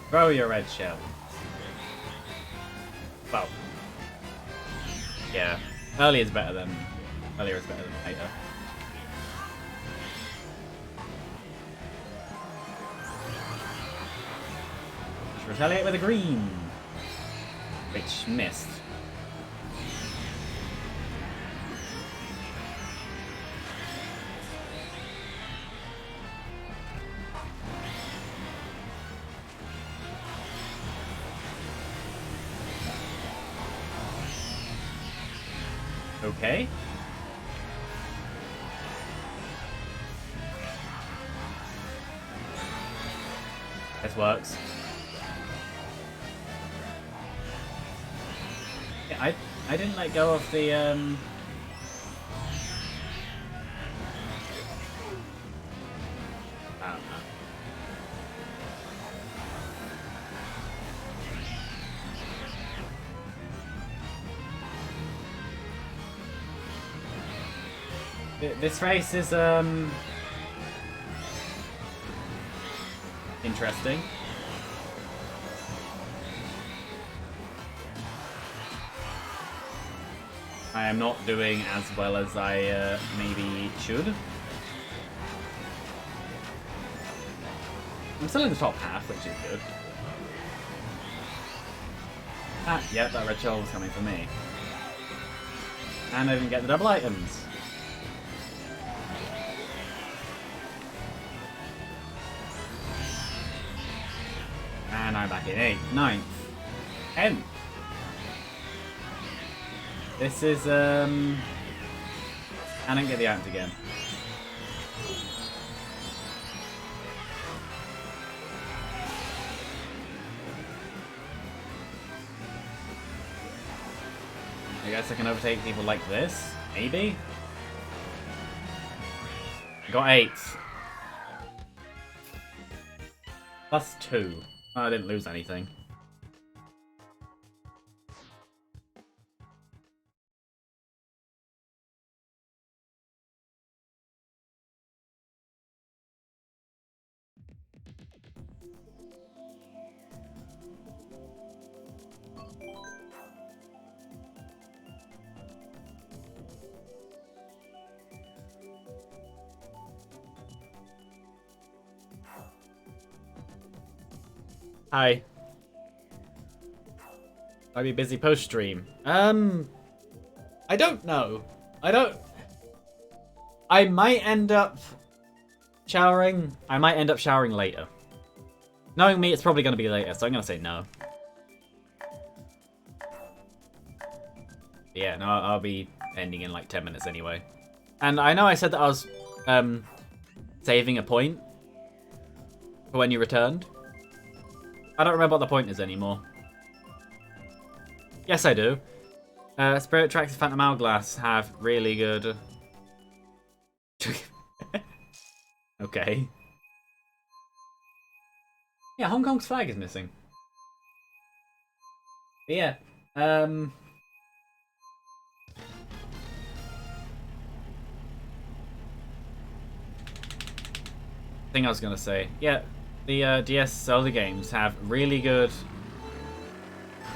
Throw your red shell. Well. Yeah. Earlier is better than later. Let's retaliate with a green. Which missed. Okay. This works. Yeah, I didn't let go of the I don't know. This race is interesting. I am not doing as well as I maybe should. I'm still in the top half, which is good. Ah, yeah, that red shell was coming for me. And I didn't get the double items. And I'm back in 8th, 9th, 10th. This is, I didn't get the items again. I guess I can overtake people like this, maybe? Got 8. Plus 2. Oh, I didn't lose anything. Hi. I'll be busy post-stream. I don't know. I might end up showering. I might end up showering later. Knowing me, it's probably going to be later, so I'm going to say no. Yeah, no, I'll be ending in like 10 minutes anyway. And I know I said that I was saving a point for when you returned. I don't remember what the point is anymore. Yes, I do. Spirit Tracks and Phantom Hourglass have really good... Okay. Yeah, Hong Kong's flag is missing. But yeah, thing I was gonna say. Yeah, the DS Zelda games have really good...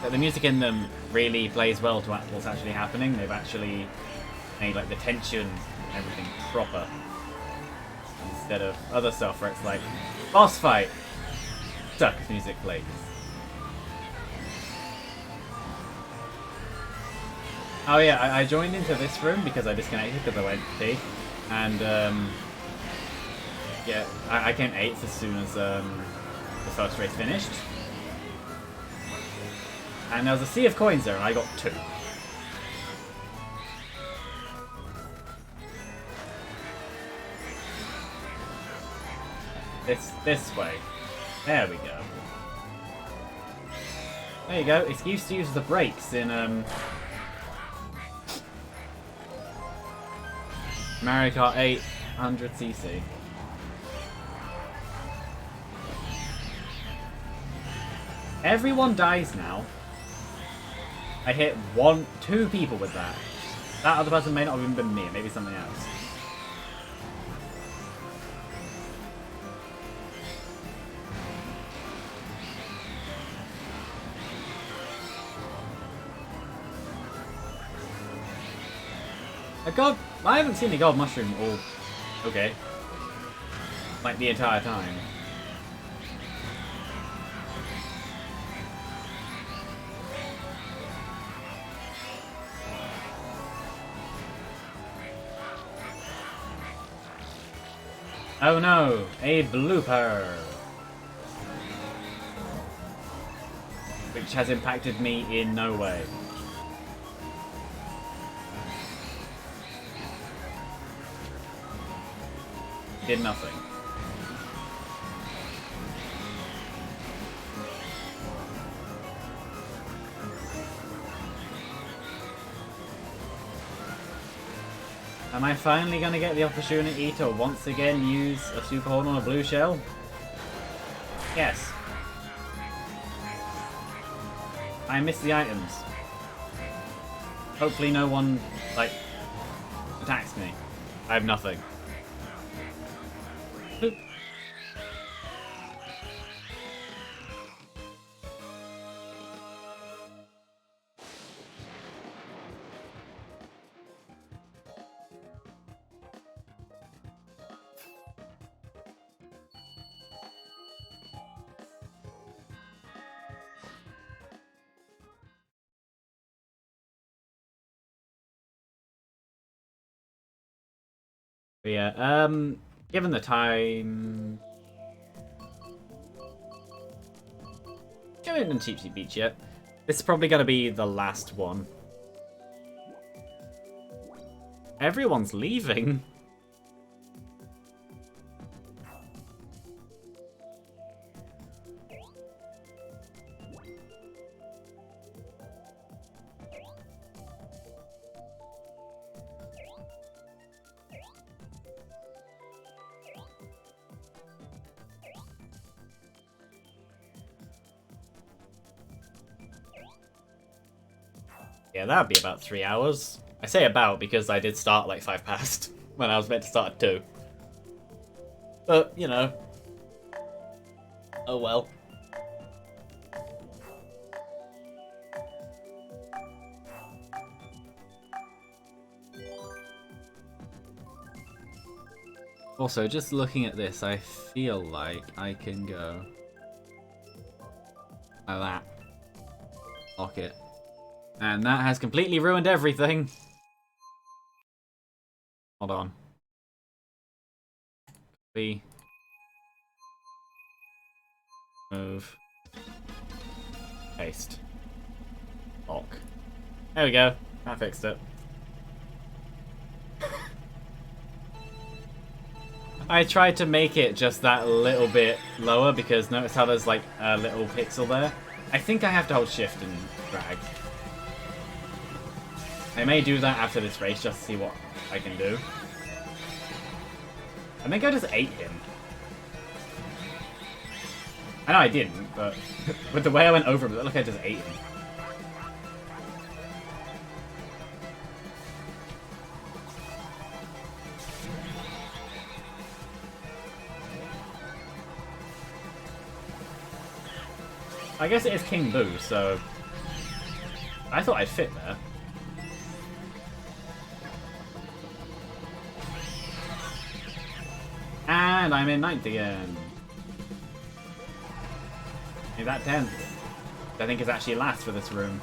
The music in them really plays well to what's actually happening. They've actually made like the tension and everything proper. Instead of other stuff where it's like, boss fight! Suck as music plays. Oh yeah, I joined into this room because I disconnected because I went to pee. And yeah, I came 8th as soon as the first race finished. And there was a sea of coins there and I got 2. This way. There we go. There you go. Excuse to use the brakes in Mario Kart 8 100cc. Everyone dies now. I hit 2 people with that. That other person may not have even been me, maybe something else. A god... I haven't seen a gold mushroom all... Okay. Like the entire time. Oh no! A blooper! Which has impacted me in no way. Did nothing. Am I finally going to get the opportunity to once again use a super horn on a blue shell? Yes. I missed the items. Hopefully no one, like, attacks me. I have nothing. Boop. But yeah, given the time... I haven't done Cheap Seat Beach yet. This is probably going to be the last one. Everyone's leaving. Yeah, that would be about 3 hours. I say about because I did start like 5 past when I was meant to start at 2. But, you know. Oh well. Also, just looking at this, I feel like I can go like that. Lock it. And that has completely ruined everything. Hold on. Copy. Move. Paste. Lock. There we go. I fixed it. I tried to make it just that little bit lower because notice how there's like a little pixel there? I think I have to hold shift and drag. I may do that after this race just to see what I can do. I think I just ate him. I know I didn't, but with the way I went over him, it looked like I just ate him. I guess it is King Boo, so I thought I'd fit there. And I'm in 9th again. Maybe that 10th. I think is actually last for this room.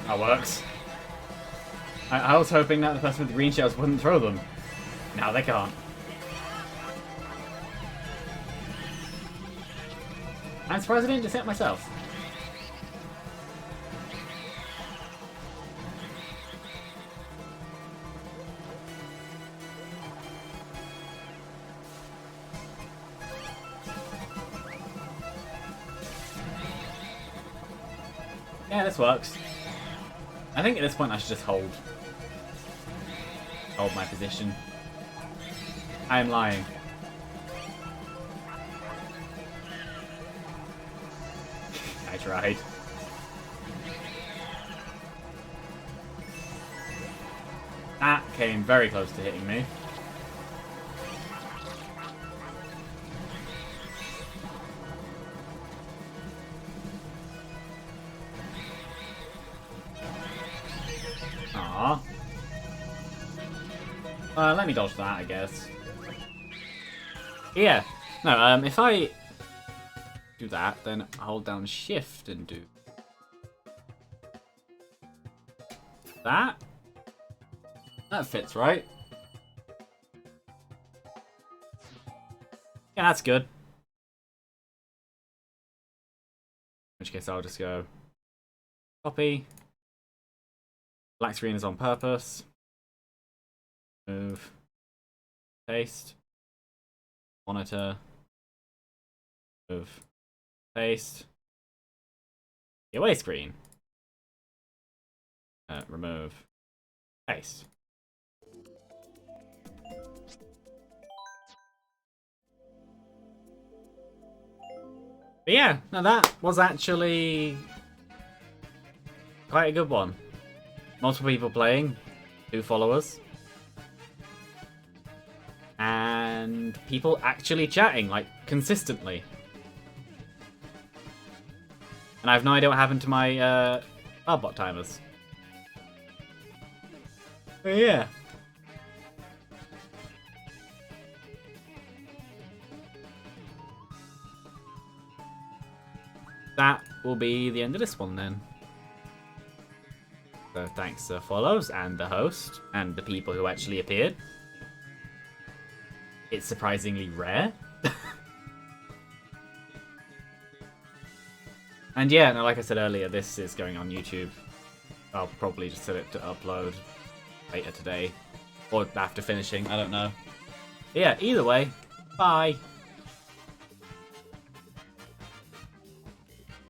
That works. I was hoping that the person with the green shells wouldn't throw them. Now they can't. I'm surprised I didn't just hit myself. Yeah, this works. I think at this point I should just hold my position. I am lying. I tried. That came very close to hitting me. Aww. Let me dodge that, I guess. Yeah. No, if I do that, then hold down shift and do that. That fits, right? Yeah, that's good. In which case I'll just go copy. Black screen is on purpose. Move. Paste. Monitor. Move. Paste. The away screen. Remove. Paste. But yeah, no, that was actually quite a good one. Multiple people playing, 2 followers. And people actually chatting, like, consistently. And I have no idea what happened to my bot timers. But yeah. That will be the end of this one then. So thanks to the follows and the host and the people who actually appeared. It's surprisingly rare. And yeah, no, like I said earlier, this is going on YouTube. I'll probably just set it to upload later today. Or after finishing, I don't know. But yeah, either way, bye.